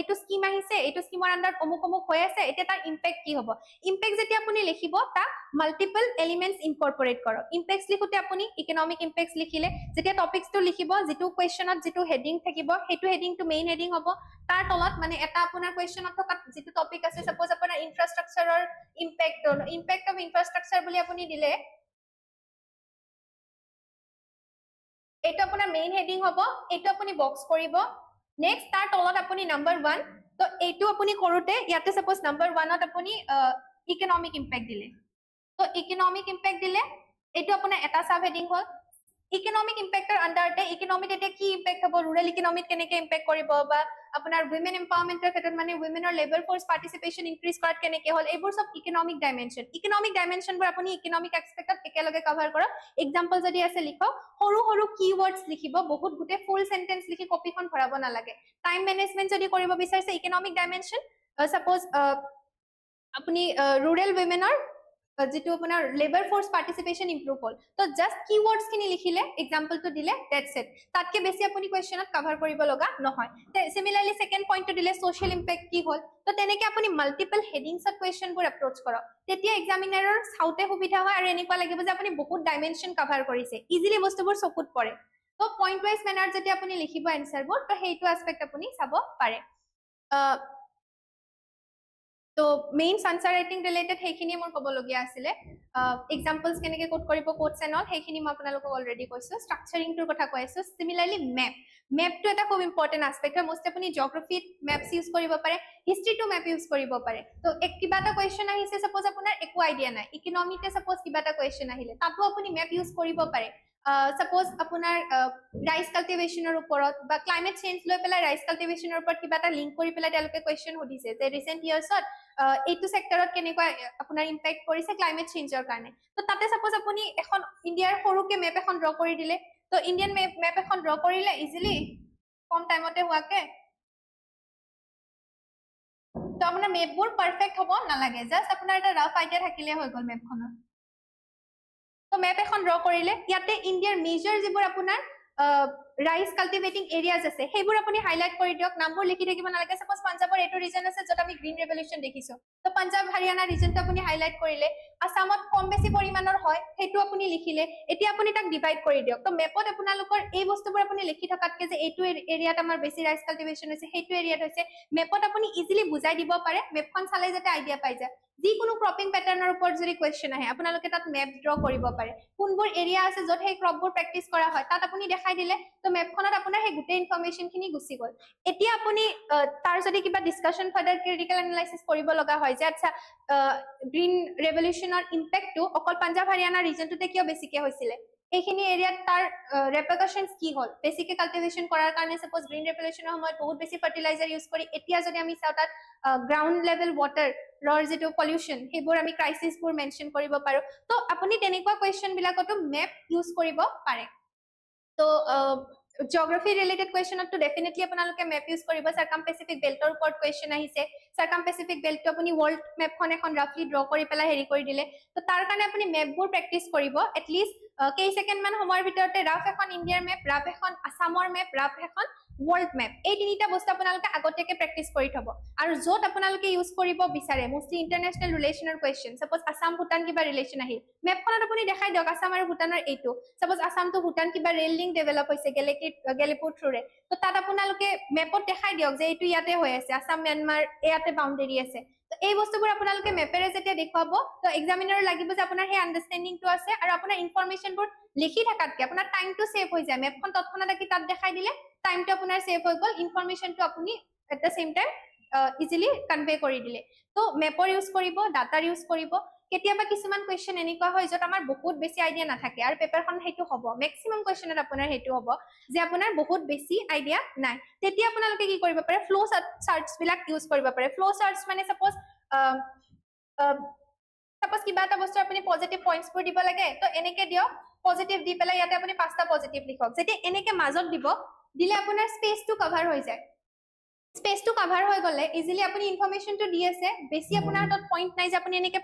এইটো স্কিম আহিছে এইটো স্কিমৰ আন্ডাৰত অমুক অমুক হৈ আছে এতিয়া তাৰ ইম্পেক্ট কি হ'ব ইম্পেক্ট যেতিয়া আপুনি লিখিব তাক মাল্টিপল এলিমেন্টস ইনকৰ্পোৰেট কৰক ইম্পেক্টস লিখোতে আপুনি ইকোনমিক ইম্পেক্টস লিখিলে যেতিয়া টপিকসটো লিখিব যিটো কোৱেশ্চনত যিটো হেডিং থাকিব সেইটো হেডিংটো মেইন হেডিং হ'ব তাৰ তলত মানে এটা আপোনাৰ কোৱেশ্চনত থকা যিটো টপিক আছে সাপোজ আপোনাৰ ইনফ্ৰাষ্ট্ৰাকচাৰৰ ইম্পেক্ট অফ ইনফ্ৰাষ্ট্ৰাকচাৰ বুলি আপুনি দিলে এইটো আপোনাৰ মেইন হেডিং হ'ব এইটো আপুনি বক্স কৰিব নেক্সট তাৰ তলত আপুনি নাম্বাৰ 1 তো এইটো আপুনি কৰোতে ইয়াতে সাপোজ নাম্বাৰ 1ত আপুনি ইকোনমিক ইম্পেক্ট দিলে তো ইকোনমিক ইম্পেক্ট দিলে এইটো আপোনাৰ এটা সাব হেডিং হ'ল ইকোনমিক ইম্পেক্টৰ আন্ডাৰতে ইকোনমিক এটা কি ইম্পেক্ট হ'ব ৰুৰেল ইকোনমিক কেনেকে ইম্পেক্ট কৰিব বা আপোনাৰ উইমেন এম্পাৱাৰমেন্টৰ ক্ষেত্ৰত মানে উইমেনৰ লেবাৰ ফোৰ্স পাৰ্টিসিপেশন ইনক্ৰিজ কৰাত কেনেকে হ'ল এইবোৰ সব ইকোনমিক ডাইমেনশনবোৰ আপুনি ইকোনমিক এক্সপেক্টত একেলগে কভাৰ কৰক এক্সাম্পল যদি আছে লিখক সৰু সৰু কিৱৰ্ডছ লিখিব বহুত গুটে ফুল সেন্টেন্স লিখি কপিখন ভৰাব নালাগে টাইম মেনেজমেন্ট যদি কৰিব বিচাৰিছে ইকোনমিক ডাইমেনশন সাপোজ আপুনি ৰুৰেল উইমেনৰ যেটো আপোনাৰ লেবাৰ ফোৰ্স পাৰ্টিসিপেশন ইমপ্ৰুভ হ'ল তো জাস্ট কিৱৰ্ডছ খিনি লিখিলে এক্সাম্পলটো দিলে দ্যাটস ইট তাতকে বেছি আপুনি কোৱেশ্চনত কভাৰ কৰিব লগা নহয় সিমিলাৰলি সেকেন্ড পইণ্টটো দিলে সোশ্যাল ইম্পেক্ট কি হ'ল তো তেনেকে আপুনি মাল্টিপল হেডিংছত কোৱেশ্চনবোৰ এপ্ৰোচ কৰক তেতিয়া এক্সামিনাৰৰ চাউতে সুবিধা হয় আৰু এনেকুৱা লাগিব যে আপুনি বহুত ডাইমেনশন কভাৰ কৰিছে ইজিলি বস্তুবোৰ চকুত পৰে তো পইণ্ট ওয়াইজ মেনাৰ যদি আপুনি লিখিব এনসাৰবোৰ তো সেইটো এস্পেক্ট আপুনি চাব পাৰে তো মেইন আনসাৰ ৰাইটিং ৰিলেটেড হেখিনি মোৰ ক'বলগীয়া আছিল এক্সাম্পলস কেনেকে কোড কৰিব কোডছ এণ্ড অল হেখিনি মই আপোনালোকক অলৰেডি কৈছো ষ্ট্ৰাকচাৰিংটোৰ কথা কৈ আছো সিমিলাৰলি মেপটো এটা খুব ইম্পৰ্টেন্ট এস্পেক্ট হয় মোষ্ট আপুনি জিওগ্ৰাফিত মেপছ ইউজ কৰিব পাৰে হিষ্ট্ৰীটো মেপ ইউজ কৰিব পাৰে তো এক কিবা এটা কোৱেশ্চন আহিছে সাপোজ আপোনাৰ একো আইডিয়া নাই ইকোনমিতে সাপোজ কিবা এটা কোৱেশ্চন আহিলে তাতো আপুনি মেপ ইউজ কৰিব পাৰে সাপোজ আপোনাৰ ৰাইস কাল্টিভেশনৰ ওপৰত বা ক্লাইমেট চেঞ্জ লৈ পেলাই ৰাইস কাল্টিভেশনৰ ওপৰত কিবা এটা লিংক কৰি পেলাই তেওঁলোকে কোৱেশ্চন সুধিছে যে ৰিসেন্ট ইয়াৰ্ছত এইটো সেক্টৰত কেনেকুৱা আপোনাৰ ইম্পেক্ট কৰিছে ক্লাইমেট চেঞ্জৰ কাৰণে তো তাতে সাপোজ আপুনি এখন ইণ্ডিয়াৰ সৰুকে মেপ এখন ড্ৰ কৰি দিলে তো ইণ্ডিয়ান মেপ এখন ড্ৰ কৰিলে ইজিলি কম টাইমতে হোৱাকে তো আপোনাৰ মেপবোৰ পাৰফেক্ট হ'ব নালাগে জাস্ট আপোনাৰ এটা ৰাফ আইডিয়া থাকিলে হৈ গ'ল মেপখনৰ তো মেপ এখন ড্ৰ কৰিলে ইয়াতে ইণ্ডিয়াৰ মেজৰ যিবোৰ আপোনাৰ ৰাইস কাল্টিভেটিং এৰিয়াজ আছে সেইবোৰ আপুনি হাইলাইট কৰি দিয়ক নামবোৰ লিখি থাকিব নালাগে সাপোজ পাঞ্জাবৰ এটো ৰিজন আছে যত আমি গ্ৰীণ ৰেভলিউশন দেখিছো তো পাঞ্জাব হাৰিয়ানা ৰিজনটো আপুনি হাইলাইট কৰিলে আসামত কম বেছি পৰিমাণৰ হয় হেতু আপুনি লিখিলে এতিয়া আপুনি তাক ডিভাইড কৰি দিয়ক তো মেপত আপোনালোকৰ এই বস্তুবোৰ আপুনি লিখি থকাতকে যে এইটো এৰিয়াত আমাৰ বেছি ৰাইস কাল্টিভেশন আছে হেতু এৰিয়াত হৈছে মেপত আপুনি ইজিলি বুজাই দিব পাৰে মেপখন চালে যাতে আইডিয়া পাই যায় যিকোনো ক্ৰপিং প্যাটাৰ্নৰ ওপৰত যদি কোৱেশ্চন আহে আপোনালোকে তাত মেপ ড্ৰ কৰিব পাৰে কোনবোৰ এৰিয়া আছে যত সেই ক্ৰপবোৰ প্ৰেক্টিস কৰা হয় তাত আপুনি দেখাই দিলে তো মেপখনত আপোনাৰ সেই গুটে ইনফৰমেশন খিনি গুছি গল এতিয়া আপুনি তাৰ যদি কিবা ডিসকাশন ফাৰ্দাৰ ক্ৰিটিক্যাল এনালাইসিস কৰিব লগা হয় যে আচ্ছা গ্ৰীণ ৰেভলিউশনৰ ইম্পেক্টটো অকল পাঞ্জাব হাৰিয়ানা ৰিজনটোতে কিয় বেছিকে হৈছিল এইখিনি এৰিয়াত তাৰ ৰেপাৰকাশনস কি হল বেছিকে কাল্টিভেশন কৰাৰ কাৰণে সাপোজ গ্ৰীণ ৰেভলিউশনৰ সময়ত বহুত বেছি ফাৰ্টিলাইজাৰ ইউজ কৰি এতিয়া যদি আমি চাও তাত গ্ৰাউণ্ড লেভেল ওয়াটাৰ ৰৰ যেটো পলিউশন হেবোৰ আমি ক্ৰাইসিসবোৰ মেনশন কৰিব পাৰো তো আপুনি তেনেকুৱা কোৱেশ্চন বিলাকটো মেপ ইউজ কৰিব পাৰে তো জিওগ্ৰাফি ৰিলেটেড কোৱেশ্চনটো ডেফিনেটলি আপোনালোকে মেপ ইউজ কৰিব সাৰ্কামপেচিফিক বেল্টৰ ওপৰত কোৱেশ্চন আহিছে সাৰ্কামপেচিফিক বেল্টটো আপুনি ওয়াৰ্ল্ড মেপখন এখন ৰাফলি ড্ৰ কৰি পেলাই হেৰি কৰি দিলে তো তাৰ কাৰণে আপুনি মেপবোৰ প্ৰেক্টিস কৰিব এটলিষ্ট কেই সেকেন্ড মান সময়ৰ ভিতৰতে ৰাফ এখন ইণ্ডিয়াৰ মেপ ৰাফ এখন আসামৰ মেপ ৰাফ এখন ওয়াৰ্ল্ড মেপ এই তিনিটা বস্তু আপোনালোকে আগতেকে প্ৰেক্টিস কৰি থব আৰু যত আপোনালোকে ইউজ কৰিব বিচাৰে মোষ্টলি ইন্টাৰনেশনাল ৰিলেশনৰ কোৱেশ্চন সাপোজ আসাম ভুটান কিবা ৰিলেশন আহি মেপখনত আপুনি দেখাই দিয়ক আসাম আৰু ভুটানৰ এইটো সাপোজ আসাম টু ভুটান কিবা ৰেল লিংক ডেভেলপ হৈছে গেলিপুৰ থ্ৰুৰে তো তাত আপোনালোকে মেপত দেখাই দিয়ক যে এইটো ইয়াতে হৈ আছে আসাম म्यांमार ইয়াতে বাউন্ডাৰী আছে তো এই বস্তুবোৰ আপোনালোকে মেপেৰে যেতিয়া দেখাব তো এক্সামিনাৰ লাগিব যে আপোনাৰ হে আন্ডাৰষ্টেণ্ডিংটো আছে আৰু আপোনাৰ ইনফৰমেশনবোৰ লিখি থাকাতকে আপোনাৰ টাইমটো সেভ হৈ যায় মেপখন তৎক্ষণাত তাত দেখাই দিলে টাইমটো আপোনাৰ সেভ হৈ গল ইনফৰমেশনটো আপুনি at da same time easily convey কৰি দিলে তো মেপৰ ইউজ কৰিব ডাটাৰ ইউজ কৰিব কেতিয়াবা কিছুমান কোৱেশ্চন এনেকুৱা হয় যত আমাৰ বহুত বেছি আইডিয়া নাথাকে আৰু পেপাৰখন হেতু হ'ব ম্যাক্সিমাম কোৱেশ্চনত আপোনাৰ হেতু হ'ব যে আপোনাৰ বহুত বেছি আইডিয়া নাই তেতিয়া আপোনালোকে কি কৰিব পাৰে ফ্লো চাৰ্টস বিলাক ইউজ কৰিব পাৰে ফ্লো চাৰ্টস মানে সাপোজ কিবা এটা বস্তু আপুনি পজিটিভ পইণ্টছবোৰ দিব লাগে তো এনেকে দিয়ক পজিটিভ দি পেলাই ইয়াতে আপুনি পাঁচটা পজিটিভ লিখক যেতিয়া এনেকে মাজত দিব দিলে আপোনাৰ স্পেসটো কভাৰ হৈ যায় স্পেসটো কভাৰ হৈ গলে ইজিলি আপুনি ইনফৰমেশনটো দি আছে বেছি আপোনাৰ হাতত পইণ্ট নাই যে আপুনি এনেকে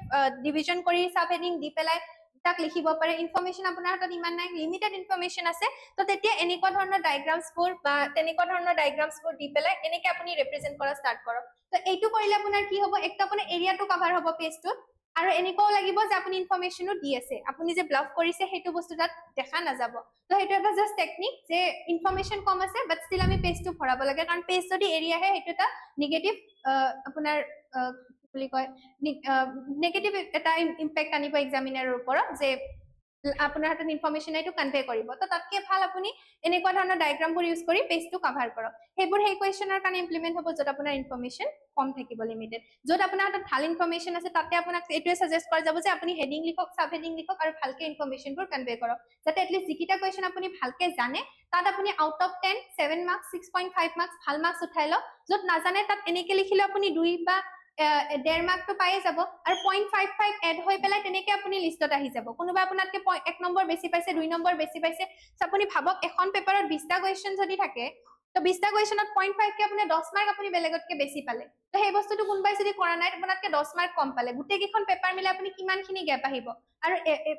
ডিভিজন কৰি সাব হেডিং দি পেলাই তাক লিখিব পাৰে ইনফৰমেশন আপোনাৰ হাতত ইমান নাই লিমিটেড ইনফৰমেশন আছে তো তেতিয়া এনেকুৱা ধৰণৰ ডায়াগ্ৰামছবোৰ বা তেনেকুৱা ধৰণৰ ডায়াগ্ৰামছবোৰ দি পেলাই এনেকে আপুনি ৰিপ্ৰেজেন্ট কৰা ষ্টাৰ্ট কৰক তো এইটো কৰিলে আপোনাৰ কি হ'ব একটা আপোনাৰ এৰিয়াটো কভাৰ হ'ব পেজটোত আৰু এনেকুৱাও লাগিব যে আপুনি ইনফৰমেশনো দি আছে আপুনি যে ব্লফ কৰিছে সেইটো বস্তু তাত দেখা নাযাব তো সেইটো এটা জাস্ট টেকনিক যে ইনফৰমেশন কম আছে বাট ষ্টিল আমি পেজটো ভৰাব লাগে কাৰণ পেজ যদি এৰিয়া হে সেইটো এটা নিগেটিভ আপোনাৰ বুলি কয় নেগেটিভ এটা ইম্পেক্ট আনিব এক্সামিনাৰৰ ওপৰত যে আপোনাৰ হাতত ইনফৰমেশন এইটো কনভে কৰিব তো তাতকে ভাল আপুনি এনেকুৱা ধৰণৰ ডায়াগ্ৰামবোৰ ইউজ কৰি পেজটো কভাৰ কৰক সেইবোৰ সেই কোৱেশ্চনৰ কাৰণে ইমপ্লিমেন্ট হ'ব যত আপোনাৰ ইনফৰমেশন কম থাকিব লিমিটেড যত আপোনাৰ হাতত ভাল ইনফৰমেশন আছে তাতে আপোনাক এইটোৱে সাজেষ্ট কৰা যাব যে আপুনি হেডিং লিখক সাব হেডিং লিখক আৰু ভালকে ইনফৰমেশনবোৰ কনভে কৰক যাতে এটলিষ্ট যিকিটা কোৱেশ্চন আপুনি ভালকে জানে তাত আপুনি আউট অফ 10 7 মাৰ্কস 6.5 মাৰ্কস ভাল মাৰ্কস উঠাই লওক যত নাজানে তাত এনেকে লিখিলে আপুনি 2 বা 1.5 মাৰ্ক তো পায়ে যাব আৰু 0.55 এড হৈ পেলাই তেনেকে আপুনি লিষ্টত আহি যাব কোনোবা আপোনাতকে 1 নম্বৰ বেছি পাইছে 2 নম্বৰ বেছি পাইছে আপুনি ভাবক এখন পেপাৰত 20টা কোৱেশ্চন যদি থাকে তো 20টা কোৱেশ্চনত 0.5 কে আপুনি 10 মাৰ্ক আপুনি বেলেগতকে বেছি পালে তো সেই বস্তুটো কোনবাই যদি কৰা নাই আপোনাতকে 10 মাৰ্ক কম পালে গুটেই কেখন পেপাৰ মিলে আপুনি কিমানখিনি গ্যাপ আহিব আৰু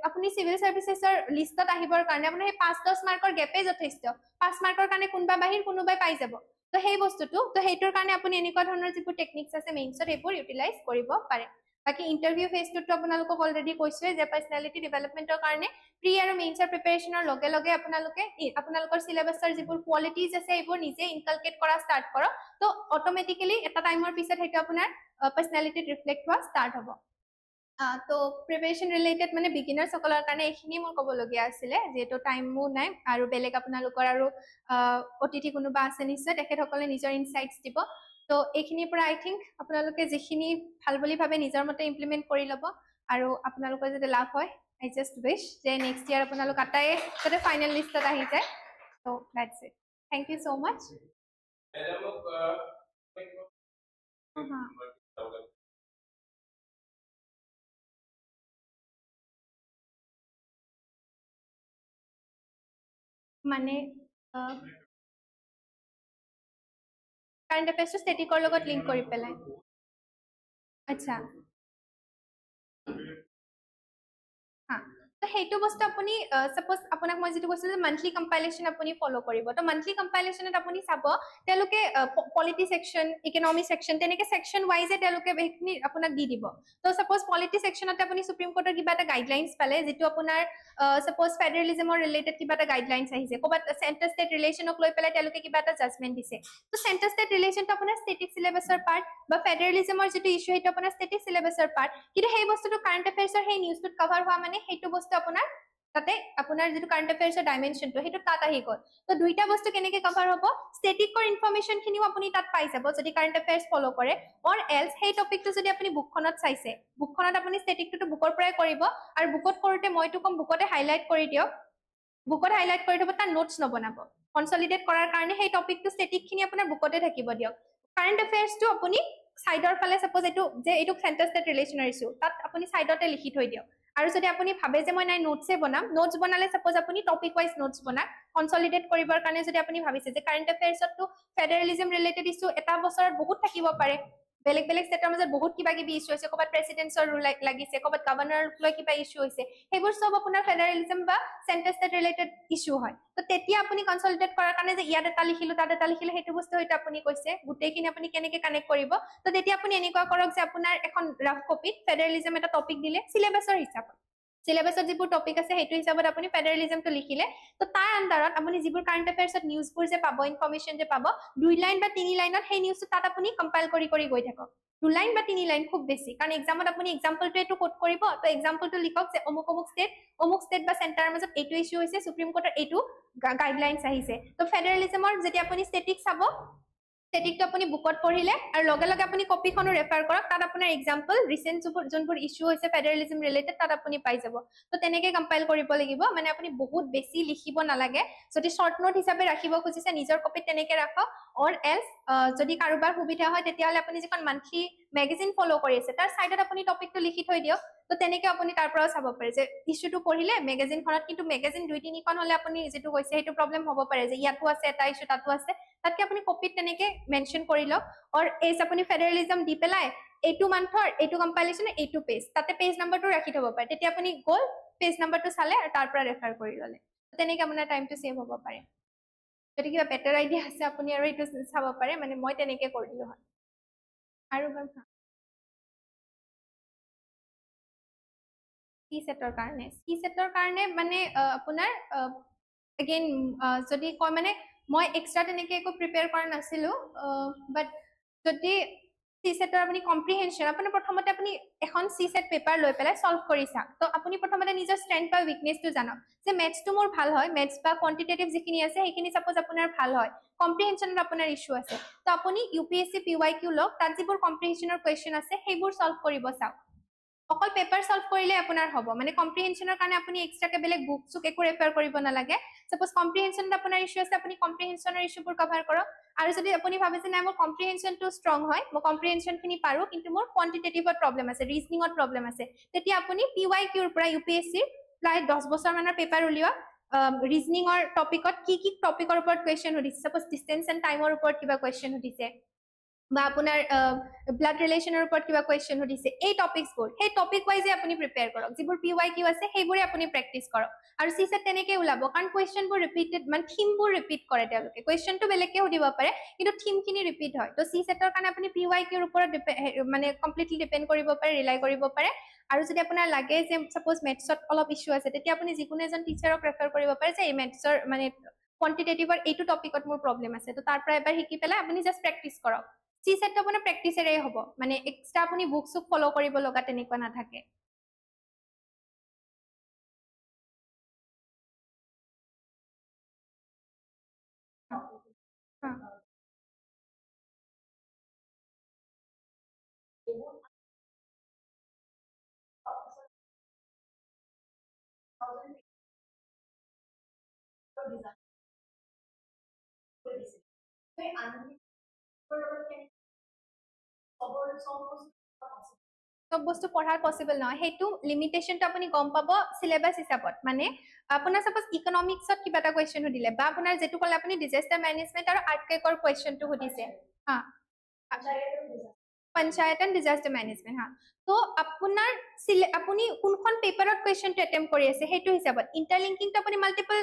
আপুনি সিভিল সাৰ্ভিসেছৰ লিষ্টত আহিবৰ কাৰণে আপুনি 5-10 মাৰ্কৰ গ্যাপে যথেষ্ট 5 মাৰ্কৰ কাৰণে কোনবা বাহিৰ কোনোবাই পাই যাব তো সেই বস্তুটো তো হেইটোৰ কাৰণে আপুনি এনেকুৱা ধৰণৰ যিবোৰ টেকনিক্স আছে মেইনছত এইবোৰ ইউটিলাইজ কৰিব পাৰে বাকি ইন্টাৰভিউ ফেজটো আপোনালোকক অলৰেডি কৈছোৱে যে পাৰ্সোনালিটি ডেভেলপমেন্টৰ কাৰণে প্ৰি আৰু মেইনছৰ প্ৰিপাৰেচনৰ লগে লগে আপোনালোকৰ সিলেবাসৰ যিবোৰ কোৱালিটিজ আছে এইবোৰ নিজে ইনকালকেট কৰা ষ্টাৰ্ট কৰক তো অটোমেটিক্যালি এটা টাইমৰ পিছত হেইটো আপোনাৰ পাৰ্সোনালিটিত ৰিফ্লেক্ট হোৱা ষ্টাৰ্ট হ'ব তো প্ৰিপাৰেচন ৰিলেটেড মানে বিগিনাৰ সকলৰ কাৰণে এইখিনি মোৰ ক'বলগীয়া আছিলে যেটো টাইমও নাই আৰু বেলেগ আপোনালোকৰ আৰু অতিথি কোনোবা আছে নিশ্চয় তেখেতসকলে নিজৰ ইনসাইটস দিব তো এইখিনিৰ পৰা আই থিংক আপোনালোকে যিখিনি ভাল বুলি ভাবে নিজৰ মতে ইমপ্লিমেন্ট কৰি ল'ব আৰু আপোনালোকৰ যদি লাভ হয় আই জাস্ট উইশ যে নেক্সট ইয়াৰ আপোনালোক আটাই যাতে ফাইনেল লিষ্টত আহি যায় তো that's it thank you so much মানে কারেন্ট অ্যাফেয়ার্স স্ট্যাটিকৰ লগত লিংক কৰি পেলাই আচ্ছা তো সেইটো বস্তু আপুনি সাপোজ আপোনাক মই যেটো কৈছিল মান্থলি কম্পাইলেশন আপুনি ফলো কৰিব তো মান্থলি কম্পাইলেশনত আপুনি চাব তেলুকে পলিটি সেকশন ইকোনমি সেকশন তেনেকে সেকশন ওয়াইজে তেলুকে বেখিনি আপোনাক দি দিব তো সাপোজ পলিটি সেকশনতে আপুনি সুপ্ৰিম কোৰ্টৰ কিবা এটা গাইডলাইনস পালে যেটো আপোনাৰ সাপোজ ফেডাৰেলিজমৰ ৰিলেটেড কিবা এটা গাইডলাইনস আহিছে কোবাত সেন্টাৰ ষ্টেট ৰিলেশনক লৈ পেলাই তেলুকে কিবা এটা জাজমেন্ট দিছে তো সেন্টাৰ ষ্টেট ৰিলেশনটো আপোনাৰ ষ্টেটিক সিলেবাসৰ পাৰ্ট বা ফেডাৰেলিজমৰ যেটো ইস্যু হেটো আপোনাৰ ষ্টেটিক সিলেবাসৰ পাৰ্ট কিন্তু সেই বস্তুটো কাৰেন্ট অ্যাফেয়াৰ্সৰ সেই নিউজটোত কভাৰ হোৱা মানে হেটো বস্তু আপোনাৰ তাতে আপোনাৰ যেটো কাৰেন্ট অ্যাফেয়াৰ্সৰ ডাইমেনশনটো হেটো তাত আহি গল তো দুইটা বস্তু কেনেকে কভাৰ হ'ব ষ্টেটিকৰ ইনফৰমেশন খিনিও আপুনি তাত পাই যাব যদি কাৰেন্ট অ্যাফেয়াৰ্স ফলো কৰে অৰ এলস সেই টপিকটো যদি আপুনি বুকখনত চাইছে বুকখনত আপুনি ষ্টেটিকটো বুকৰ পৰাই কৰিব আৰু বুকত কৰোতে মইটো কম বুকতে হাইলাইট কৰি দিয়ক বুকত হাইলাইট কৰি দিব তাৰ নোটস নবনাব কনসলিডেট কৰাৰ কাৰণে সেই টপিকটো ষ্টেটিক খিনি আপোনাৰ বুকতে থাকিব দিয়ক কাৰেন্ট অ্যাফেয়াৰ্সটো আপুনি সাইডৰ ফালে সাপোজ এইটো সেন্টাৰ ষ্টেট ৰিলেশনৰ ইস্যু তাত আপুনি সাইডতে লিখি থৈ দিয়ক আৰু যদি আপুনি ভাবে যে মই নাই নোটসে বনাম নোটস বনালে সাপোজ আপুনি টপিক ওয়াইজ নোটস বনাক কনসলিডেট কৰিবৰ কাৰণে যদি আপুনি ভাবিছে যে কাৰেন্ট অ্যাফেয়াৰ্সটো ফেডাৰেলিজম ৰিলেটেড ইস্যু এটা বছৰত বহুত থাকিব পাৰে বেলেগ বেলেগ ষ্টেটৰ মাজত বহুত কিবা কিবি ইস্যু আছে কবাত প্ৰেসিডেন্টৰ ৰুল লাগিছে কবাত গভৰ্ণৰ লৈ কিবা ইস্যু হৈছে সেইবোৰ সব আপোনাৰ ফেডাৰেলিজম বা সেন্টাৰ ষ্টেট ৰিলেটেড ইস্যু হয় তো তেতিয়া আপুনি কনসলিডেট কৰাৰ কাৰণে যে ইয়াত এটা লিখিলো তাত এটা লিখিলে হেতু বস্তু হয়তো আপুনি কৈছে গুটেইখিনি আপুনি কেনেকে কানেক্ট কৰিব তো তেতিয়া আপুনি এনেকুৱা কৰক যে আপোনাৰ এখন ৰাফ কপিত ফেডাৰেলিজম এটা টপিক দিলে সিলেবাসৰ হিচাপত সিলেবাসত যিবোৰ টপিক আছে হেতু হিচাপত আপুনি ফেডাৰেলিজমটো লিখিলে তো তাৰ আন্ডাৰত আপুনি যিবোৰ কাৰেন্ট অ্যাফেয়াৰ্সত নিউজবোৰ যে পাব ইনফৰমেশন যে পাব 2 লাইন বা 3 লাইনত সেই নিউজটো তাত আপুনি কম্পাইল কৰি গৈ থাকক 2 লাইন বা 3 লাইন খুব বেছি কাৰণ এক্সামত আপুনি এক্সাম্পলটো এটো কোট কৰিব তো এক্সাম্পলটো লিখক যে অমুক ষ্টেট বা সেন্টাৰৰ মাজত এইটো ইস্যু হৈছে সুপ্ৰিম কোৰ্টৰ এইটো গাইডলাইনস আহিছে তো ফেডাৰেলিজমৰ যদি আপুনি ষ্টেটিক চাব ষ্টেটিকটো আপুনি বুকত পঢ়িলে আৰু লগে লগে আপুনি কপিখনো ৰেফাৰ কৰক তাত আপোনাৰ এক্সাম্পল ৰিসেন্ট যোনবোৰ ইস্যু হৈছে ফেডাৰেলিজম ৰিলেটেড তাত আপুনি পাই যাব তো তেনেকে কম্পাইল কৰিব লাগিব মানে আপুনি বহুত বেছি লিখিব নালাগে যদি শৰ্ট নোট হিচাপে ৰাখিব খুজিছে নিজৰ কপিত তেনেকে ৰাখক অৰ এলস যদি কাৰোবাৰ সুবিধা হয় তেতিয়াহলে আপুনি যিখন মান্থলি ম্যাগাজিন ফলো কৰি আছে তাৰ সাইডত আপুনি টপিকটো লিখি থৈ দিয়ক তো তেনেকে আপুনি তাৰ পৰাও চাব পাৰে যে ইস্যুটো পঢ়িলে ম্যাগাজিনখনত কিন্তু ম্যাগাজিন 2-3খন হলে আপুনি যেটো কৈছে হেতু প্ৰবলেম হ'ব পাৰে যে ইয়াতো আছে এটা ইস্যু তাতো আছে তাতকে আপুনি কপিত তেনেকে মেনশন কৰি লওক অৰ এজ আপুনি ফেডাৰেলিজম দি পেলাই এইটো মান্থৰ এইটো কম্পাইলেশ্যন এইটো পেজ তাতে পেজ নাম্বাৰটো ৰাখি থব পাৰে তেতিয়া আপুনি গ'ল পেজ নাম্বাৰটো চালে আৰু তাৰ পৰা ৰেফাৰ কৰি ল'লে তেনেকে আপোনাৰ টাইমটো সেভ হ'ব পাৰে যদি কিবা বেটাৰ আইডিয়া আছে আপুনি আৰু এইটো চাব পাৰে মানে মই তেনেকে কৰিলো হয় আৰু কি সেটৰ কাৰণে মানে আপোনাৰ এগেইন যদি কয় মানে মই এক্সট্ৰা তেনেকে একো প্ৰিপেয়াৰ কৰা নাছিলো বাট যদি সি সেটৰ আপুনি কম্প্ৰিহেনশন আপোনাৰ প্ৰথমতে আপুনি এখন সি সেট পেপাৰ লৈ পেলাই সলভ কৰি চাওক তো আপুনি প্ৰথমতে নিজৰ ষ্ট্ৰেংথ বা উইকনেছটো জানক যে মেথছটো মোৰ ভাল হয় মেথছ বা কোৱান্টিটেটিভ যিখিনি আছে সেইখিনি সাপোজ আপোনাৰ ভাল হয় কম্প্ৰিহেনশনত আপোনাৰ ইস্যু আছে তো আপুনি ইউপিএসসি পিৱাইকিউ লওক তাত যিবোৰ কম্প্ৰিহেনশনৰ কোৱেশ্চন আছে সেইবোৰ সলভ কৰিব চাওক অকল পেপাৰ সলভ কৰিলে আপোনাৰ হ'ব মানে কম্প্ৰিহেনশনৰ কাৰণে আপুনি এক্সট্ৰাকে বেলেগ বুক চুক একো ৰেফাৰ কৰিব নালাগে সাপোজ কম্প্ৰিহেনশনত আপোনাৰ ইস্যু আছে আপুনি কম্প্ৰিহেনশনৰ ইস্যুবোৰ কভাৰ কৰক আৰু যদি আপুনি ভাবিছে না মোৰ কম্প্ৰিহেনশনটো ষ্ট্ৰং হয় মই কম্প্ৰিহেনশনখিনি পাৰো কিন্তু মোৰ কোৱান্টিটেটিভত প্ৰবলেম আছে ৰিজনিঙত প্ৰবলেম আছে তেতিয়া আপুনি পিৱাইকিউৰ পৰা ইউপিএসসিৰ প্ৰায় 10 বছৰ মানৰ পেপাৰ উলিয়াওক ৰিজনিঙৰ টপিকত কি টপিকৰ ওপৰত কুৱেশ্চন সুধিছে সাপোজ ডিষ্টেন্স এণ্ড টাইমৰ ওপৰত কিবা কুৱেশ্চন সুধিছে বা আপোনাৰ ব্লাড ৰিলেশ্যনৰ ওপৰত কিবা কুৱেশ্চন সুধিছে এই টপিকছবোৰ সেই টপিক ওয়াইজে আপুনি প্ৰিপেয়াৰ কৰক যিবোৰ পিৱাইকিউ আছে সেইবোৰে আপুনি প্ৰেক্টিছ কৰক আৰু সিসেট তেনেকে ওলাব কাৰণ কুৱেশ্চনবোৰ ৰিপিটেড মানে থিমবোৰ ৰিপিট কৰে তেওঁলোকে কুৱেশ্চনটো বেলেগকে সুধিব পাৰে কিন্তু থিমখিনি ৰিপিট হয় তো সিসেটৰ কাৰণে আপুনি পিৱাইকিউৰ ওপৰত মানে কমপ্লিটলি ডিপেন্ড কৰিব পাৰে ৰিলাই কৰিব পাৰে আৰু যদি আপোনাৰ লাগে যে সাপোজ মেথছত অলপ ইস্যু আছে তেতিয়া আপুনি যিকোনো এজন টিচাৰক ৰেফাৰ কৰিব পাৰে যে এই মেথছৰ মানে কোৱান্টিটেটিভৰ এইটো টপিকত মোৰ প্ৰবলেম আছে তো তাৰ পৰা এবাৰ শিকি পেলাই আপুনি জাষ্ট প্ৰেক্টিছ কৰক সি সেটটো আপোনাৰ প্ৰেক্টিছেৰে হ'ব মানে এক্সট্ৰা আপুনি বুক চুক ফলো কৰিব লগা তেনেকুৱা নাথাকে সব বস্তু পঢ়াৰ পসিবল নহয় সেইটো লিমিটেশনটো আপুনি গম পাব সিলেবাস হিচাপত মানে আপোনাৰ সাপোজ ইকোনমিক্সত কিবা এটা কুৱেশ্চন সুধিলে বা আপোনাৰ যেটো কলে আপুনি ডিজাস্টাৰ মেনেজমেন্ট আৰু আৰ্থকুৱেকৰ কুৱেশ্চনটো সুধিছে হা পঞ্চায়ত এণ্ড ডিজাস্টাৰ মেনেজমেন্ট হা তো আপোনাৰ আপুনি কোনখন পেপাৰত কুৱেশ্চনটো এটেম্প কৰি আছে সেইটো হিচাপত ইন্টাৰলিংকিংটো আপুনি মাল্টিপল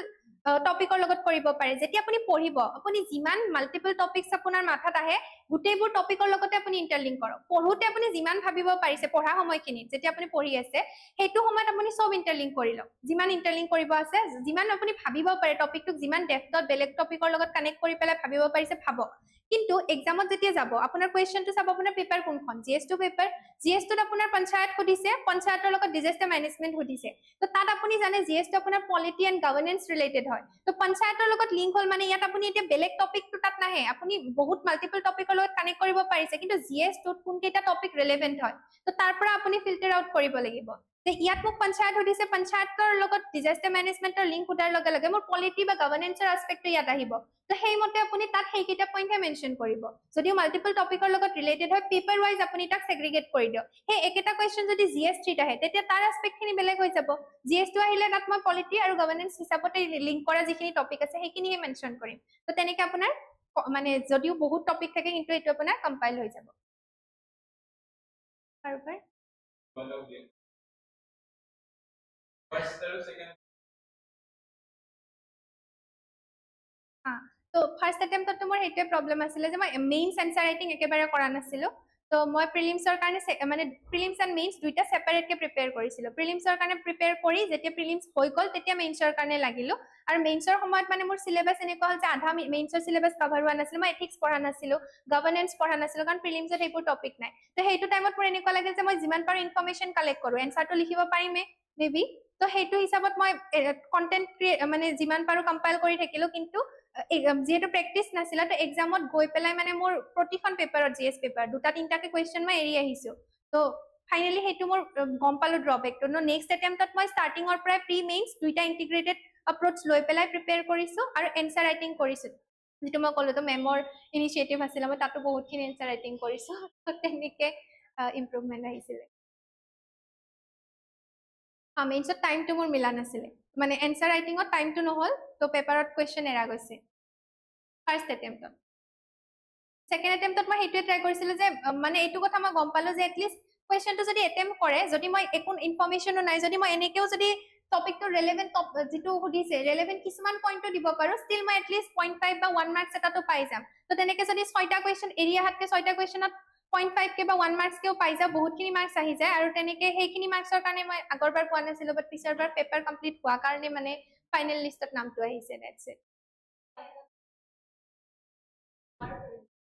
টপিকৰ লগত কৰিব পাৰে যেতিয়া আপুনি পঢ়িব আপুনি যিমান মাল্টিপল টপিকছ আপোনাৰ মাথাত আহে গোটেইবোৰ টপিকৰ লগতে আপুনি ইন্টাৰলিংক কৰক পঢ়োতে আপুনি যিমান ভাবিব পাৰিছে পঢ়া সময়খিনিত যেতিয়া আপুনি পঢ়ি আছে সেইটো সময়ত আপুনি সব ইন্টাৰলিংক কৰি লওক যিমান ইন্টাৰলিংক কৰিব আছে যিমান আপুনি ভাবিব পাৰে টপিকটোক যিমান ডেপথত বেলেগ টপিকৰ লগত কানেক্ট কৰি পেলাই ভাবিব পাৰিছে ভাবক কিন্তু এক্সামত যেতিয়া যাব আপোনাৰ কুৱেশ্চনটো চাব আপোনাৰ পেপাৰ কোনখন জিএছ2 পেপাৰ জিএছ2ত আপোনাৰ পঞ্চায়ত সুধিছে পঞ্চায়তৰ লগত ডিজাস্টাৰ মেনেজমেন্ট সুধিছে তো তাত আপুনি জানে জিএছ2 আপোনাৰ পলিটি এণ্ড গভৰ্নেন্স ৰিলেটেড হয় তো পঞ্চায়তৰ লগত লিংক হল মানে ইয়াত আপুনি এতিয়া বেলেগ টপিকটো তাত নাহে আপুনি বহুত মাল্টিপল টপিকৰ লগত কানেক্ট কৰিব পাৰিছে কিন্তু জিএছ2ত কোনকেইটা টপিক ৰিলেভেন্ট হয় তো তাৰ পৰা আপুনি ফিল্টাৰ আউট কৰিব লাগিব যে ইয়াত মোক পঞ্চায়ত সুধিছে পঞ্চায়তৰ লগত ডিজাস্টাৰ মেনেজমেন্টৰ লিংক উঠাৰ লগে লগে মোৰ পলিটি বা গভৰ্নেন্সৰ এস্পেক্টটো ইয়াত আহিব তো সেইমতে আপুনি তাত সেইকেইটা পইণ্টহে মেনশ্যন কৰিব যদিও মাল্টিপল টপিকৰ লগত ৰিলেটেড হয় পেপাৰ ৱাইজ আপুনি তাক ছেগ্ৰিগেট কৰি দিয়ক সেই একেটা কুৱেশ্চন যদি জিএছ3ত আহে তেতিয়া তাৰ এস্পেক্টখিনি বেলেগ হৈ যাব জিএছ2 আহিলে তাত মই পলিটি আৰু গভৰ্নেন্স হিচাপতে লিংক কৰা যিখিনি টপিক আছে সেইখিনিহে মেনশ্যন কৰিম তো তেনেকে আপোনাৰ মানে যদিও বহুত টপিক থাকে কিন্তু এইটো আপোনাৰ কম্পাইল হৈ যাব কাৰোবাৰ তো ফাৰ্ষ্ট এটেম্পটত মোৰ সেইটোৱে প্ৰব্লেম আছিলে যে মই মেইনছ এনচাৰ ৰাইটিং একেবাৰে কৰা নাছিলো তো মই প্ৰিলিমছৰ কাৰণে মানে প্ৰিলিমছ এণ্ড মেইনছ দুইটা ছেপাৰেটকে প্ৰিপেয়াৰ কৰিছিলো প্ৰিলিমছৰ কাৰণে প্ৰিপেয়াৰ কৰি যেতিয়া প্ৰিলিমছ হৈ গ'ল তেতিয়া মেইনছৰ কাৰণে লাগিলো আৰু মেইনছৰ সময়ত মানে মোৰ চিলেবাছ এনেকুৱা হ'ল যে আধা মেইনছৰ চিলেবাছ কভাৰ হোৱা নাছিল মই এথিক্স পঢ়া নাছিলো গভৰ্নেন্স পঢ়া নাছিলো কাৰণ প্ৰিলিমছত সেইবোৰ টপিক নাই তো সেইটো টাইমত মোৰ এনেকুৱা লাগিল যে মই যিমান পাৰো ইনফৰমেশ্যন কালেক্ট কৰো এনচাৰটো লিখিব পাৰিমে মেবি তো সেইটো হিচাপত মই কণ্টেণ্ট মানে যিমান পাৰো কম্পাইল কৰি থাকিলো কিন্তু যেহেতু প্ৰেক্টিচ নাছিলে তো এক্সামত গৈ পেলাই মানে মোৰ প্ৰতিখন পেপাৰত জিএছ পেপাৰ দুটা তিনটাকে কুৱেশ্চন মই এৰি আহিছো তো ফাইনেলি সেইটো মোৰ গম পালো ড্ৰবেকটো নো নেক্সট এটেম্পটত মই ষ্টাৰ্টিঙৰ পৰাই প্ৰি মেইনছ দুইটা ইণ্টিগ্ৰেটেড এপ্ৰ'চ লৈ পেলাই প্ৰিপেয়াৰ কৰিছো আৰু এনচাৰ ৰাইটিং কৰিছো যিটো মই ক'লো তো মেমৰ ইনিচিয়েটিভ আছিলে মই তাতো বহুতখিনি এনচাৰ ৰাইটিং কৰিছো তেনেকে ইম্প্ৰুভমেণ্ট আহিছিলে মেইনছত টাইমটো মোৰ মিলা নাছিলে মানে এনচাৰ ৰাইটিঙত টাইমটো নহ'ল তো পেপাৰত কুৱেশ্চন এৰা গৈছে ফাৰ্ষ্ট এটেম্পটত সেকেন্ড এটেম্পটত মই হেইটোৱে ট্ৰাই কৰিছিলো যে মানে এইটো কথা মই গম পালো যে এটলিষ্ট কোৱেশ্চনটো যদি এটেম্প কৰে যদি মই একো ইনফৰমেশনো নাই যদি মই এনেকেও যদি টপিকটো ৰেলেভেন্ট যেটো সুধিছে ৰেলেভেন্ট কিছুমান পইণ্টটো দিব পাৰো ষ্টিল মই এটলিষ্ট 0.5 বা 1 মাৰ্কস এটাটো পাই যাম তো তেনেকে যদি 6টা কোৱেশ্চন এৰিয়া হাতকে 6টা কোৱেশ্চনত 0.5 কে বা 1 মাৰ্কস কেও পাই যা বহুতখিনি মাৰ্কস আহি যায় আৰু তেনেকে হেইখিনি মাৰ্কসৰ কাৰণে মই আগৰবাৰ পোৱা নাছিলো বাট পিছৰবাৰ পেপাৰ কমপ্লিট হোৱা কাৰণে মানে ফাইনেল লিষ্টত নামটো আহিছে দ্যাটস ইট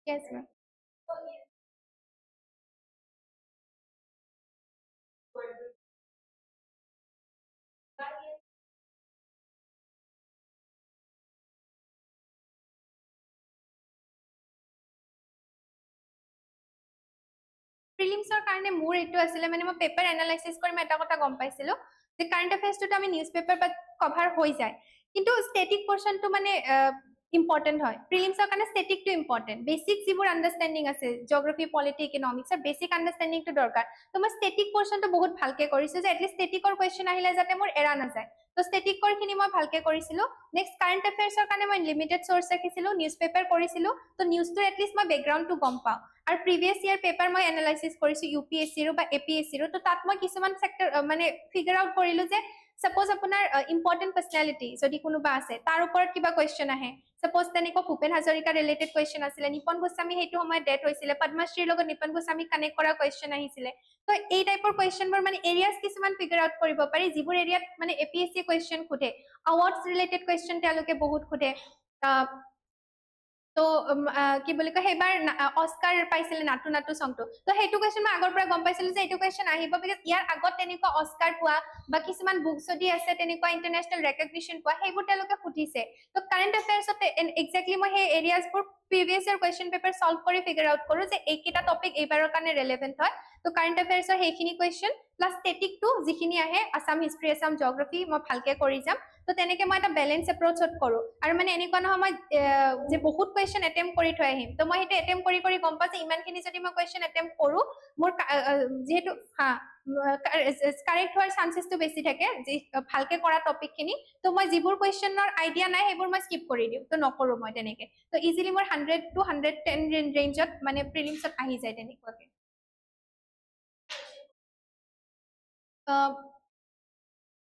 yes ma'am প্ৰিলিমছৰ কাৰণে মোৰ এইটো আছিলে মানে মই পেপাৰ এনালাইসিস কৰি মই এটা কথা গম পাইছিলো যে কাৰেন্ট এফেয়াৰ্সটো আমি নিউজ পেপাৰ বা কভাৰ হৈ যায় কিন্তু স্ট্যাটিক পোৰশনটো মানে ইম্পৰ্টেন্ট হয় প্ৰিলিমছৰ কাৰণে স্ট্যাটিকটো ইম্পৰ্টেন্ট বেসিক যিবোৰ আন্ডাৰষ্টেণ্ডিং আছে জিওগ্ৰাফি পলিটি ইকনমিক্সৰ বেসিক আন্ডাৰষ্টেণ্ডিংটো দৰকাৰ তো মই স্ট্যাটিক পোৰশনটো বহুত ভালকে কৰিছো যে এটলিষ্ট স্ট্যাটিকৰ কোৱেশ্চন আহিলে যাতে মোৰ এৰা নাযায় তো স্ট্যাটিকৰ খিনি মই ভালকে কৰিছিলো নেক্সট কাৰেন্ট এফেয়াৰ্সৰ কাৰণে মই লিমিটেড সোৰ্স ৰাখিছিলো নিউজ পেপাৰ কৰিছিলো তো নিউজটো এটলিষ্ট মই বেকগ্ৰাউণ্ডটো গম পাওঁ আৰু প্ৰিভিয়াস ইয়াৰ পেপাৰ মই এনালাইসিস কৰিছো ইউপিএসসি ৰ বা এপিএসসি ৰ তো তাত মই কিছুমান ফেক্টৰ মানে ফিগাৰ আউট কৰিলো যে সাপোজ আপোনাৰ ইম্পৰ্টেন্ট পাৰ্সনালিটি যদি কোনোবা আছে তাৰ ওপৰত কিবা কোৱেশ্চন আহে সাপোজ তেনেকৈ ভূপেন হাজৰিকা ৰিলেটেড কোৱেশ্চন আছিলে নিপন গোস্বামী হেতু সময় ডেথ হৈছিলে পদ্মশ্ৰীৰ লগত নিপন গোস্বামী কানেক্ট কৰা কোৱেশ্চন আহিছিলে তো এই টাইপৰ কোৱেশ্চনবোৰ মানে এৰিয়াজ কিছুমান ফিগাৰ আউট কৰিব পাৰি যিবোৰ এৰিয়াত মানে এপিএসসি কোৱেশ্চন খুদে অৱাৰ্ডছ ৰিলেটেড কোৱেশ্চন তেওঁলোকে বহুত খুদে তো কি বুলি কয় হেবাৰ অস্কাৰ পাইছিলে নাটু নাটু সংটো তো হেতু কোৱেশ্চন মই আগৰ পৰা গম পাইছিলো যে এটো কোৱেশ্চন আহিব বিকজ ইয়াৰ আগত তেনেকুৱা অস্কাৰ পোৱা বা কিছুমান বুক যদি আছে তেনেকুৱা ইন্টাৰনেশনাল ৰেকগনিশ্যন পোৱা হেবোৰ তেওঁলোকে খুদিছে তো কাৰেন্ট এফেয়াৰ্সতে এক্স্যাক্টলি মই হে এৰিয়াজবোৰ প্ৰিভিয়াস ইয়াৰ কোৱেশ্চন পেপাৰ সলভ কৰি ফিগাৰ আউট কৰো যে এইকেইটা টপিক এইবাৰৰ কাৰণে ৰেলেভেন্ট হয় তো কাৰেন্ট এফেয়াৰ্সৰ হেখিনি কোৱেশ্চন প্লাস স্ট্যাটিকটো যিখিনি আহে আসাম হিষ্ট্ৰি আসাম জিওগ্ৰাফি মই ভালকে কৰি যাম তো তেনেকে মই এটা ব্যালেন্স এপ্ৰোচত কৰো আৰু মানে এনেকুৱা নহয় মই যে বহুত কোৱেশ্চন এটেম্প কৰি থৈ আহিম তো মই হেতু এটেম্প কৰি গম পাওঁ যে ইমানখিনি যদি মই কোৱেশ্চন এটেম্প কৰো মোৰ যেহেতু হা কাৰেক্ট হোৱাৰ চান্সেসটো বেছি থাকে যে ভালকে কৰা টপিকখিনি তো মই যিবোৰ কোৱেশ্চনৰ আইডিয়া নাই হেবোৰ মই স্কিপ কৰি দিম তো নকৰো মই তেনেকে তো ইজিলি মোৰ 100 to 110 ৰেঞ্জত মানে প্ৰিলিমছত আহি যায় তেনেকুৱাকে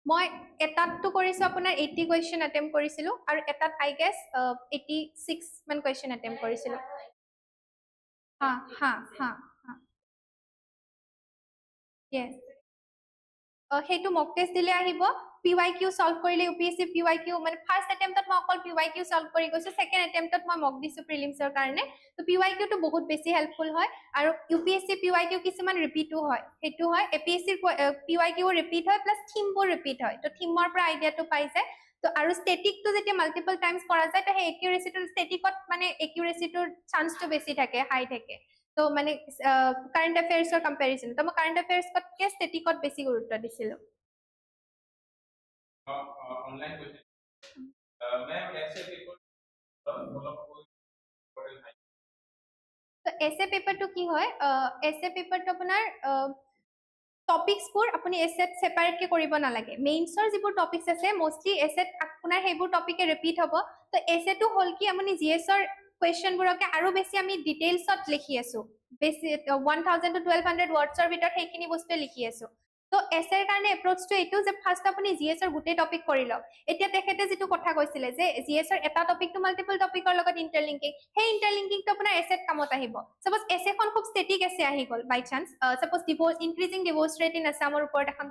মই এটাতটো কৰিছো আপোনাৰ 80 কোৱেশ্চন এটেম্প কৰিছিলো আৰু এটাত আই গেছ 86 মান কোৱেশ্চন এটেম্প কৰিছিলো হা হা হা হা yes হেতু মক টেষ্ট দিলে আহিব পিওয়াইকিউ সলভ কৰিলে ইউপিএসসি পিওয়াইকিউ মানে ফাৰ্স্ট এটেম্পটত মই অকল পিওয়াইকিউ সলভ কৰি গৈছো সেকেন্ড এটেম্পটত মই মক দিছো প্ৰিলিমছৰ কাৰণে তো পিওয়াইকিউ টো বহুত বেছি হেল্পফুল হয় আৰু ইউপিএসসি পিওয়াইকিউ কিছুমান ৰিপিটো হয় হেতু হয় এপিএসসি পিওয়াইকিউ ৰিপিট হয় প্লাস থিমবোৰ ৰিপিট হয় তো থিমৰ পৰা আইডিয়াটো পাই যায় তো আৰু স্ট্যাটিকটো যেতিয়া মাল্টিপল টাইমছ কৰা যায় তো হে একিউৰেচিটো স্ট্যাটিকত মানে একিউৰেচিটোৰ চান্সটো বেছি থাকে হাই থাকে তো মানে কাৰেন্ট অ্যাফেয়াৰ্সৰ কম্পাৰিজন তো মই কাৰেন্ট অ্যাফেয়াৰ্সকতকে স্ট্যাটিকত বেছি গুৰুত্ব দিছিলো ऑनलाइन क्वेश्चन मैम ऐसे पेपर मतलब कोई मॉडल है তো এসে পেপারটো কি হয় এসে পেপারটো আপোনাৰ টপিকসবোৰ আপুনি এসেট সেপাৰেট কে কৰিব নালাগে মেইনছৰ যিবোৰ টপিকস আছে মোস্টলি এসেট আপোনাৰ হেবোৰ টপিকে ৰিপিট হ'ব তো এসেটো হল কি আপুনি জিএছৰ কোৱেশ্চনবোৰকে আৰু বেছি আমি ডিটেইলছত লিখি আছো বেছি 1000 to 1200 ওয়াৰ্ডছৰ ভিতৰত হেখিনি বস্তু লিখি আছো তো এসেৰ কাৰণে এপ্ৰোচটো এটো যে ফাৰ্স্ট আপুনি জিএছৰ গুটে টপিক কৰি লওক এতিয়া তেখেতে যেটো কথা কৈছিলে যে জিএছৰ এটা টপিকটো মাল্টিপল টপিকৰ লগত ইন্টাৰলিংকিং হে ইন্টাৰলিংকিংটো আপোনাৰ এসেট কামত আহিব সপোজ এসেখন খুব স্ট্যাটিক এসে আহি গল by chance suppose divorce increasing divorce rate in আসামৰ ওপৰত এখন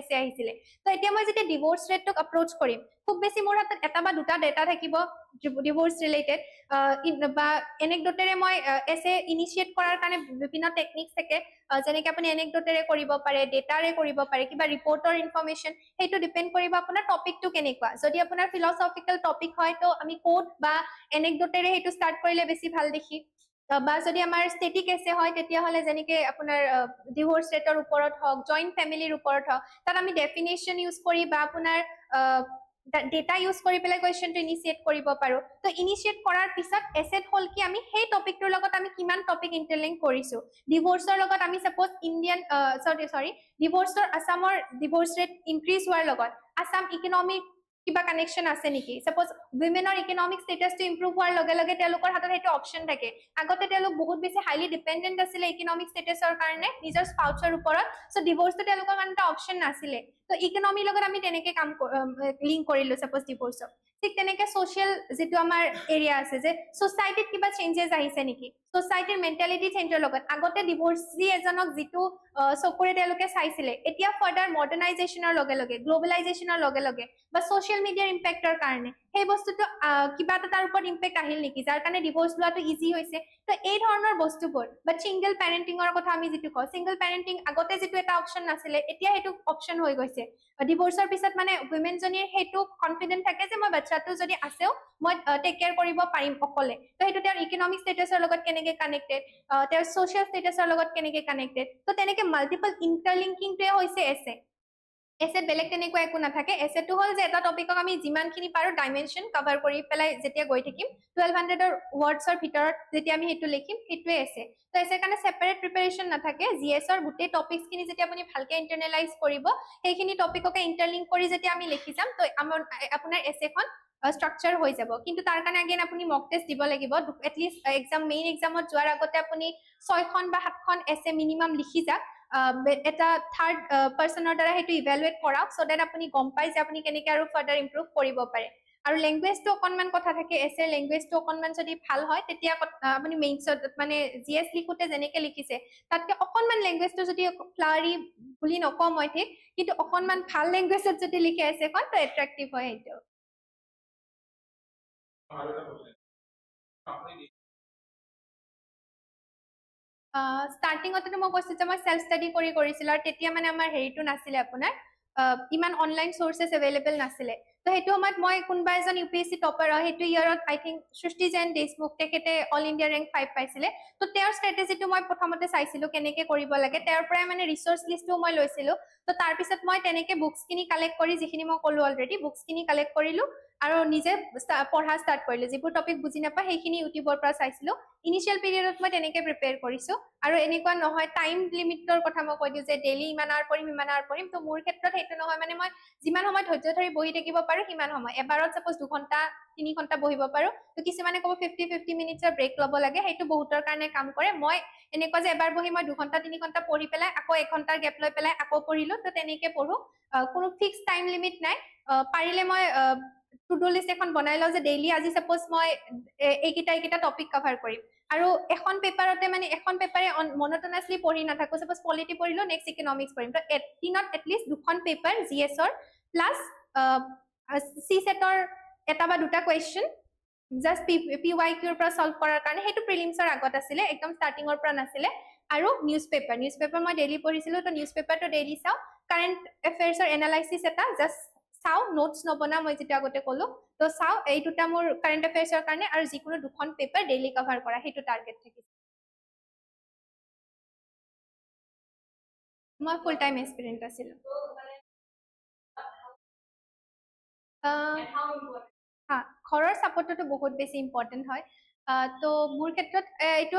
এসে আহিছিলে তো এতিয়া মই যেতিয়া ডিভোৰ্স ৰেটটোক এপ্ৰোচ কৰিম খুব বেছি মোৰ হাতত এটা বা দুটা ডেটা থাকিব ডিভোৰ্স ৰিলেটেড বা এনেকডটেৰে মই এসে ইনিশিয়েট কৰাৰ কাৰণে বিভিন্ন টেকনিক্স থাকে যেনেকৈ আপুনি এনেকডটেৰে কৰিব পাৰে ডেটাৰে কৰিব পাৰে কিবা ৰিপৰ্টৰ ইনফৰমেশন হেতু ডিপেন্ড কৰিব আপোনাৰ টপিকটো কেনেকুৱা যদি আপোনাৰ ফিলসফিক্যাল টপিক হয় তো আমি কোড বা এনেকডটেৰে হেতু স্টাৰ্ট কৰিলে বেছি ভাল দেখি বা যদি আমাৰ স্ট্যাটিক এসে হয় তেতিয়া হলে যেনেকৈ আপোনাৰ ডিভোৰ্স ৰেটৰ ওপৰত হক জয়েন্ট ফ্যামিলিৰ ওপৰত হক তাত আমি ডেফিনেশন ইউজ কৰি বা আপোনাৰ ডেটা ইউজ কৰি পেলাই কোৱেশ্চনটো ইনিশিয়েট কৰিব পাৰো তো ইনিশিয়েট কৰাৰ পিছত এসেট হল কি আমি সেই টপিকটোৰ লগত আমি কিমান টপিক ইন্টাৰলিংক কৰিছো ডিভোৰ্সৰ লগত আমি সাপোজ ইন্ডিয়ান সৰি ডিভোৰ্সৰ আসামৰ ডিভোৰ্স ৰেট ইনক্ৰিজ হোৱাৰ লগত আসাম ইকনমিক কিবা কানেকশ্যন আছে নেকি সাপোজ উইমেনৰ ইকনমিক ষ্টেটাছটো ইম্প্ৰুভ হোৱাৰ লগে লগে তেওঁলোকৰ হাতত সেইটো অপশ্যন থাকে আগতে তেওঁলোক বহুত বেছি হাইলি ডিপেণ্ডেণ্ট আছিলে ইকনমিক ষ্টেটাছৰ কাৰণে নিজৰ স্পাউচৰ ওপৰত চ' ডিভোৰ্চটো তেওঁলোকৰ কাৰণে এটা অপশ্যন নাছিলে ত' ইকনমিৰ লগত আমি তেনেকে কাম লিংক কৰিলো সাপোজ ডিভোৰ্চক ঠিক তেনেকে ছ'চিয়েল যিটো আমাৰ এৰিয়া আছে যে ছ'চাইটিত কিবা চেঞ্জেছ আহিছে নেকি ছ'চাইটিৰ মেণ্টেলিটি চেঞ্জৰ লগত আগতে ডিভোৰ্চি এজনক যিটো চকুৰে তেওঁলোকে চাইছিলে এতিয়া ফাৰ্ডাৰ মডাৰ্ণাইজেশ্যনৰ লগে লগে গ্ল'বেলাইজেশ্যনৰ লগে লগে বা ছ'চিয়েল মিডিয়াৰ ইম্পেক্টৰ কাৰণে সেই বস্তুটো কিবা এটা তাৰ ওপৰত ইম্পেক্ট আহিল নেকি যাৰ কাৰণে ডিভোৰ্চ লোৱাটো ইজি হৈছে তো এই ধৰণৰ বস্তুবোৰ বা ছিংগল পেৰেণ্টিঙৰ কথা আমি যিটো কওঁ ছিংগল পেৰেণ্টিং আগতে যিটো এটা অপশ্যন নাছিলে এতিয়া সেইটো অপশ্যন হৈ গৈছে ডিভোৰ্চৰ পিছত মানে উইমেনজনীৰ সেইটো কনফিডেন্ট থাকে যে মই বাচ্চাটো যদি আছেও মই টেক কেয়াৰ কৰিব পাৰিম অকলে তো সেইটো তেওঁৰ ইকনমিক ষ্টেটাছৰ লগত কেনেকে কানেক্টেড তেওঁৰ ছ'চিয়েল ষ্টেটাছৰ লগত কেনেকে কানেক্টেড তো তেনেকে মাল্টিপল ইণ্টাৰলিংকিংটোৱে হৈছে এছেট বেলেগ তেনেকুৱা একো নাথাকে এছেটটো হ'ল যে এটা টপিকক আমি যিমানখিনি পাৰোঁ ডাইমেনশ্যন কভাৰ কৰি পেলাই যেতিয়া গৈ থাকিম 1200ৰ ৱৰ্ডছৰ ভিতৰত যেতিয়া আমি সেইটো লিখিম সেইটোৱে এছে তো এছেৰ কাৰণে ছেপাৰেট প্ৰিপাৰেশ্যন নাথাকে জিএছৰ গোটেই টপিকছখিনি যেতিয়া আপুনি ভালকে ইণ্টাৰনেলাইজ কৰিব সেইখিনি টপিককে ইণ্টাৰলিংক কৰি যেতিয়া আমি লিখি যাম তো আপোনাৰ এছেখন ষ্ট্ৰাকচাৰ হৈ যাব কিন্তু তাৰ কাৰণে আগেন আপুনি মক টেষ্ট দিব লাগিব এটলিষ্ট মেইন এক্সামত যোৱাৰ আগতে আপুনি 6খন বা 7খন এছে মিনিমাম লিখি যাওক এটা থাৰ্ড পাৰ্চনৰ দ্বাৰা সেইটো ইভেলুৱেট কৰাওক চ' ডেট আপুনি গম পাই যে আপুনি কেনেকৈ আৰু ফাৰ্ডাৰ ইম্প্ৰুভ কৰিব পাৰে আৰু লেংগুৱেজটো অকণমান কথা থাকে এছে লেংগুৱেজটো অকণমান যদি ভাল হয় তেতিয়া আপুনি মেইনছত মানে জিএছ লিখোঁতে যেনেকৈ লিখিছে তাতকৈ অকণমান লেংগুৱেজটো যদি ফ্লাৱাৰী বুলি নকওঁ মই ঠিক কিন্তু অকণমান ভাল লেংগুৱেজত যদি লিখে এছেখন তো এট্ৰেক্টিভ হয় সেইটো ষ্টাৰ্টিঙতে মই কৈছোঁ যে মই চেল্ফ ষ্টাডি কৰিছিলোঁ আৰু তেতিয়া মানে আমাৰ হেৰিটো নাছিলে আপোনাৰ ইমান অনলাইন চ'ৰ্চেছ এভেইলেবল নাছিলে তো সেইটো সময়ত মই কোনোবা এজন UPSC টপাৰ হয় সেইটো ইয়েৰত আই থিংক সৃষ্টি জৈন দেশমুখ তেখেতে অল ইণ্ডিয়া ৰেংক 5 পাইছিলে তো তেওঁৰ ষ্ট্ৰেটেজিটো মই প্ৰথমতে চাইছিলোঁ কেনেকৈ কৰিব লাগে তেওঁৰ পৰাই মানে ৰিচৰ্চ লিষ্টটো মই লৈছিলোঁ তো তাৰপিছত মই তেনেকৈ বুকছখিনি কালেক্ট কৰি যিখিনি মই ক'লোঁ অলৰেডি বুকছখিনি কালেক্ট কৰিলোঁ আৰু নিজে পঢ়া ষ্টাৰ্ট কৰিলোঁ যিবোৰ টপিক বুজি নাপায় সেইখিনি ইউটিউবৰ পৰা চাইছিলোঁ ইনিচিয়েল পিৰিয়ডত মই তেনেকৈ প্ৰিপেয়াৰ কৰিছোঁ আৰু এনেকুৱা নহয় টাইম লিমিটৰ কথা মই কৈ দিওঁ যে ডেইলি ইমান আৱাৰ পঢ়িম তো মোৰ ক্ষেত্ৰত সেইটো নহয় মানে মই যিমান সময় ধৈৰ্য ধৰি বহি থাকিব পাৰোঁ সিমান সময় এবাৰত ছাপোজ 2 ঘণ্টা 3 ঘণ্টা বহিব পাৰোঁ তো কিছুমানে ক'ব 50 মিনিটছৰ ব্ৰেক ল'ব লাগে সেইটো বহুতৰ কাৰণে কাম কৰে মই এনেকুৱা যে এবাৰ বহি মই 2 ঘণ্টা 3 ঘণ্টা পঢ়ি পেলাই আকৌ 1 ঘণ্টাৰ গেপ লৈ পেলাই আকৌ পঢ়িলোঁ তো তেনেকৈ পঢ়োঁ কোনো ফিক্স টাইম লিমিট নাই পাৰিলে মই টু ডু লিষ্ট এখন বনাই লওঁ যে ডেইলি আজি ছাপোজ মই এইকেইটা টপিক কভাৰ কৰিম আৰু এখন পেপাৰতে মানে এখন পেপাৰে মনোটনাছলি পঢ়ি নাথাকোঁ ছাপোজ পলিটি পঢ়িলোঁ নেক্সট ইকনমিক্স পঢ়িম তো দিনত এটলিষ্ট 2খন পেপাৰ জিএছৰ প্লাছ চি ছেটৰ এটা বা দুটা কুৱেশ্যন জাষ্ট PYQৰ পৰা ছল্ভ কৰাৰ কাৰণে সেইটো প্ৰিলিমছৰ আগত আছিলে একদম ষ্টাৰ্টিঙৰ পৰা নাছিলে আৰু নিউজ পেপাৰ মই ডেইলি পঢ়িছিলোঁ তো নিউজ পেপাৰটো ডেইলি চাওঁ কাৰেণ্ট এফেয়াৰ্ছৰ এনালাইচিছ এটা জাষ্ট চাওঁ নোটছ নবনাওঁ মই যিটো আগতে ক'লোঁ তো চাওঁ এই দুটা মোৰ কাৰেণ্ট এফেয়াৰ্ছৰ কাৰণে আৰু যিকোনো 2খন পেপাৰ ডেইলি কভাৰ কৰা সেইটো টাৰ্গেট থাকিছে মই ফুল টাইম এক্সপিৰিয়েঞ্চ আছিলোঁ ঘৰৰ ছাপৰ্টটো বহুত বেছি ইম্পৰ্টেণ্ট হয় তো মোৰ ক্ষেত্ৰত এইটো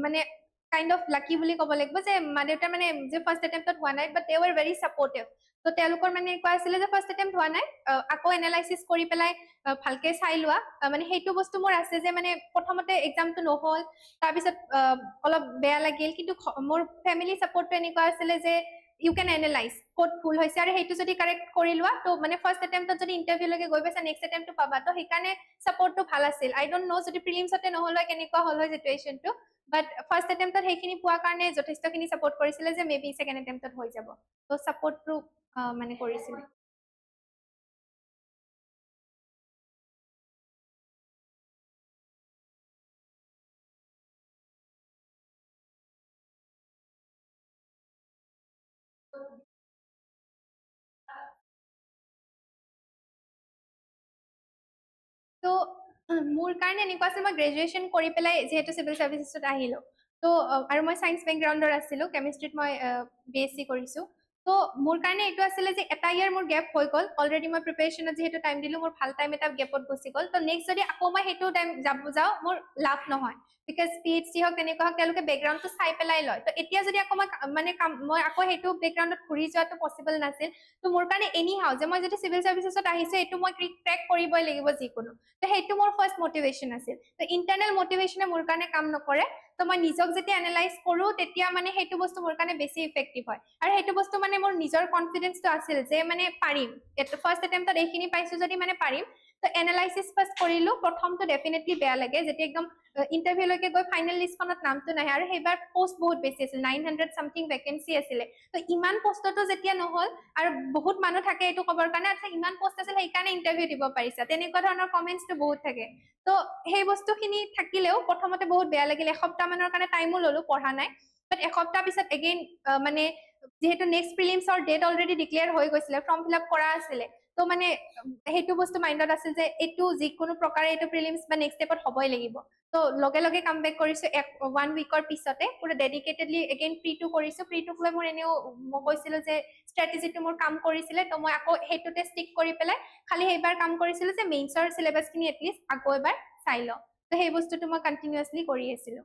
মানে কাইণ্ড অফ লাকি বুলি ক'ব লাগিব যে মা দেউতাৰ মানে যে ফাৰ্ষ্ট এটেম্পটত হোৱা নাই but they war very supportive তো তেওঁলোকৰ মানে এনেকুৱা আছিলে যে ফাৰ্ষ্ট এটেম্পট হোৱা নাই আকৌ এনালাইচিছ কৰি পেলাই ভালকে চাই লোৱা মানে সেইটো বস্তু মোৰ আছে যে মানে প্ৰথমতে এক্সামটো নহ'ল তাৰপিছত অলপ বেয়া লাগিল কিন্তু মোৰ ফেমিলি ছাপৰ্টটো এনেকুৱা আছিলে যে ইউ কেন এনালাইজ ক'ত ভুল হৈছে আৰু সেইটো যদি কাৰেক্ট কৰি লোৱা তো মানে ফাৰ্ষ্ট এটেম্পটত যদি ইণ্টাৰভিউলৈকে গৈ পাইছা নেক্সট এটেম্পটো পাবা তো সেইকাৰণে ছাপৰ্টটো ভাল আছিল আই ডোণ্ট ন' যদি প্ৰিলিমছতে নহ'ল হয় কেনেকুৱা হ'ল হয় চিটুৱেশ্যনটো বাট ফাৰ্ষ্ট এটেম্পটত সেইখিনি পোৱাৰ কাৰণে যথেষ্টখিনি ছাপৰ্ট কৰিছিলে যে মে বি ছেকেণ্ড এটেম্পটত হৈ যাব তো ছাপৰ্টটো মানে কৰিছিলে তো মোৰ কাৰণে এনেকুৱা আছিল মই গ্ৰেজুৱেশ্যন কৰি পেলাই যিহেতু চিভিল ছাৰ্ভিচেছত আহিলোঁ তো আৰু মই ছায়েন্স বেকগ্ৰাউণ্ডৰ আছিলোঁ কেমিষ্ট্ৰিত মই BSc কৰিছোঁ তো মোৰ কাৰণে এইটো আছিল যে এটা ইয়াৰ মোৰ গ্যাপ হৈ গল অলৰেডি মই প্ৰিপাৰেচনত যেহেতু টাইম দিলো মোৰ ভাল টাইম এটা গ্যাপত গুচি গল তো নেক্সট যদি আকৌ মই হেতু টাইম যাব যাও মোৰ লাভ নহয় বিকজ PhD হক তেনেকুৱা হক তেওঁলোকে বেকগ্ৰাউণ্ডটো চাই পেলাই লয় তো এতিয়া যদি আকৌ মই আকৌ হেতু বেকগ্ৰাউণ্ডত ঘূৰি যোৱাটো পসিবল নাছিল তো মোৰ কাৰণে এনি হাউ যে মই যদি সিভিল সাৰ্ভিসেছত আহিছো এটো মই ক্ৰেক কৰিবই লাগিব যিকোনো তো হেতু মোৰ ফাৰ্স্ট মোটিভেশন আছিল তো ইন্টাৰনেল মোটিভেশনে মোৰ কাৰণে কাম নকৰে তো মই নিজক যেতিয়া এনালাইজ কৰো তেতিয়া মানে হেতু বস্তু মোৰ কাৰণে বেছি ইফেক্টিভ হয় আৰু হেতু বস্তু মানে মোৰ নিজৰ কনফিডেন্সটো আছিল যে মানে পাৰিম এটো ফাৰ্স্ট অটেম্পটত এইখিনি পাইছো যদি মানে পাৰিম তো এনালাইসিস ফাৰ্স্ট কৰিলো প্ৰথমটো ডেফিনেটলি বেয়া লাগে যেতিয়া একদম ইন্টাৰভিউ লৈকে গৈ ফাইনেল লিষ্টখনত নামটো নাহে আৰু হেবাৰ পোষ্ট বহুত বেছি আছিল 900 সামথিং ভ্যাকেন্সি আছিল তো ইমান পোষ্টটো যেতিয়া নহল আৰু বহুত মানুহ থাকে এটো কবৰ কাৰণে আচ্ছা ইমান পোষ্ট আছিল সেই কাৰণে ইন্টাৰভিউ দিব পাৰিছা তেনেকুৱা ধৰণৰ কমেন্টসটো বহুত থাকে তো সেই বস্তুখিনি থাকিলেও প্ৰথমতে বহুত বেয়া লাগিল এসপ্তাহ মানৰ কাৰণে টাইমো ললো পঢ়া নাই বাট এসপ্তাহ পিছত এগেইন মানে যেহেতু নেক্সট প্ৰিলিমছৰ ডেট অলৰেডি ডিক্লেয়াৰ হৈ গৈছিল ফৰ্ম ফিল আপ কৰা আছিল তো মানে হেতু বস্তু মাইন্ডত আছিল যে এটো যিকোনো প্ৰকাৰে এটো প্ৰিলিমছ বা নেক্সট স্টেপত হ'বই লাগিব তো লগে লগে কাম বেক কৰিছো 1 উইকৰ পিছতে পুৰা ডেডিকেটেডলি এগেইন প্ৰি2 কৰিছো প্ৰি2 লৈ মোৰ এনেও মই কৈছিল যে ষ্ট্ৰেটেজিটো মোৰ কাম কৰিছিল তো মই আকৌ হেতুতে ষ্টিক কৰি পেলাই খালি এইবাৰ কাম কৰিছিল যে মেইনছৰ সিলেবাসখিনি এটলিষ্ট আকৌ এবাৰ চাই ল তো সেই বস্তুটো মই কন্টিনিউয়াসলি কৰি আছিলো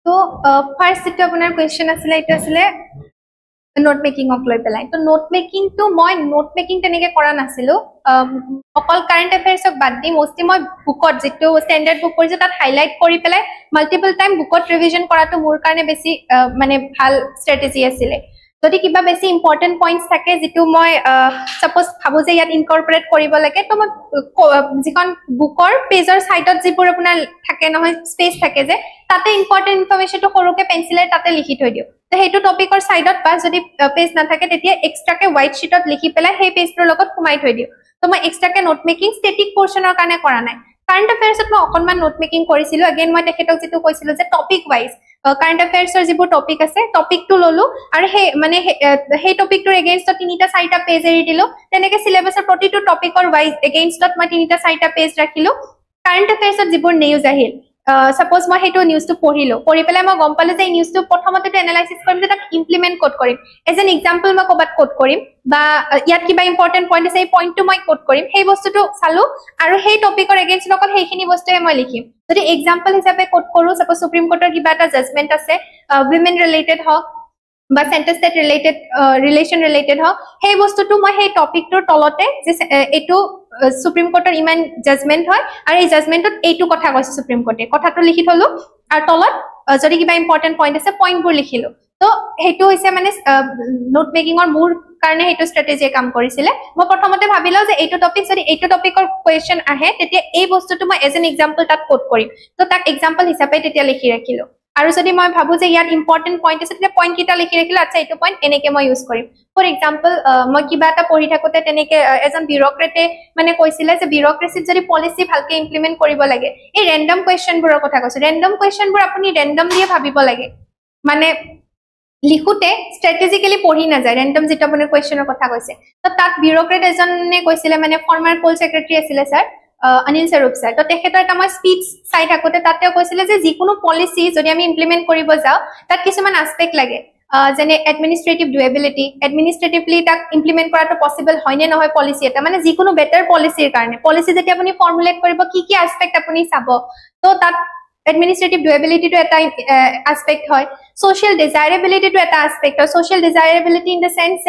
তো ফাৰ্স্ট যেটো আপোনাৰ কোৱেশ্চন আছিল এটা আছিল নোট মেকিংক লৈ পেলাই তো নোট মেকিংটো মই নোট মেকিং তেনেকে কৰা নাছিলো অকল কাৰেন্ট এফেয়াৰ্সক বাদ দি মোস্টলি মই বুকত যেটো স্ট্যান্ডাৰ্ড বুক কৰিছো তাত হাইলাইট কৰি পেলাই মাল্টিপল টাইম বুকত ৰিভিজন কৰাটো মোৰ কাৰণে বেছি মানে ভাল ষ্ট্ৰেটেজি আছিল যদি কিবা বেছি ইম্পৰ্টেন্ট পইণ্টস থাকে যেটো মই সাপোজ ভাবো যে ইয়াত ইনকৰ্পোৰেট কৰিব লাগে তো মই যিখন বুকৰ পেজৰ সাইডত যিবোৰ আপোনাৰ থাকে নহয় স্পেস থাকে যে তাতে ইম্পৰ্টেন্ট ইনফৰমেশনটো সৰুকে পেন্সিলেৰে তাতে লিখি থৈ দিও তো হেতু টপিকৰ সাইডত বা যদি পেজ নাথাকে তেতিয়া এক্সট্ৰাকে হোৱাইট শীটত লিখি পেলাই সেই পেজটোৰ লগত সোমাই থৈ দিও তো মই এক্সট্ৰাকে নোট মেকিং ষ্টেটিক পোৰ্শনৰ কাৰণে কৰা নাই কাৰেন্ট এফেয়াৰ্সত মই অকনমান নোট মেকিং কৰিছিলো अगेन মই তেখেতক যেটো কৈছিলো যে টপিক ওয়াইজ কাৰেন্ট এফেয়াৰ্সৰ যিবোৰ টপিক আছে টপিকটো ললো আৰু সেই টপিকটোৰ এগেইনষ্টত তিনিটা চাৰিটা পেজ এৰি দিলো তেনেকে সিলেবাসৰ প্ৰতিটো টপিকৰ ওয়াইজ এগেইনষ্টত মই তিনিটা চাৰিটা পেজ ৰাখিলো কাৰেন্ট এফেয়াৰ্সত যিবোৰ নিউজ আহিল সাপোজ মই হেতু নিউজটো পঢ়িলো পঢ়ি পেলাই মই গম পালো যে এই নিউজটো প্ৰথমতে এনালাইসিস কৰিম যে তাক ইমপ্লিমেন্ট কোড কৰিম এজ এন এক্সাম্পল মই কবাত কোড কৰিম বা ইয়াত কিবা ইম্পৰ্টেন্ট পইণ্ট আছে এই পইণ্টটো মই কোড কৰিম সেই বস্তুটো চালো আৰু সেই টপিকৰ এগেইনষ্ট অকল সেইখিনি বস্তুহে মই লিখিম যদি এক্সাম্পল হিচাপে কোড কৰো সাপোজ সুপ্ৰিম কোৰ্টৰ কিবা এটা জাজমেন্ট আছে উইমেন ৰিলেটেড হক বা centre state related relation related হক সেই বস্তুটো মই সেই টপিকটোৰ তলতে যে এটো সুপ্ৰিম কোৰ্টৰ ইমান জাজমেন্ট হয় আৰু এই জাজমেন্টত এইটো কথা কৈছে সুপ্ৰিম কোৰ্টে কথাটো লিখি থলো আৰু তলত যদি কিবা ইম্পৰ্টেন্ট পইণ্ট আছে পইণ্টবোৰ লিখিলো তো হেতু হৈছে মানে নোট মেকিংৰ মূৰ কাৰণে হেতু ষ্ট্ৰেটেজি কাম কৰিছিল মই প্ৰথমতে ভাবিলো যে এইটো টপিক যদি এইটো টপিকৰ কোৱেশ্চন আহে তেতিয়া এই বস্তুটো মই এজ এন এক্সাম্পল তাত কোড কৰিম তো তাক এক্সাম্পল হিচাপে তেতিয়া লিখি ৰাখিলো আৰু যদি মই ভাবো যে ইয়াত ইম্পৰ্টেন্ট পইণ্ট আছে তেতিয়া পইণ্ট কিটা লিখি ৰাখিলো আচ্ছা এইটো পইণ্ট এনেকে মই ইউজ কৰিম ফৰ এক্সাম্পল মই কিবা এটা পঢ়ি থাকোতে তেনেকে এজন বিউৰোক্ৰেটে মানে কৈছিলে যে বিউৰোক্ৰেসিত যদি পলিসি ভালকে ইমপ্লিমেন্ট কৰিব লাগে এই ৰেন্ডম কোৱেশ্চনবোৰৰ কথা কৈছো ৰেন্ডম কোৱেশ্চনবোৰ আপুনি ৰেন্ডম দিয়ে ভাবিব লাগে মানে লিখুতে স্ট্ৰেটেজিক্যালি পঢ়ি না যায় ৰেন্ডম যেটা আপোনাৰ কোৱেশ্চনৰ কথা কৈছে তো তাত বিউৰোক্ৰেট এজনে কৈছিলে মানে ফৰ্মাৰ কোল সেক্ৰেটাৰী আছিল স্যাৰ অনিল স্বৰূপ স্যাৰ তো তেখেতৰ এটা মই স্পিচ চাই থাকোতে তাতেও কৈছিলে যে যিকোনো পলিসি যদি আমি ইমপ্লিমেন্ট কৰিব যাও তাত কিছুমান আসপেক্ট লাগে যেনে এডমিনিষ্ট্ৰেটিভ ডুৱেবিলিটি এডমিনিষ্ট্ৰেটিভলি তাক ইমপ্লিমেন্ট কৰাটো পসিবল হয় নে নহয় পলিসি এটা মানে যিকোনো বেটাৰ পলিসিৰ কাৰণে পলিসি যেতিয়া আপুনি ফৰ্মুলেট কৰিব কি আসপেক্ট আপুনি চাব তো তাত এডমিনিষ্ট্ৰেটিভ ডুৱেবিলিটি টো এটা আসপেক্ট হয় social desirability to eta aspect or social desirability in the sense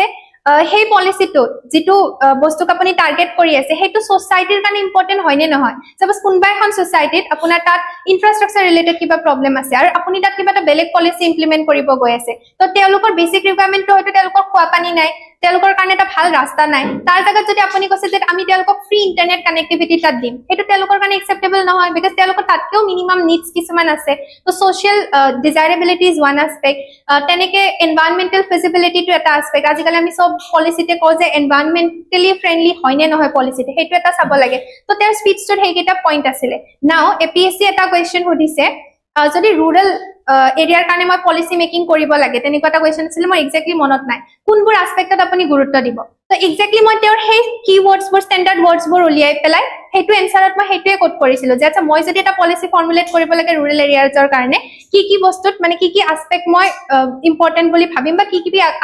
সেই পলিচিটো যেটো বস্তুক আপুনি টাৰ্গেট কৰি আছে হেতু সোসাইটিৰ কাৰণে ইম্পৰ্টেন্ট হয় নে নহয় সাপোজ কোনবা এখন সোসাইটিত আপোনাৰ তাত ইনফ্ৰাষ্ট্ৰাকচাৰ ৰিলেটেড কিবা প্ৰবলেম আছে আৰু আপুনি তাত কিবা এটা বেলেগ পলিচি ইমপ্লিমেন্ট কৰিব গৈ আছে তো তেওঁলোকৰ বেসিক ৰিকুৱাৰমেন্টটো হয়তো তেওঁলোকৰ খোৱা পানী নাই তেওঁলোকৰ কাৰণে এটা ভাল ৰাস্তা নাই তাৰ জায়গাত যদি আপুনি কৈছে যে আমি তেওঁলোকক ফ্ৰী ইন্টাৰনেট কানেক্টিভিটি তাত দিম হেতু তেওঁলোকৰ কাৰণে একসেপ্টেবল নহয় বিকজ তেওঁলোকৰ তাতকেও মিনিমাম নিডছ কিছুমান আছে তো সোশ্যাল ডিজাইৰেবিলিটি ইজ ওয়ান এস্পেক্ট তেনেকে এনভায়ৰনমেন্টাল ফিজিবিলিটি টু এটা এস্পেক্ট আজিকালি আমি সব পলিচিতে কওঁ যে এনভায়ৰনমেন্টালি ফ্ৰেন্ডলি হয় নে নহয় পলিচিতে হেতু এটা চাব লাগে তো তেওঁৰ স্পিচটোত হেইকেটা পইণ্ট আছিলে নাও এপিএসসি এটা কোৱেশ্চন সুধিছে যদি ৰুৰাল এৰিয়াৰ কাৰণে মই পলিসি মেকিং কৰিব লাগে তেনেকুৱা এটা কোৱেশ্চন আছিল মই এক্স্যাক্টলি মনত নাই কোনবোৰ এস্পেক্টত আপুনি গুৰুত্ব দিব তো এক্স্যাক্টলি মই তেওঁৰ সেই কিৱৰ্ডছ বোৰ ষ্টেণ্ডাৰ্ড ৱৰ্ডছ বোৰ উলিয়াই পেলাই হেতু এনসাৰত মই হেতুৱে কোড কৰিছিলো যে আচ্ছা মই যদি এটা পলিসি ফৰ্মুলেট কৰিব লাগে ৰুৰাল এৰিয়াজৰ কাৰণে কি বস্তুত মানে কি এস্পেক্ট মই ইম্পৰ্টেন্ট বুলি ভাবিম বা কি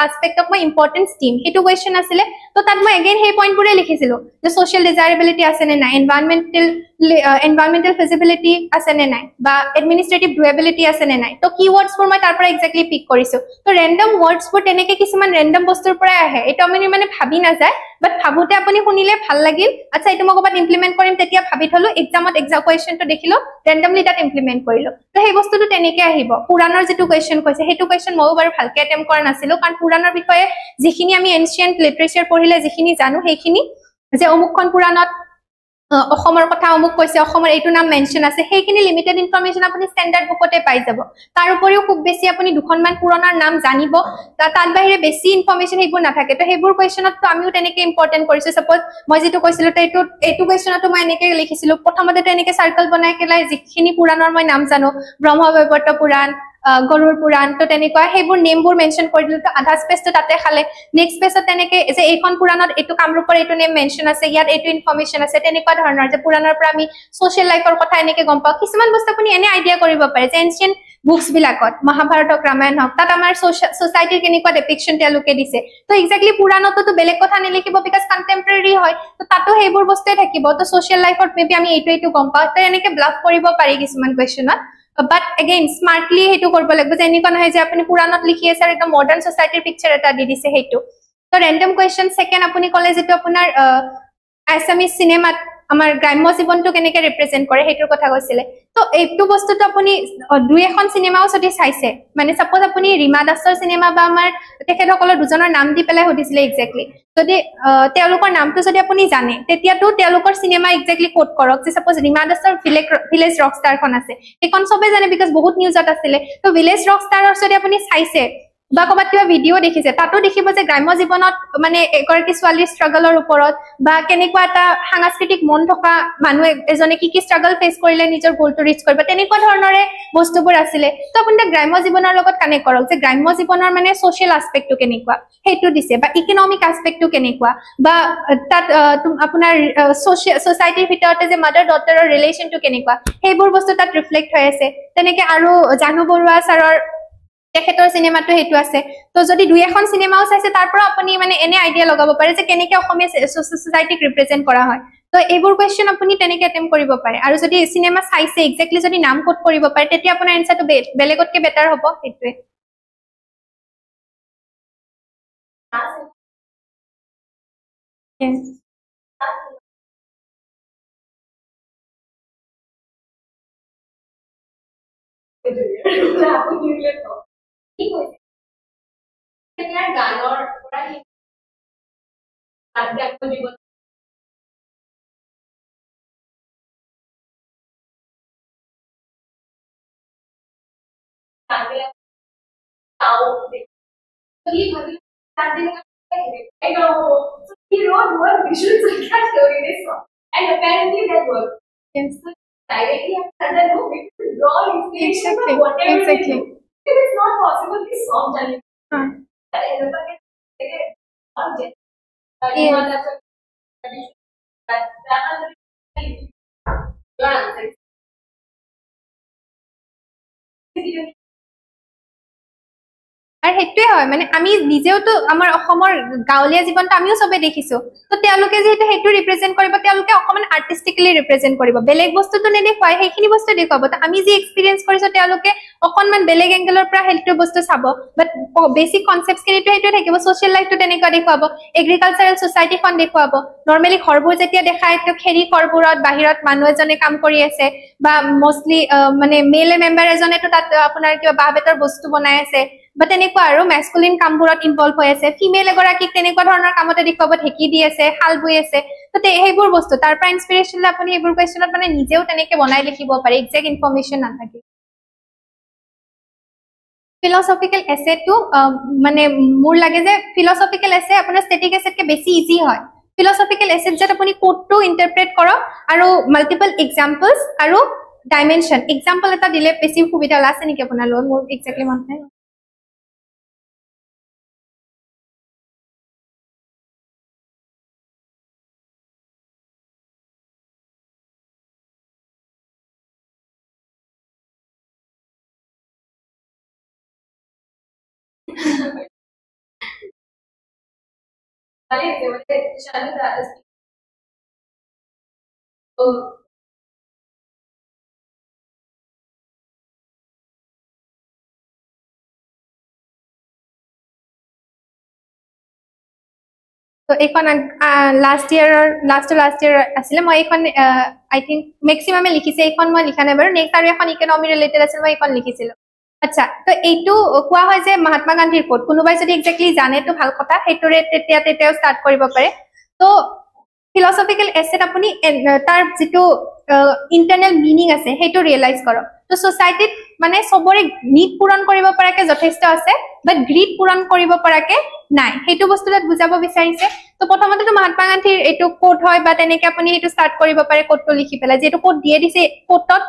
এস্পেক্টক মই ইম্পৰ্টেন্স দিম হেতু কোৱেশ্চন আছিল তো তাত মই এগেইন সেই পইণ্টবোৰে লিখিছিলো যে সোশ্যাল ডিজাইৰেবিলিটি আছে নে নাই এনভায়ৰনমেন্টাল ফিজিবিলিটি আছে নে নাই বা এডমিনিষ্ট্ৰেটিভ ডুৱেবিলিটি আছে নে নাই তো কিৱৰ্ডছ বোৰ মই তাৰ পৰা এক্স্যাক্টলি পিক কৰিছো তো ৰেন্ডম ৱৰ্ডছ বোৰ তেনেকে কিছুমান ৰেন্ডম বস্তুৰ পৰা আহে এটো আমি মানে ভাবি না যায় বাট ভাবুতে আপুনি শুনিলে ভাল লাগিল আচ্ছা এটো মই কবাত ইমপ্লিমেন্ট কৰিম তেতিয়া ভাবি থলো এক্সামত কোৱেশ্চনটো দেখিলো ৰেন্ডমলি তাত ইমপ্লিমেন্ট কৰিলো তো সেই বস্তুটো তেনেকে আহিব পুৰাণৰ যেটো কোৱেশ্চন কৈছে হেতু কোৱেশ্চন ময়ো বাৰু ভালকে এটেম্প কৰা নাছিলো কাৰণ পুৰাণৰ বিষয়ে যিখিনি আমি এনশিয়েন্ট লিটাৰেচাৰ পঢ়িলে যিখিনি জানো সেইখিনি যে অমুকখন পুৰাণত অসমৰ কথা অমুক কৈছে অসমৰ এইটো নাম মেনশন আছে সেইখিনি লিমিটেড ইনফৰমেশন আপুনি স্ট্যান্ডাৰ্ড বুকতে পাই যাব তাৰ উপৰিও খুব বেছি আপুনি দুখনমান পুৰণাৰ নাম জানিব তাৰ বাহিৰে বেছি ইনফৰমেশন হেবোৰ নাথাকে তো হেবোৰ কোৱেশ্চনত তো আমিও তেনেকে ইম্পৰ্টেন্ট কৰিছো সাপোজ মই যেটো কৈছিলো তো এইটো কোৱেশ্চনটো মই এনেকে লিখিছিলো প্ৰথমতে তো এনেকে সাৰ্কেল বনাই কেলাই যিখিনি পুৰাণৰ মই নাম জানো ব্ৰহ্মবৈবৰ্ত পুৰাণ গৰুৰ পুৰাণ তো তেনেকুৱা হেবোৰ নেমবোৰ মেনশন কৰি দিলো তো আধা স্পেচটো তাতে খালে নেক্সট স্পেচত তেনেকে যে এইখন পুৰাণত এইটো কামৰূপৰ এইটো নেম মেনশন আছে ইয়াত এইটো ইনফৰমেশন আছে তেনেকুৱা ধৰণৰ যে পুৰাণৰ পৰা আমি সোশ্যাল লাইফৰ কথা এনেকে গম পাওঁ কিছুমান বস্তু আপুনি এনে আইডিয়া কৰিব পাৰে যে এনশিয়েন্ট বুকস বিলাকত মহাভাৰত ৰামায়ণ হক তাত আমাৰ সোসাইটিৰ কেনেকুৱা ডেপিকশন তেওঁলোকে দিছে তো এক্স্যাক্টলি পুৰাণতো তো বেলেগ কথা নিলিখিব বিকজ কন্টেম্পৰেৰী হয় তো তাতো হেবোৰ বস্তুৱে থাকিব তো সোশ্যাল লাইফত মেবি আমি এইটো গম পাওঁ তো এনেকে ব্লাফ কৰিব পাৰি কিছুমান কোৱেশ্চনত but again smartly হেতু কৰিব লাগিব যে এনেকুৱা নহয় যে আপুনি পুৰাণত লিখি আছে আৰু এটা মডাৰ্ন সোসাইটিৰ পিকচাৰ এটা দি দিছে হেতু তো ৰেন্ডম কোৱেশ্চন সেকেন্ড আপুনি কলে যেটো আপোনাৰ আসামিজ সিনেমাত আমাৰ গ্ৰাম্য জীৱনটো কেনেকে ৰিপ্ৰেজেন্ট কৰে হেতুৰ কথা কৈছিলে তো এইটো বস্তুটো আপুনি দুই এখন সিনেমাও যদি চাইছে মানে সাপোজ আপুনি ৰীমা দাসৰ সিনেমা বা আমাৰ তেখেতসকলৰ দুজনৰ নাম দি পেলাই সুধিছিলে এক্স্যাক্টলি যদি তেওঁলোকৰ নামটো যদি আপুনি জানে তেতিয়াতো তেওঁলোকৰ সিনেমা এক্স্যাক্টলি কোড কৰক যে সাপোজ ৰীমা দাসৰ ভিলেজ ৰকষ্টাৰখন আছে এইখন সবে জানে বিকজ বহুত নিউজত আছিলে তো ভিলেজ ৰকষ্টাৰৰ যদি আপুনি চাইছে বা কবাত কিবা ভিডিও দেখিছে তাতো দেখিব যে গ্ৰাম্য জীৱনত মানে এগৰাকী ছোৱালীৰ ষ্ট্ৰাগলৰ ওপৰত বা কেনেকুৱা এটা সাংস্কৃতিক মন থকা মানুহ এজনে কি ষ্ট্ৰাগল ফেচ কৰিলে নিজৰ গোলটো ৰিচ কৰিব তেনেকুৱা ধৰণৰে বস্তুবোৰ আছিলে তো আপুনি গ্ৰাম্য জীৱনৰ লগত কানেক্ট কৰক যে গ্ৰাম্য জীৱনৰ মানে সোশ্যাল এস্পেক্টটো কেনেকুৱা হেতু দিছে বা ইকোনমিক এস্পেক্টটো কেনেকুৱা বা তাত আপোনাৰ সোসাইটিৰ ভিতৰতে যে মাদাৰ ডটাৰৰ ৰিলেশনটো কেনেকুৱা হেবোৰ বস্তু তাত ৰিফ্লেক্ট হৈ আছে তেনেকে আৰু জানু বৰুৱা ছাৰৰ তেখেতৰ সিনেমাটো হেতু আছে তো যদি দুই এখন সিনেমাও চাইছে তাৰ পৰা আপুনি মানে এনে আইডিয়া লগাব পাৰে যে কেনেকে অসমীয়া সোসাইটিক ৰিপ্ৰেজেন্ট কৰা হয় তো এইবোৰ কোৱেশ্চন আপুনি তেনেকে এটেম্প কৰিব পাৰে আৰু যদি সিনেমা চাইছে এক্স্যাক্টলি যদি নাম কোড কৰিব পাৰে তেতিয়া আপোনাৰ এনসাৰটো বেলেগতকে বেটাৰ হ'ব হেতুৱে yes ঠিক হৈছে ইয়াৰ গানৰ পৰা আধ্যাত্ম জীৱন তাকে তাও দেখি ভাবি তাতে I know. So he wrote one visual Sanskrit story this song. And apparently that worked. Yes. So directly after that, no, we could draw inspiration from whatever we do. If it's not possible, this song chale. আৰু হেতুৱে হয় মানে আমি নিজেও তো আমাৰ অসমৰ গাঁৱলীয়া জীৱনটো আমিও সবে দেখিছো তো তেওঁলোকে যেহেতু হেতু ৰিপ্ৰেজেন্ট কৰিব তেওঁলোকে অকমান আৰ্টিস্টিক্যালি ৰিপ্ৰেজেন্ট কৰিব বেলেগ বস্তুটো নেদেখুৱাই সেইখিনি বস্তু দেখুৱাব তো আমি যি এক্সপেৰিয়েন্স কৰিছো তেওঁলোকে অকনমান বেলেগ এংগেলৰ পৰা হেতু বস্তু চাব বাট বেসিক কনসেপ্টছ খিনিটো হেতু থাকিব সোশ্যাল লাইফটো তেনেকুৱা দেখুৱাব এগ্ৰিকালচাৰাল সোসাইটিখন দেখুৱাব নৰমালি ঘৰবোৰ যেতিয়া দেখায় তো খেৰি ঘৰবোৰত বাহিৰত মানুহ এজনে কাম কৰি আছে বা মোস্টলি মানে মেল মেম্বাৰ এজনে তো তাত আপোনাৰ কিবা বাবেতৰ বস্তু বনাই আছে বা তেনেকুৱা আৰু ম্যাস্কুলিন কামবোৰত ইনভলভ হৈ আছে ফিমেল এগৰাকীক তেনেকুৱা ধৰণৰ কামতে দেখুৱাব ঢেকি দি আছে হাল বই আছে তো সেইবোৰ বস্তু তাৰ পৰা ইনস্পিৰেশন লৈ আপুনি এইবোৰ কোৱেশ্চনত মানে নিজেও তেনেকে বনাই লিখিব পাৰে এক্সাক্ট ইনফৰমেশন নাথাকে ফিলসফিক্যাল এছে তো মানে মোৰ লাগে যে ফিলসফিক্যাল এছে আপোনাৰ স্ট্যাটিক এছেতকে বেছি ইজি হয় ফিলসফিক্যাল এছেত যেত আপুনি কোডটো ইন্টাৰপ্ৰেট কৰক আৰু মাল্টিপল এক্সাম্পলস আৰু ডাইমেনশন এক্সাম্পল এটা দিলে বেছি সুবিধা আছে নেকি আপোনাৰ লগত মোৰ এক্স্যাক্টলি মন নাই তো এইখন লাষ্ট ইয়াৰ আছিল মই এইখন আই থিংক ম্যাক্সিমামে লিখিছে এইখন মই লিখা নাই বাৰু নেক্সট আৰু এখন ইকোনমি ৰিলেটেড আছিল মই এইখন লিখিছিলো আচ্ছা তো এইটো কোৱা হয় যে মহাত্মা গান্ধীৰ কোড কোনোবাই যদি এক্স্যাক্টলি জানে তো ভাল কথা হেতুৰে তেতিয়াও স্টাৰ্ট কৰিব পাৰে তো ফিলসফিক্যাল এছেট আপুনি তাৰ যেটো ইন্টাৰনেল মিনিং আছে হেতু ৰিয়েলাইজ কৰক তো সোসাইটিত মানে সবৰে নিড পূৰণ কৰিব পৰাকে যথেষ্ট আছে বাট গ্ৰীড পূৰণ কৰিব পৰাকে নাই হেতু বস্তুত বুজাব বিচাৰিছে তো প্ৰথমতে তো মহাত্মা গান্ধীৰ এটো কোড হয় বা তেনেকে আপুনি হেতু স্টাৰ্ট কৰিব পাৰে কোডটো লিখি পেলাই যেটো কোড দিয়ে দিছে কোডত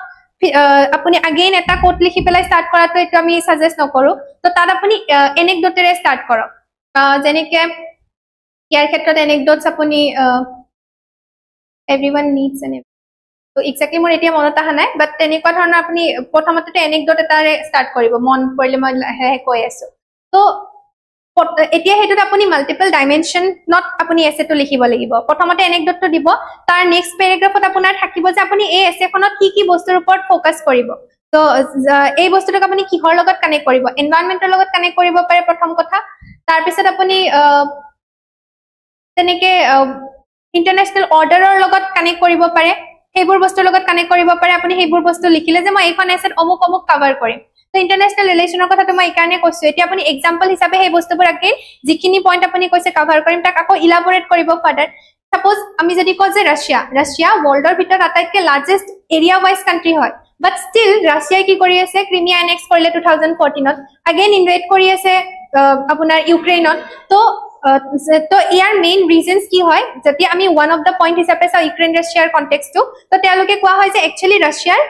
আপুনি अगेन এটা কোড লিখি পেলাই স্টাৰ্ট কৰাটো এটো আমি সাজেষ্ট নকৰো তো তাত আপুনি এনেকডটেৰে স্টাৰ্ট কৰক যেনেকে ইয়াৰ ক্ষেত্ৰত এনেকডটছ আপুনি everyone needs an তো এক্স্যাক্টলি মোৰ এতিয়া মনত আহা নাই বাট তেনেকুৱা ধৰণৰ আপুনি প্ৰথমতে এনেকডট এটাৰে স্টাৰ্ট কৰিব মন পৰিলে মই কৈ আছো তো এতিয়া হেতুত আপুনি মাল্টিপল ডাইমেনশন নট আপুনি এছেটো লিখিব লাগিব প্ৰথমতে এনেকডটটো দিব তাৰ নেক্সট প্যাৰাগ্ৰাফত আপোনাৰ থাকিব যে আপুনি এই এছেখনত কি বস্তুৰ ওপৰত ফোকাস কৰিব তো এই বস্তুটোক আপুনি কিহৰ লগত কানেক্ট কৰিব এনভায়ৰনমেন্টৰ লগত কানেক্ট কৰিব পাৰে প্ৰথম কথা তাৰ পিছত আপুনি তেনেকে ইন্টাৰনেশনাল অৰ্ডাৰৰ লগত কানেক্ট কৰিব পাৰে হেবোৰ বস্তুৰ লগত কানেক্ট কৰিব পাৰে আপুনি হেবোৰ বস্তু লিখিলে যে মই এইখন এছেট অমুক কভাৰ কৰিম তো ইন্টাৰনেশনাল ৰিলেশনৰ কথাটো মই এইকাৰণে কৈছো এতিয়া আপুনি এক্সাম্পল হিচাপে হে বস্তুবোৰ আগেন যিখিনি পইণ্ট আপুনি কৈছে কভাৰ কৰিম তাক আকৌ ইলাবৰেট কৰিব ফাৰ্দাৰ সাপোজ আমি যদি কওঁ যে ৰাছিয়া ওয়াৰ্ল্ডৰ ভিতৰত আটাইতকৈ লাৰ্জেষ্ট এৰিয়া ওয়াইজ কান্ট্ৰি হয় বাট ষ্টিল ৰাছিয়াই কি কৰি আছে ক্ৰিমিয়া এনেক্স কৰিলে 2014ত अगेन ইনভেড কৰি আছে আপোনাৰ ইউক্ৰেইনত তো ইয়াৰ মেইন ৰিজনস কি হয় যদি আমি ওয়ান অফ দা পইণ্ট হিচাপে চাও ইউক্ৰেইন ৰাছিয়াৰ কনটেক্সটটো তো তেওঁলোকে কোৱা হয় যে একচুয়ালি ৰাছিয়াৰ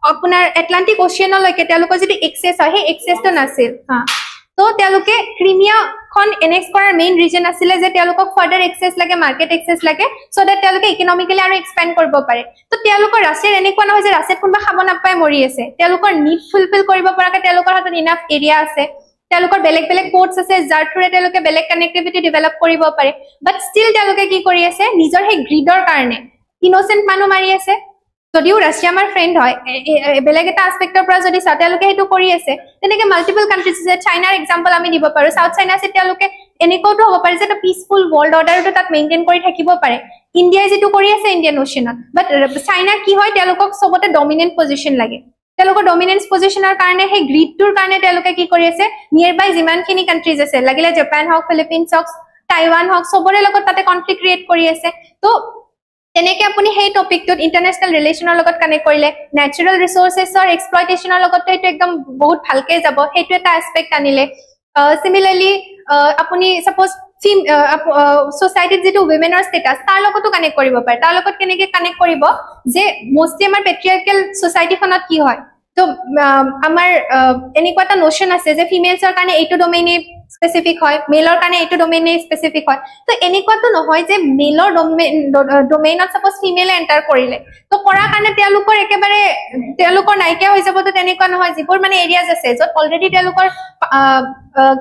আপোনাৰ এটলান্টিক ওশিয়ানলৈকে তেওঁলোকৰ যদি এক্সেস হয় হে এক্সেসটো নাছিল তো তেওঁলোকে ক্ৰিমিয়া খন এনেক্স কৰাৰ মেইন ৰিজন আছিল যে তেওঁলোকক ফাৰ্দাৰ এক্সেস লাগে মাৰ্কেট এক্সেস লাগে সো দ্যাট তেওঁলোকে ইকোনমিক্যালি আৰু এক্সপেন্ড কৰিব পাৰে তো তেওঁলোকৰ ৰাছিয়াৰ এনেকুৱা নহয় যে ৰাছিয়াত কোনবা খাব নাপায় মৰি আছে তেওঁলোকৰ নিড ফুলফিল কৰিব পৰাকে তেওঁলোকৰ হাতত ইনাফ এৰিয়া আছে তেওঁলোকৰ বেলেগ কোডস আছে যাৰ থ্ৰুৰে তেওঁলোকে বেলেগ কানেক্টিভিটি ডেভেলপ কৰিব পাৰে বাট ষ্টিল তেওঁলোকে কি কৰি আছে নিজৰ হে গ্ৰিডৰ কাৰণে ইনোসেন্ট মানুহ মাৰি আছে যদিও ৰাছিয়া আমাৰ ফ্ৰেন্ড হয় বেলেগ এটা আসপেক্টৰ পৰা যদি তেওঁলোকে হেতু কৰি আছে তেনেকে মাল্টিপল কান্ট্ৰিজ আছে চাইনাৰ এক্সাম্পল আমি দিব পাৰো সাউথ চাইনা আছে তেওঁলোকে এনেকোটো হ'ব পাৰে যে এটা পিসফুল ওয়াৰ্ল্ড অৰ্ডাৰটো তাত মেইনটেইন কৰি থাকিব পাৰে ইণ্ডিয়াই যেটো কৰি আছে ইণ্ডিয়ান ওশিয়ানত বাট চাইনা কি হয় তেওঁলোকক সবতে ডমিনেন্ট পজিশন লাগে তেওঁলোকৰ ডমিনেন্স পজিশনৰ কাৰণে হে গ্ৰিডটোৰ কাৰণে তেওঁলোকে কি কৰি আছে নিয়াৰবাই যিমানখিনি কান্ট্ৰিজ আছে লাগিলে জাপান হওক ফিলিপিনছ হওক টাইৱান হওক সবৰে লগত তাতে কনফ্লিক্ট ক্ৰিয়েট কৰি আছে তো তেনেকে আপুনি সেই টপিকটোত ইন্টাৰনেশনাল ৰিলেশনৰ লগত কানেক্ট কৰিলে ন্যাচাৰাল ৰিসোৰ্সেছৰ এক্সপ্লয়টেশনৰ লগত এটো একদম বহুত ভালকে যাব হেতু এটা এসপেক্ট আনিলে সিমিলাৰলি আপুনি সাপোজ সোসাইটিত যেটো উইমেনৰ স্ট্যাটাস তাৰ লগতো কানেক্ট কৰিব পাৰে তাৰ লগত কেনেকে কানেক্ট কৰিব যে মোস্টলি আমাৰ পেট্ৰিয়াৰ্কেল সোসাইটিখনত কি হয় তো আমাৰ এনেকুৱা এটা নোশন আছে যে ফিমেলছৰ কাৰণে এইটো ডোমেইনে স্পেসিফিক হয় মেলৰ কাৰণে এইটো ডোমেইনে স্পেসিফিক হয় তো এনেকুৱাটো নহয় যে মেলৰ ডোমেইনত সাপোজ ফিমেলে এন্টাৰ কৰিলে তো কৰাৰ কাৰণে তেওঁলোকৰ একেবাৰে তেওঁলোকৰ নাইকিয়া হৈ যাব তো তেনেকুৱা নহয় যিবোৰ মানে এৰিয়াজ আছে য'ত অলৰেডি তেওঁলোকৰ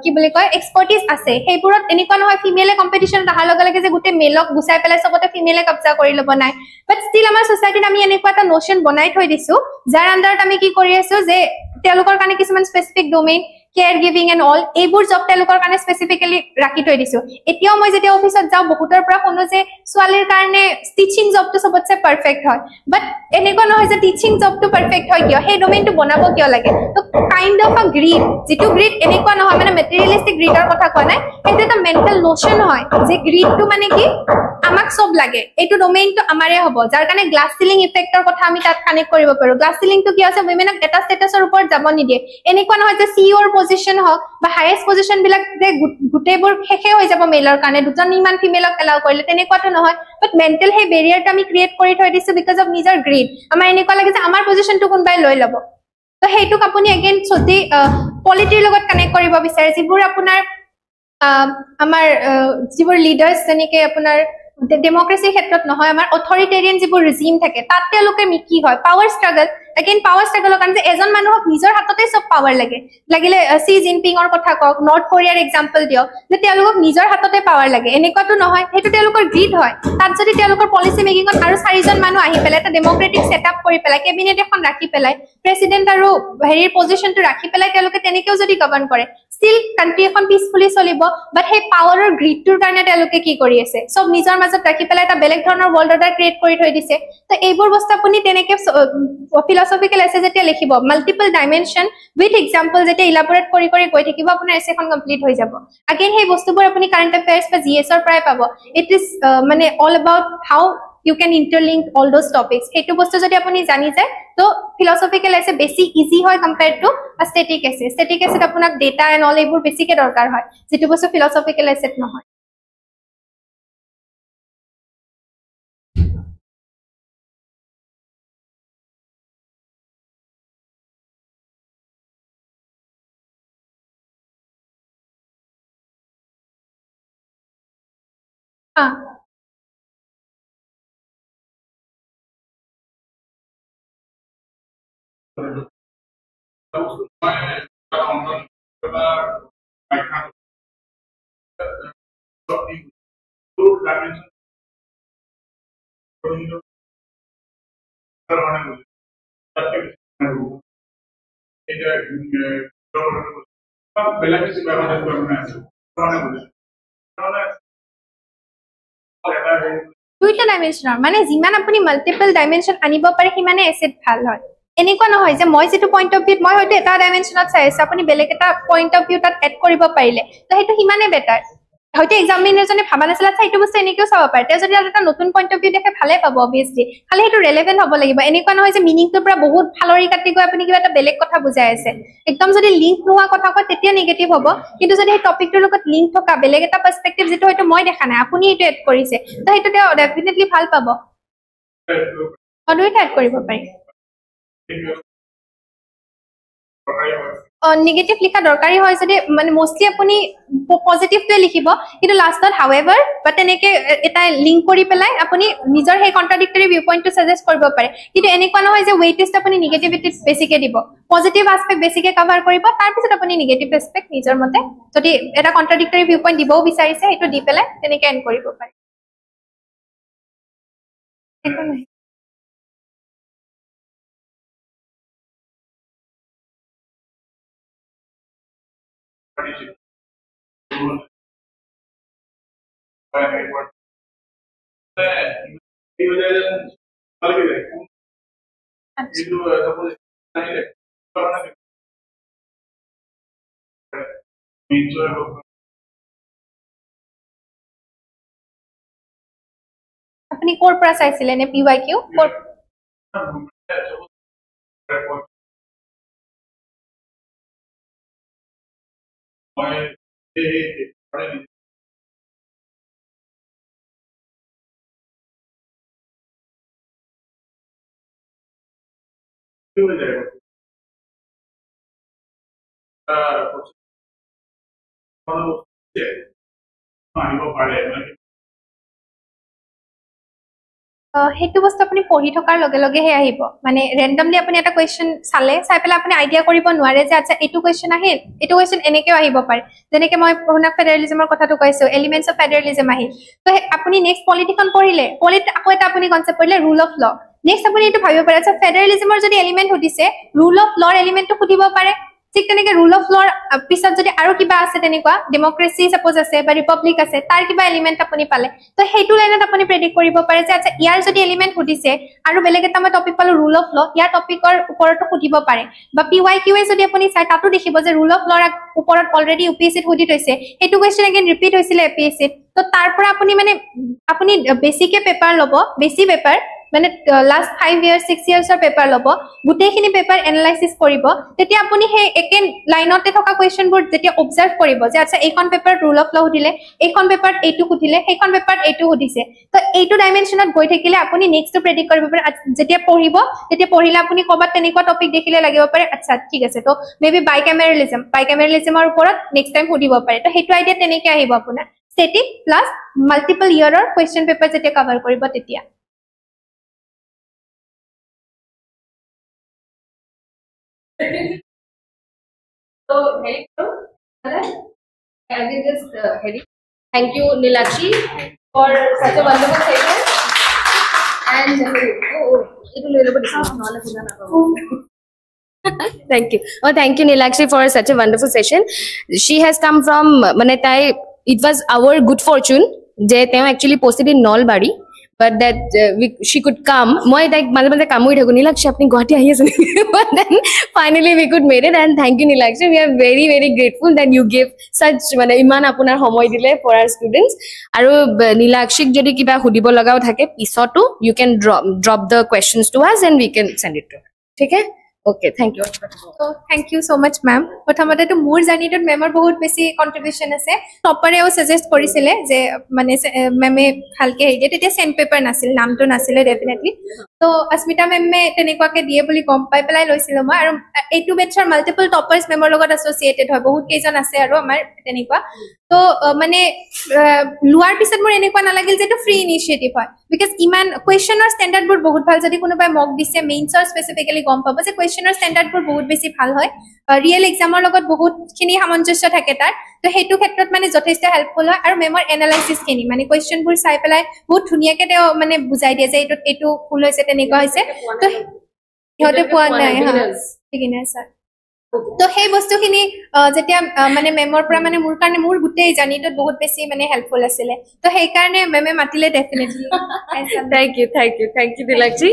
কি বুলি কয় এক্সপাৰ্টিজ আছে সেইবোৰত এনেকুৱা নহয় ফিমেলে কম্পিটিশনত অহাৰ লগে লগে যে গোটেই মেলক গুচাই পেলাই চবতে ফিমেলে কব্জা কৰি ল'ব নাই বাট ষ্টিল আমাৰ সোসাইটিত আমি এনেকুৱা এটা নোশন বনাই থৈ দিছো যাৰ আন্ডাৰত আমি কি কৰি আছো যে তেওঁলোকৰ কাৰণে কিছুমান specific domain care giving and all এইবোৰ জব তেওঁলোকৰ কাৰণে স্পেসিফিকেলি ৰাখি থৈ দিছো এতিয়াও মই যেতিয়া অফিচত যাওঁ বহুতৰ পৰা শুনো যে ছোৱালীৰ কাৰণে টিচিং জবটো সবতছে পাৰফেক্ট হয় বাট এনেকুৱা নহয় যে টিচিং জবটো পাৰফেক্ট হয় কিয় সেই ডোমেইনটো বনাব কিয় লাগে তো কাইন্ড অফ আ গ্ৰীড যেটো গ্ৰীড এনেকুৱা নহয় মানে মেটেৰিয়েলিষ্টিক গ্ৰীডৰ কথা কোৱা নাই সেইটো এটা মেণ্টেল নোশন হয় যে গ্ৰীডটো মানে কি আমাক সব লাগে এইটো ডোমেইনটো আমাৰে হ'ব যাৰ কাৰণে গ্লাছ সিলিং ইফেক্টৰ কথা আমি তাত কানেক্ট কৰিব পাৰো গ্লাছ সিলিংটো কি আছে উইমেনক এটা ষ্টেটাসৰ ওপৰত যাব নিদিয়ে এনেকুৱা নহয় যে সিইঅৰ পজিশন হওক বা হাইয়েষ্ট পজিশন বিলাক যে গুটেবোৰ শেষে হৈ যাব মেলৰ কাৰণে দুজন ইমান ফিমেলক এলাউ কৰিলে তেনেকুৱাটো নহয় বাট মেণ্টেল হে বেৰিয়াৰটো আমি ক্ৰিয়েট কৰি থৈ দিছো বিকজ অফ নিজৰ গ্ৰীড আমাৰ এনেকুৱা লাগে যে আমাৰ পজিশনটো কোনবাই লৈ ল'ব তো সেইটোক আপুনি এগেইন যদি পলিটিৰ লগত কানেক্ট কৰিব বিচাৰে যিবোৰ আপোনাৰ আমাৰ যিবোৰ লিডাৰ্স যেনেকে আপোনাৰ ডেমক্ৰেসিৰ ক্ষেত্ৰত নহয় আমাৰ অথৰিটেৰিয়ান যিবোৰ ৰিজিম থাকে তাত তেওঁলোকে কি হয় পাৱাৰ ষ্ট্ৰাগল এগেইন পাৱাৰ ষ্ট্ৰাগলৰ কাৰণে এজন মানুহক নিজৰ হাততে সব পাৱাৰ লাগে লাগিলে সি জিনপিঙৰ কথা কওক নৰ্থ কোৰিয়াৰ এক্সাম্পল দিয়ক যে তেওঁলোকক নিজৰ হাততে পাৱাৰ লাগে এনেকুৱাটো নহয় সেইটো তেওঁলোকৰ গ্ৰীড হয় তাত যদি তেওঁলোকৰ পলিচি মেকিঙত আৰু 4জন মানুহ আহি পেলাই এটা ডেমক্ৰেটিক সেটআপ কৰি পেলাই কেবিনেট এখন ৰাখি পেলাই প্ৰেসিডেন্ট আৰু হেৰিৰ পজিশনটো ৰাখি পেলাই তেওঁলোকে তেনেকেও যদি গভৰ্ণ কৰে still country এখন পিছফুলি চলিব বাট সেই পাৱাৰৰ গ্ৰীডটোৰ কাৰণে তেওঁলোকে কি কৰি আছে সব নিজৰ মাজত ৰাখি পেলাই এটা বেলেগ ধৰণৰ ৱৰ্ল্ড অৰ্ডাৰ ক্ৰিয়েট কৰি থৈ দিছে তো এইবোৰ বস্তু আপুনি তেনেকে ফিলসফিক্যাল এছে যেতিয়া লিখিব মাল্টিপল ডাইমেনশন উইথ এক্সাম্পল যেতিয়া ইলাবোৰেট কৰি কৰি গৈ থাকিব আপোনাৰ এছেখন কমপ্লিট হৈ যাব अगेन সেই বস্তুবোৰ আপুনি কাৰেন্ট এফেয়াৰ্স বা জিএছৰ পৰাই পাব ইট ইজ মানে all about how you can interlink all those topics hetu bostu jodi apuni jani jay to philosophical essay বেছি easy hoy compared to a static essay apunak data and all ebur বেছি ke dorkar hoy jetu bostu philosophical essay no hoy দুইটা ডাইমেনশনৰ মানে যিমান আপুনি multiple dimension আনিব পাৰে সিমানে asset ভাল হয় এনেকুৱা নহয় যে মই যেটো পইণ্ট অফ ভিউ মই হয়তো এটা ডাইমেনশনত চাই আছে আপুনি বেলেগ এটা পইণ্ট অফ ভিউ তাত এড কৰিব পাৰিলে তো হেতু সিমানে বেটাৰ হয়তো এক্সামিনাৰজনে ভাবা নাছিল চাইটো বস্তু এনেকেও চাব পাৰে তেওঁ যদি এটা নতুন পইণ্ট অফ ভিউ দেখে ভালে পাব অবভিয়াসলি খালি হেতু ৰেলেভেন্ট হ'ব লাগিব এনেকুৱা নহয় যে মিনিংটোৰ পৰা বহুত ফালৰি কাটি গৈ আপুনি কিবা এটা বেলেগ কথা বুজাই আছে একদম যদি লিংক নোহোৱা কথা কয় তেতিয়া নেগেটিভ হ'ব কিন্তু যদি এই টপিকটোৰ লগত লিংক থকা বেলেগ এটা পাৰ্সপেক্টিভ যেটো হয়তো মই দেখা নাই আপুনি এটো এড কৰিছে তো হেতু তেওঁ ডেফিনেটলি ভাল পাব দুইটা এড কৰিব পাৰি নেগেটিভ লিখা দৰকাৰী হয় যদি মানে মোস্টলি আপুনি পজিটিভটোৱে লিখিব কিন্তু লাষ্টত হাউএভাৰ বা তেনেকে এটা লিংক কৰি পেলাই আপুনি নিজৰ সেই কন্ট্ৰাডিক্টৰি ভিউ পইণ্টটো সাজেষ্ট কৰিব পাৰে কিন্তু এনেকুৱা নহয় যে ওয়েটেজ আপুনি নেগেটিভিটি বেছিকে দিব পজিটিভ আসপেক্ট বেছিকে কভাৰ কৰিব তাৰ পিছত আপুনি নেগেটিভ আসপেক্ট নিজৰ মতে যদি এটা কন্ট্ৰাডিক্টৰি ভিউ পইণ্ট দিবও বিচাৰিছে হেতু দি পেলাই তেনেকে এন্ড কৰিব পাৰে একো নাই আপুনি কোৰ পৰা চাইছিলে নে পিৱাইকিউ কোৰ সেইটো বস্তু আপুনি পঢ়ি থকাৰ লগে লগে হে আহিব মানে ৰেন্ডমলি আপুনি এটা কোৱেশ্চন চাই পেলাই আপুনি আইডিয়া কৰিব নোৱাৰে যে আচ্ছা এইটো কোৱেশ্চন আহিল এইটো কোৱেশ্চন এনেকেও আহিব পাৰে যেনেকৈ মই আপোনাক ফেডাৰেলিজমৰ কথাটো কৈছো এলিমেন্টছ অফ ফেডাৰেলিজম আহিল তো আপুনি নেক্সট পলিটিকন পঢ়িলে আকৌ এটা আপুনি কনসেপ্ট পঢ়িলে ৰুল অফ ল নেক্সট আপুনি এইটো ভাবিব পাৰে আচ্ছা ফেডাৰেলিজমৰ যদি এলিমেন্ট সুধিছে ৰুল অফ লৰ এলিমেন্টটো সুধিব পাৰে ঠিক তেনেকে ৰুল অফ লৰ পিছত যদি আৰু কিবা আছে তেনেকুৱা ডেমক্ৰেসি সাপোজ আছে বা ৰিপাব্লিক আছে তাৰ কিবা এলিমেন্ট আপুনি পালে তো হেতু লাইনত আপুনি প্ৰেডিক্ট কৰিব পাৰে যে আচ্ছা ইয়াৰ যদি এলিমেন্ট সুধিছে আৰু বেলেগ এটা মই টপিক পালো ৰুল অফ ল ইয়াৰ টপিকৰ ওপৰতো সুধিব পাৰে বা PYQ যদি আপুনি চাই তাতো দেখিব যে ৰুল অফ লৰ ওপৰত অলৰেডি UPSC সুধি থৈছে হেতু কোৱেশ্চন এগেইন ৰিপিট হৈছিল APSC তো তাৰ পৰা আপুনি বেছিকে পেপাৰ লব বেছি পেপাৰ মানে লাষ্ট 5 years 6 years অৰ পেপাৰ লব গুটেখিনি পেপাৰ এনালাইসিস কৰিব তেতিয়া আপুনি হে একে লাইনতে থকা কোৱেশ্চনবোৰ যেতিয়া অবজাৰ্ভ কৰিব যে আচ্ছা এইখন পেপাৰত ৰুল অফ ল সুধিলে এইখন পেপাৰত এইটো সুধিলে সেইখন পেপাৰত এইটো সুধিছে তো এইটো ডাইমেনশনত গৈ থাকিলে আপুনি নেক্সটটো প্ৰেডিক্ট কৰিব পাৰে যেতিয়া পঢ়িলে আপুনি কবাত তেনেকুৱা টপিক দেখিলে লাগিব পাৰে আচ্ছা ঠিক আছে তো মেবি বাইকেমেৰালিজমৰ ওপৰত নেক্সট টাইম সুধিব পাৰে তো হেতু আইডিয়া তেনেকৈ আহিব আপোনাৰ স্ট্যাটিক প্লাস মাল্টিপল ইয়াৰৰ কোৱেশ্চন পেপাৰ যেতিয়া কভাৰ কৰিব তেতিয়া So, thank you, Nilakshi, for such a wonderful session. And thank you. Oh, thank you, Nilakshi, for such a wonderful session. She has come from Manetai. It was our good fortune. They actually posted in Nalbari. But that she could come. Moi like maze kamui thaku Nilakshi apni Guwahati ahi ase. But then finally we could made it and thank you Nilakshi. We are very very grateful that you give such iman apunar homoy dile for our students. Aru Nilakshi jodi kiba hudibo lagao thake pisotu you can drop the questions to us and we can send it to her. Okay? Okay, thank you. So thank you so much ma'am. Prothamate to more janitor member bahut beshi contribution ase. Topper e o suggest korisile je mane ma'am e bhalke hege tete send paper nasil naam to nasile definitely. So Asmita ma'am me tenekwa ke diye boli kom pai pelai loisilo ma aru A2 batchৰ multiple toppers member logot associated hoy bahut kejon ase aru amar tenekwa. So mane luar pisat mor enekwa nalagil je to free initiative hoy because iman questioner standard bur bahut bhal jodi konobai mock dise mains or specifically gom pabo je questioner standard bur bahut beshi bhal hoy real examৰ লগত বহুত খিনি সামঞ্জস্য থাকে তাৰ তো হেতু ক্ষেত্ৰত মানে যথেষ্ট হেল্পফুল হয় আৰু মেমৰ এনালাইসিস খিনি মানে কোৱেশ্চন বোৰ চাই পেলাই বহুত ধুনিয়াকে তেও মানে বুজাই দিয়ে যে এটো ফুল হৈছে তেনেকুৱা হৈছে তো হতে পোৱা নাই বিগিনাৰ স্যাৰ তো সেই বস্তুখিনি যেতিয়া মানে মেমৰ পৰা মানে মোৰ কাৰণে মোৰ গুটেই জানিটো বহুত বেছি মানে হেল্পফুল আছিল তো সেই কাৰণে মেমে মাতিলে ডেফিনেটলি thank you Nilakshi.